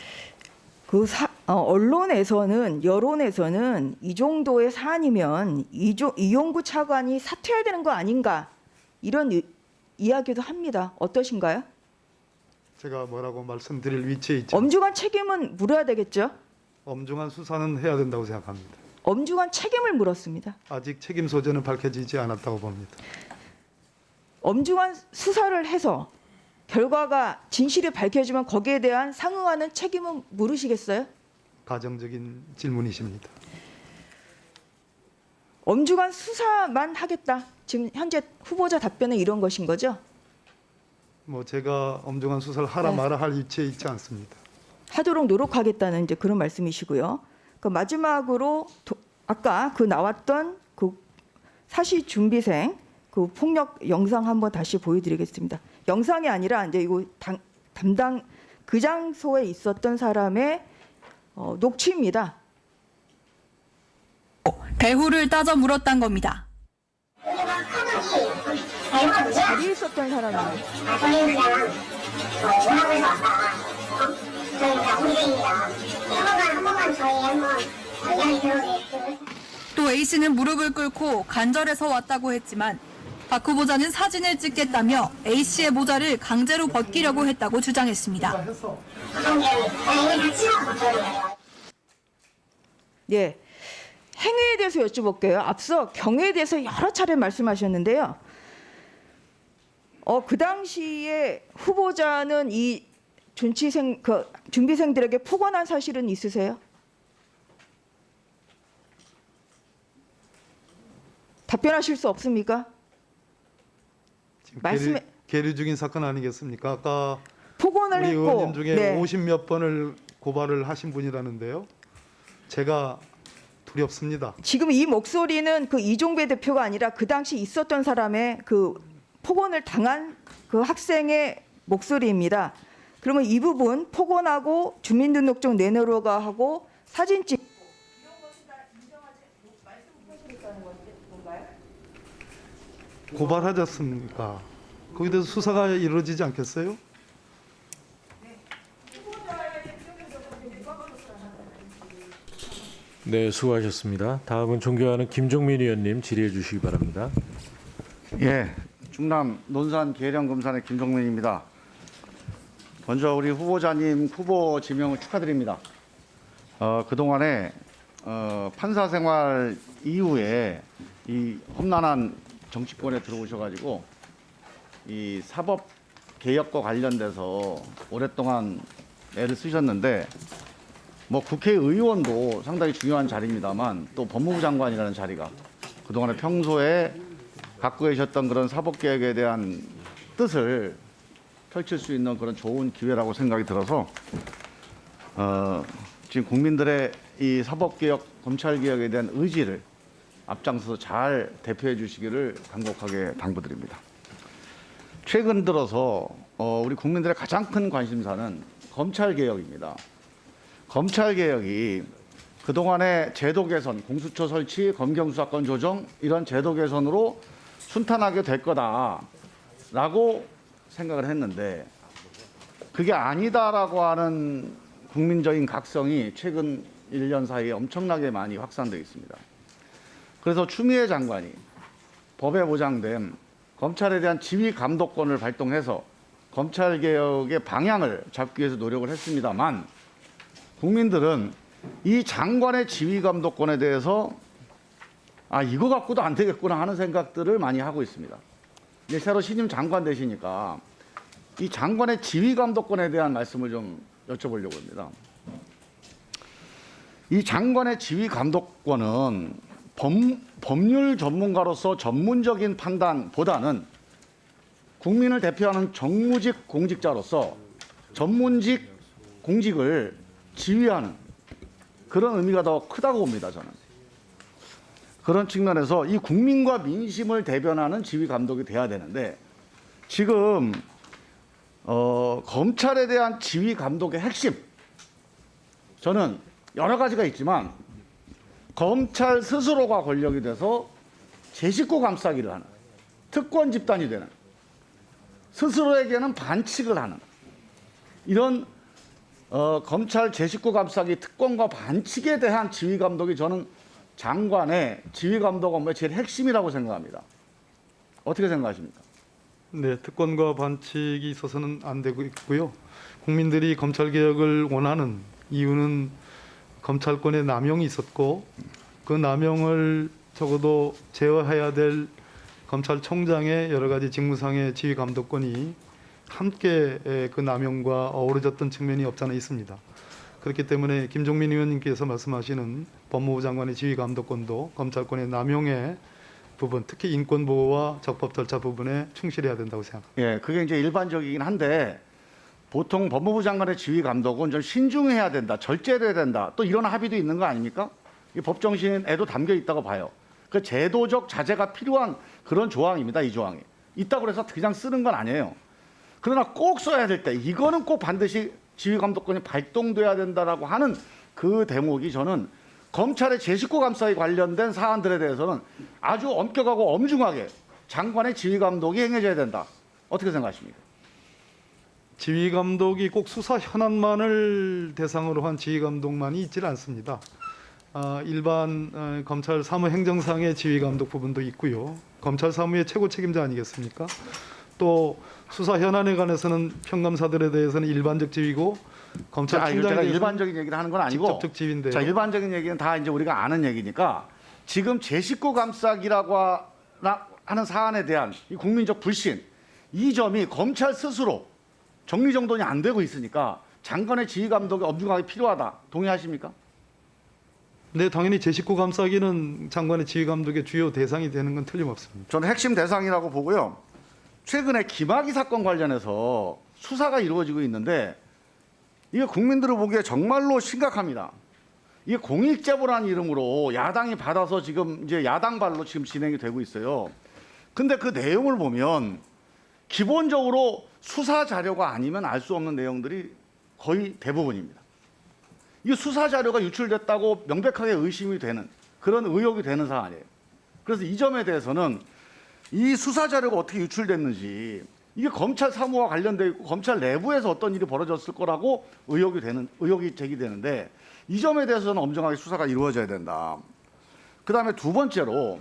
언론에서는, 여론에서는 이 정도의 사안이면 이용구 차관이 사퇴해야 되는 거 아닌가, 이런 이야기도 합니다. 어떠신가요?
제가 뭐라고 말씀드릴 위치에 있죠.
엄중한 책임은 물어야 되겠죠?
엄중한 수사는 해야 된다고 생각합니다.
엄중한 책임을 물었습니다.
아직 책임 소재는 밝혀지지 않았다고 봅니다.
엄중한 수사를 해서 결과가 진실이 밝혀지면 거기에 대한 상응하는 책임은 물으시겠어요?
가정적인 질문이십니다.
엄중한 수사만 하겠다. 지금 현재 후보자 답변은 이런 것인 거죠?
뭐 제가 엄중한 수사를 하라 마라 할 위치에 있지 않습니다.
하도록 노력하겠다는 이제 그런 말씀이시고요. 그 마지막으로 아까 그 나왔던 그 사시 준비생 그 폭력 영상 한번 다시 보여드리겠습니다. 영상이 아니라 이제 이거 담당 그 장소에 있었던 사람의 녹취입니다.
배후를 따져 물었단 겁니다.
자리에 있었던 사람이에요.
또 A씨는 무릎을 꿇고 간절해서 왔다고 했지만 박 후보자는 사진을 찍겠다며 A씨의 모자를 강제로 벗기려고 했다고 주장했습니다.
예, 행위에 대해서 여쭤볼게요. 앞서 경위에 대해서 여러 차례 말씀하셨는데요. 그 당시에 후보자는 이 준비생들에게 폭언한 사실은 있으세요? 답변하실 수 없습니까?
말씀에 계류 중인 사건 아니겠습니까? 아까
폭언을
우리
했고,
의원님 중에
네.
50몇 번을 고발을 하신 분이라는데요. 제가 두렵습니다.
지금 이 목소리는 그 이종배 대표가 아니라 그 당시 있었던 사람의 그 폭언을 당한 그 학생의 목소리입니다. 그러면 이 부분 폭언하고 주민등록증 내놓으라고 하고 사진 찍
고발하지 않습니까? 거기에 대해서 수사가 이루어지지 않겠어요?
네, 수고하셨습니다. 다음은 존경하는 김종민 의원님 질의해 주시기 바랍니다.
예, 충남 논산 계령금산의 김종민입니다. 먼저 우리 후보자님 후보 지명을 축하드립니다. 그동안에 판사 생활 이후에 이 험난한 정치권에 들어오셔가지고 이 사법 개혁과 관련돼서 오랫동안 애를 쓰셨는데 뭐 국회의원도 상당히 중요한 자리입니다만 또 법무부 장관이라는 자리가 그동안에 평소에 갖고 계셨던 그런 사법개혁에 대한 뜻을 펼칠 수 있는 그런 좋은 기회라고 생각이 들어서 지금 국민들의 이 사법개혁, 검찰개혁에 대한 의지를 앞장서서 잘 대표해 주시기를 간곡하게 당부드립니다. 최근 들어서 우리 국민들의 가장 큰 관심사는 검찰개혁입니다. 검찰개혁이 그동안의 제도 개선, 공수처 설치, 검경수사권 조정 이런 제도 개선으로 순탄하게 될 거다라고 생각을 했는데 그게 아니다라고 하는 국민적인 각성이 최근 1년 사이에 엄청나게 많이 확산되어 있습니다. 그래서 추미애 장관이 법에 보장된 검찰에 대한 지휘 감독권을 발동해서 검찰개혁의 방향을 잡기 위해서 노력을 했습니다만 국민들은 이 장관의 지휘 감독권에 대해서 이거 갖고도 안 되겠구나 하는 생각들을 많이 하고 있습니다. 이제 새로 신임 장관 되시니까 이 장관의 지휘 감독권에 대한 말씀을 좀 여쭤보려고 합니다. 이 장관의 지휘 감독권은 법률 전문가로서 전문적인 판단보다는 국민을 대표하는 정무직 공직자로서 전문직 공직을 지휘하는 그런 의미가 더 크다고 봅니다, 저는. 그런 측면에서 이 국민과 민심을 대변하는 지휘 감독이 돼야 되는데 지금 검찰에 대한 지휘 감독의 핵심, 저는 여러 가지가 있지만 검찰 스스로가 권력이 돼서 제 식구 감싸기를 하는 특권 집단이 되는 스스로에게는 반칙을 하는 이런 검찰 제 식구 감싸기 특권과 반칙에 대한 지휘 감독이 저는 장관의 지휘 감독 업무의 제일 핵심이라고 생각합니다. 어떻게 생각하십니까?
네, 특권과 반칙이 있어서는 안 되고 있고요. 국민들이 검찰개혁을 원하는 이유는 검찰권의 남용이 있었고 그 남용을 적어도 제어해야 될 검찰총장의 여러 가지 직무상의 지휘 감독권이 함께 그 남용과 어우러졌던 측면이 없잖아 있습니다. 그렇기 때문에 김종민 의원님께서 말씀하시는 법무부 장관의 지휘 감독권도 검찰권의 남용의 부분, 특히 인권 보호와 적법 절차 부분에 충실해야 된다고 생각합니다.
예, 그게 이제 일반적이긴 한데 보통 법무부 장관의 지휘 감독은 좀 신중해야 된다, 절제돼야 된다, 또 이런 합의도 있는 거 아닙니까? 이 법정신에도 담겨 있다고 봐요. 그 제도적 자제가 필요한 그런 조항입니다. 이 조항이 있다고 해서 그냥 쓰는 건 아니에요. 그러나 꼭 써야 될 때 이거는 꼭 반드시 지휘 감독권이 발동돼야 된다라고 하는 그 대목이 저는 검찰의 제 식구 감싸기 관련된 사안들에 대해서는 아주 엄격하고 엄중하게 장관의 지휘 감독이 행해져야 된다. 어떻게 생각하십니까?
지휘 감독이 꼭 수사 현안만을 대상으로 한 지휘 감독만이 있질 않습니다. 일반 검찰 사무 행정상의 지휘 감독 부분도 있고요. 검찰 사무의 최고 책임자 아니겠습니까? 또 수사 현안에 관해서는 평감사들에 대해서는 일반적 지휘고 검찰총장에
제가
대해서는
일반적인 얘기를 하는 건 아니고
직접적 지휘인데요.
자, 일반적인 얘기는 다 이제 우리가 아는 얘기니까 지금 제 식구 감싸기라고 하는 사안에 대한 이 국민적 불신, 이 점이 검찰 스스로 정리정돈이 안 되고 있으니까 장관의 지휘 감독이 엄중하게 필요하다. 동의하십니까?
네, 당연히 제 식구 감싸기는 장관의 지휘 감독의 주요 대상이 되는 건 틀림없습니다.
저는 핵심 대상이라고 보고요. 최근에 김학의 사건 관련해서 수사가 이루어지고 있는데 이게 국민들을 보기에 정말로 심각합니다. 이게 공익제보라는 이름으로 야당이 받아서 지금 이제 야당발로 지금 진행이 되고 있어요. 근데 그 내용을 보면 기본적으로 수사 자료가 아니면 알 수 없는 내용들이 거의 대부분입니다. 이게 수사 자료가 유출됐다고 명백하게 의심이 되는 그런 의혹이 되는 사안이에요. 그래서 이 점에 대해서는 이 수사 자료가 어떻게 유출됐는지 이게 검찰 사무와 관련돼 있고 검찰 내부에서 어떤 일이 벌어졌을 거라고 의혹이 제기되는데 이 점에 대해서는 엄정하게 수사가 이루어져야 된다. 그다음에 두 번째로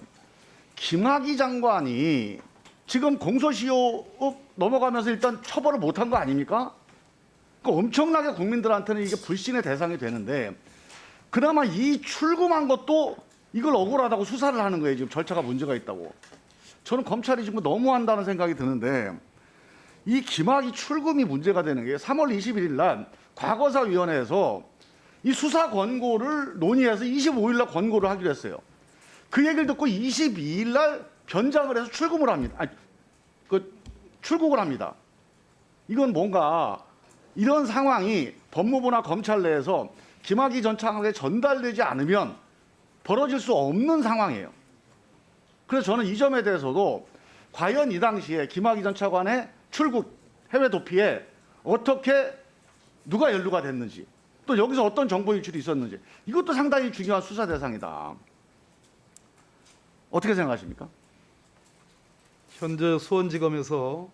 김학의 장관이 지금 공소시효 넘어가면서 일단 처벌을 못한 거 아닙니까? 그러니까 엄청나게 국민들한테는 이게 불신의 대상이 되는데 그나마 이 출금한 것도 이걸 억울하다고 수사를 하는 거예요. 지금 절차가 문제가 있다고. 저는 검찰이 지금 너무한다는 생각이 드는데 이 김학의 출금이 문제가 되는 게 3월 21일 날 과거사위원회에서 이 수사 권고를 논의해서 25일 날 권고를 하기로 했어요. 그 얘기를 듣고 22일 날 변장을 해서 출금을 합니다. 출국을 합니다. 이건 뭔가 이런 상황이 법무부나 검찰 내에서 김학의 전 차관에게 전달되지 않으면 벌어질 수 없는 상황이에요. 그래서 저는 이 점에 대해서도 과연 이 당시에 김학의 전 차관의 출국 해외 도피에 어떻게 누가 연루가 됐는지 또 여기서 어떤 정보 유출이 있었는지 이것도 상당히 중요한 수사 대상이다. 어떻게 생각하십니까?
현재 수원지검에서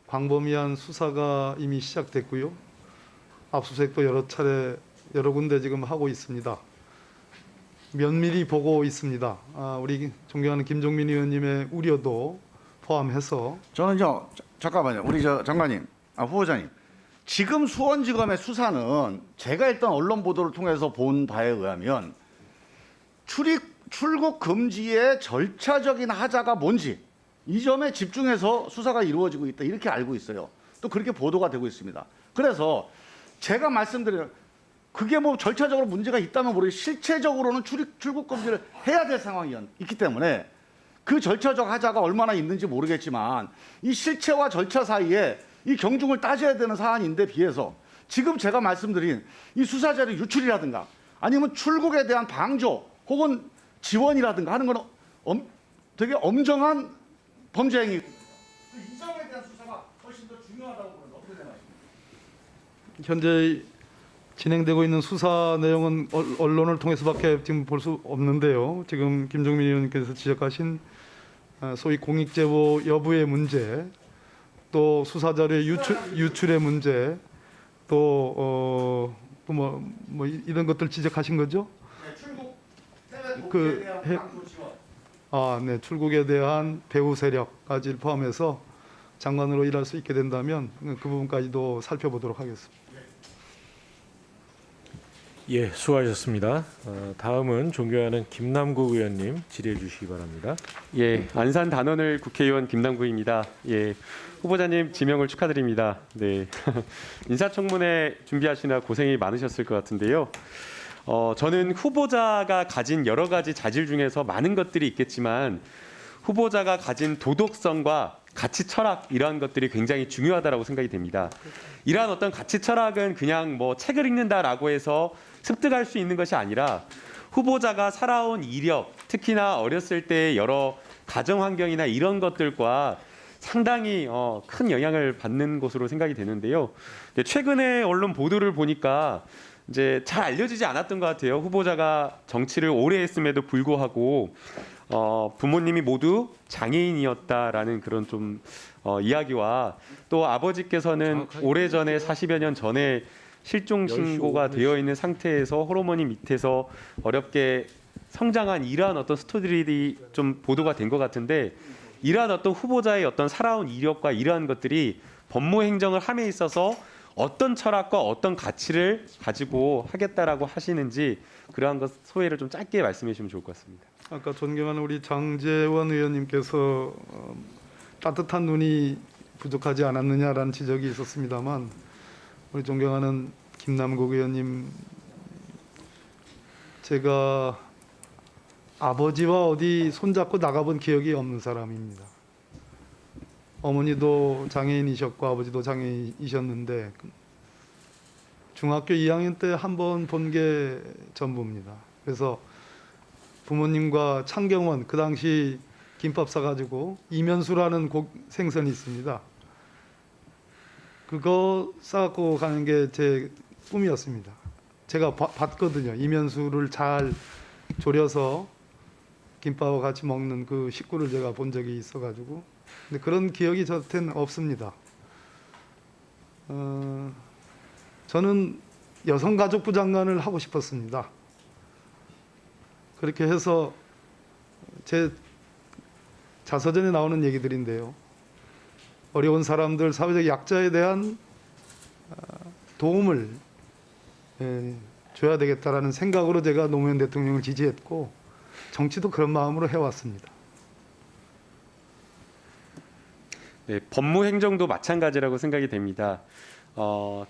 광범위한 수사가 이미 시작됐고요. 압수수색도 여러 군데 지금 하고 있습니다. 면밀히 보고 있습니다. 우리 존경하는 김종민 의원님의 우려도 포함해서
저는요, 잠깐만요. 우리 장관님, 후보자님. 지금 수원지검의 수사는 제가 일단 언론 보도를 통해서 본 바에 의하면 출국 금지의 절차적인 하자가 뭔지 이 점에 집중해서 수사가 이루어지고 있다 이렇게 알고 있어요. 또 그렇게 보도가 되고 있습니다. 그래서 제가 말씀드린 그게 뭐 절차적으로 문제가 있다면 모르겠는데 실체적으로는 출국 금지를 해야 될 상황이 있기 때문에 그 절차적 하자가 얼마나 있는지 모르겠지만 이 실체와 절차 사이에 이 경중을 따져야 되는 사안인데 비해서 지금 제가 말씀드린 이 수사자료 유출이라든가 아니면 출국에 대한 방조 혹은 지원이라든가 하는 건 되게 엄정한 범죄 행위. 이 점에 대한 수사가 훨씬 더 중요하다고 보는데 어떻게 생각하십니까?
현재 진행되고 있는 수사 내용은 언론을 통해서밖에 지금 볼 수 없는데요. 지금 김종민 의원님께서 지적하신 소위 공익제보 여부의 문제, 또 수사자료 유출의 문제, 또 뭐 이런 것들 지적하신 거죠?
네, 출국 해외 동지에 대한 방조 지원.
네, 출국에 대한 배후 세력까지 포함해서 장관으로 일할 수 있게 된다면 그 부분까지도 살펴보도록 하겠습니다.
예, 수고하셨습니다. 다음은 존경하는 김남국 의원님 질의해 주시기 바랍니다.
예, 안산 단원을 국회의원 김남국입니다. 예, 후보자님 지명을 축하드립니다. 네, 인사청문회 준비하시느라 고생이 많으셨을 것 같은데요. 저는 후보자가 가진 여러 가지 자질 중에서 많은 것들이 있겠지만 후보자가 가진 도덕성과 가치 철학 이러한 것들이 굉장히 중요하다라고 생각이 됩니다. 이러한 어떤 가치 철학은 그냥 뭐 책을 읽는다라고 해서 습득할 수 있는 것이 아니라 후보자가 살아온 이력, 특히나 어렸을 때의 여러 가정 환경이나 이런 것들과 상당히 큰 영향을 받는 것으로 생각이 되는데요. 최근에 언론 보도를 보니까 이제 잘 알려지지 않았던 것 같아요. 후보자가 정치를 오래 했음에도 불구하고 부모님이 모두 장애인이었다라는 그런 좀 이야기와 또 아버지께서는 오래전에 40여 년 전에 실종 신고가 되어 있는 상태에서 호르몬이 밑에서 어렵게 성장한 이러한 어떤 스토리들이 좀 보도가 된 것 같은데 이러한 어떤 후보자의 어떤 살아온 이력과 이러한 것들이 법무 행정을 함에 있어서 어떤 철학과 어떤 가치를 가지고 하겠다라고 하시는지 그러한 것 소회를 좀 짧게 말씀해 주시면 좋을 것 같습니다.
아까 존경하는 우리 장제원 의원님께서 따뜻한 눈이 부족하지 않았느냐라는 지적이 있었습니다만 우리 존경하는 김남국 의원님, 제가 아버지와 어디 손잡고 나가본 기억이 없는 사람입니다. 어머니도 장애인이셨고 아버지도 장애인이셨는데 중학교 2학년 때 한 번 본 게 전부입니다. 그래서 부모님과 창경원, 그 당시 김밥 사가지고 이면수라는 생선이 있습니다. 그거 싸갖고 가는 게 제 꿈이었습니다. 제가 봤거든요. 이면수를 잘 졸여서 김밥과 같이 먹는 그 식구를 제가 본 적이 있어가지고 근데 그런 기억이 저한테는 없습니다. 저는 여성가족부 장관을 하고 싶었습니다. 그렇게 해서 제 자서전에 나오는 얘기들인데요. 어려운 사람들, 사회적 약자에 대한 도움을 줘야 되겠다라는 생각으로 제가 노무현 대통령을 지지했고 정치도 그런 마음으로 해왔습니다.
네, 법무행정도 마찬가지라고 생각이 됩니다.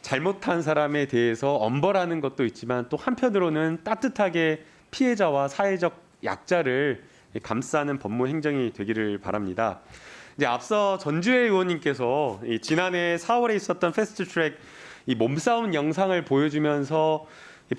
잘못한 사람에 대해서 엄벌하는 것도 있지만 또 한편으로는 따뜻하게 피해자와 사회적 약자를 감싸는 법무행정이 되기를 바랍니다. 이제 앞서 전주혜 의원님께서 지난해 4월에 있었던 패스트트랙 이 몸싸움 영상을 보여주면서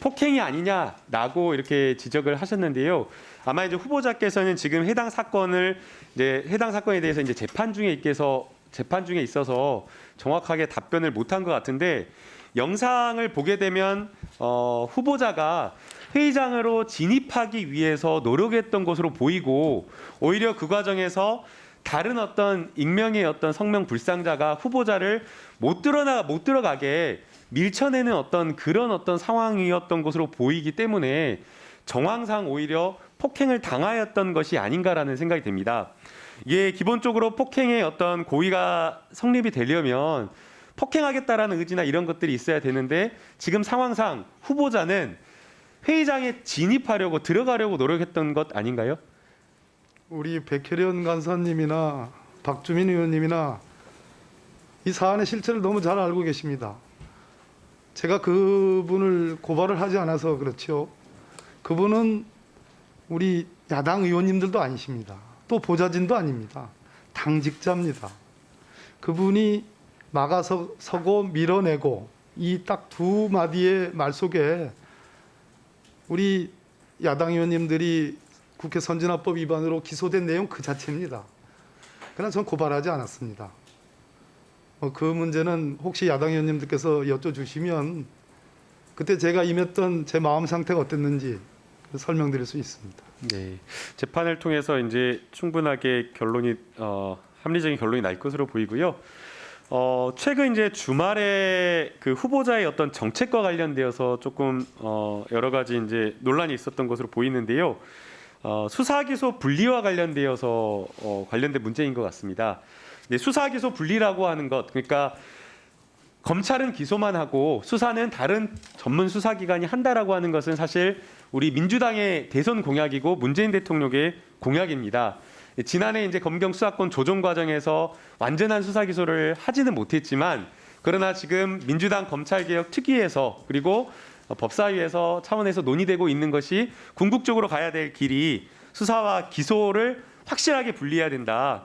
폭행이 아니냐라고 이렇게 지적을 하셨는데요. 아마 이제 후보자께서는 지금 해당 사건에 대해서 이제 재판 중에 있어서 정확하게 답변을 못한 것 같은데 영상을 보게 되면 후보자가 회의장으로 진입하기 위해서 노력했던 것으로 보이고 오히려 그 과정에서 다른 어떤 익명의 어떤 성명 불상자가 후보자를 못 들어가게 밀쳐내는 그런 상황이었던 것으로 보이기 때문에 정황상 오히려 폭행을 당하였던 것이 아닌가라는 생각이 듭니다. 이게 기본적으로 폭행의 고의가 성립이 되려면 폭행하겠다라는 의지나 이런 것들이 있어야 되는데 지금 상황상 후보자는 회의장에 진입하려고 들어가려고 노력했던 것 아닌가요?
우리 백혜련 간사님이나 박주민 의원님이나 이 사안의 실체를 너무 잘 알고 계십니다. 제가 그분을 고발을 하지 않아서 그렇죠. 그분은 우리 야당 의원님들도 아니십니다. 또 보좌진도 아닙니다. 당직자입니다. 그분이 막아서고 밀어내고 이 딱 두 마디의 말 속에 우리 야당 의원님들이 국회 선진화법 위반으로 기소된 내용 그 자체입니다. 그러나 전 고발하지 않았습니다. 그 문제는 혹시 야당 의원님들께서 여쭤주시면 그때 제가 임했던 제 마음 상태가 어땠는지 설명드릴 수 있습니다.
네, 재판을 통해서 이제 충분하게 합리적인 결론이 날 것으로 보이고요. 최근 이제 주말에 그 후보자의 정책과 관련되어서 조금 여러 가지 이제 논란이 있었던 것으로 보이는데요. 수사 기소 분리와 관련되어서 관련된 문제인 것 같습니다. 네, 수사 기소 분리라고 하는 것, 그러니까 검찰은 기소만 하고 수사는 다른 전문 수사기관이 한다라고 하는 것은 사실 우리 민주당의 대선 공약이고 문재인 대통령의 공약입니다. 지난해 이제 검경 수사권 조정 과정에서 완전한 수사 기소를 하지는 못했지만 그러나 지금 민주당 검찰개혁 특위에서 그리고 법사위에서 차원에서 논의되고 있는 것이 궁극적으로 가야 될 길이 수사와 기소를 확실하게 분리해야 된다.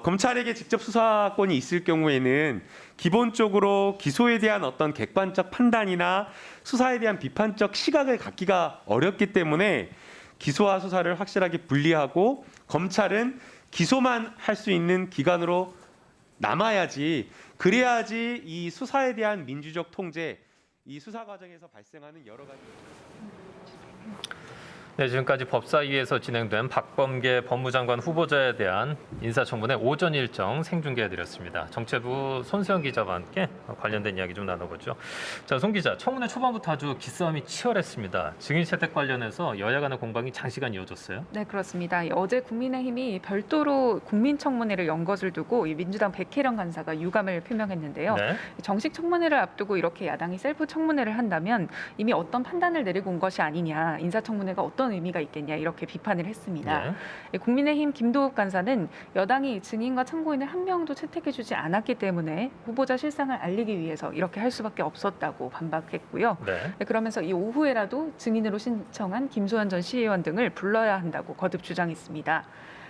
검찰에게 직접 수사권이 있을 경우에는 기본적으로 기소에 대한 객관적 판단이나 수사에 대한 비판적 시각을 갖기가 어렵기 때문에 기소와 수사를 확실하게 분리하고 검찰은 기소만 할 수 있는 기관으로 남아야지, 그래야지 이 수사에 대한 민주적 통제, 이 수사 과정에서 발생하는 여러 가지.
네, 지금까지 법사위에서 진행된 박범계 법무장관 후보자에 대한 인사청문회 오전 일정 생중계해드렸습니다. 정체부 손수영 기자와 함께 관련된 이야기 좀 나눠보죠. 자, 손 기자, 청문회 초반부터 아주 기싸움이 치열했습니다. 증인 채택 관련해서 여야 간의 공방이 장시간 이어졌어요.
네, 그렇습니다. 어제 국민의힘이 별도로 국민청문회를 연 것을 두고 민주당 백혜련 간사가 유감을 표명했는데요.
네.
정식 청문회를 앞두고 이렇게 야당이 셀프 청문회를 한다면 이미 어떤 판단을 내리고 온 것이 아니냐, 인사청문회가 어떤 의미가 있겠냐 이렇게 비판을 했습니다. 네. 국민의힘 김도읍 간사는 여당이 증인과 참고인을 한 명도 채택해주지 않았기 때문에 후보자 실상을 알리기 위해서 이렇게 할 수밖에 없었다고 반박했고요.
네.
네, 그러면서 이 오후에라도 증인으로 신청한 김소연 전 시의원 등을 불러야 한다고 거듭 주장했습니다.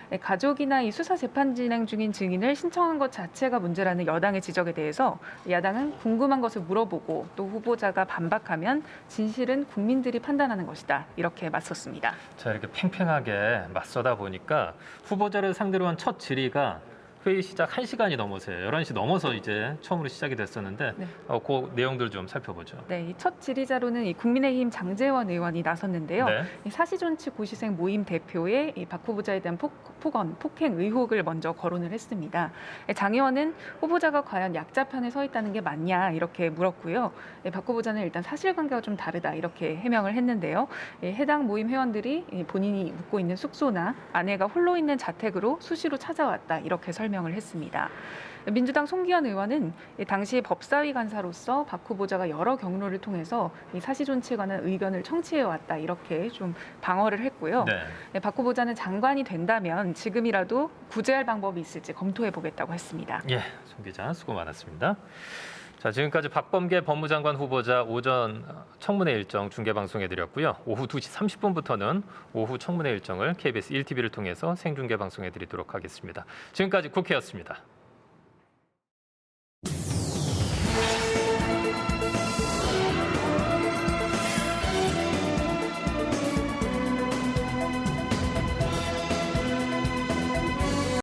네, 가족이나 이 수사 재판 진행 중인 증인을 신청한 것 자체가 문제라는 여당의 지적에 대해서 야당은 궁금한 것을 물어보고 또 후보자가 반박하면 진실은 국민들이 판단하는 것이다, 이렇게 맞섰습니다.
자, 이렇게 팽팽하게 맞서다 보니까 후보자를 상대로 한 첫 질의가 회의 시작 1시간이 넘어서요. 11시 넘어서 이제 처음으로 시작이 됐었는데
네.
그 내용들 좀 살펴보죠.
네, 이 첫 질의자로는 이 국민의힘 장제원 의원이 나섰는데요.
네.
이 사시존치 고시생 모임 대표의 이 박 후보자에 대한 폭행 의혹을 먼저 거론을 했습니다. 장 의원은 후보자가 과연 약자 편에 서 있다는 게 맞냐 이렇게 물었고요. 박 후보자는 일단 사실관계가 좀 다르다 이렇게 해명을 했는데요. 해당 모임 회원들이 본인이 묵고 있는 숙소나 아내가 홀로 있는 자택으로 수시로 찾아왔다 이렇게 설명을 했습니다. 민주당 송기현 의원은 당시 법사위 간사로서 박 후보자가 여러 경로를 통해서 이 사시존치에 관한 의견을 청취해왔다 이렇게 좀 방어를 했고요.
네.
박 후보자는 장관이 된다면 지금이라도 구제할 방법이 있을지 검토해보겠다고 했습니다.
예, 손 기자 수고 많았습니다. 자, 지금까지 박범계 법무장관 후보자 오전 청문회 일정 중계방송해드렸고요. 오후 2시 30분부터는 오후 청문회 일정을 KBS 1TV를 통해서 생중계 방송해드리도록 하겠습니다. 지금까지 국회였습니다.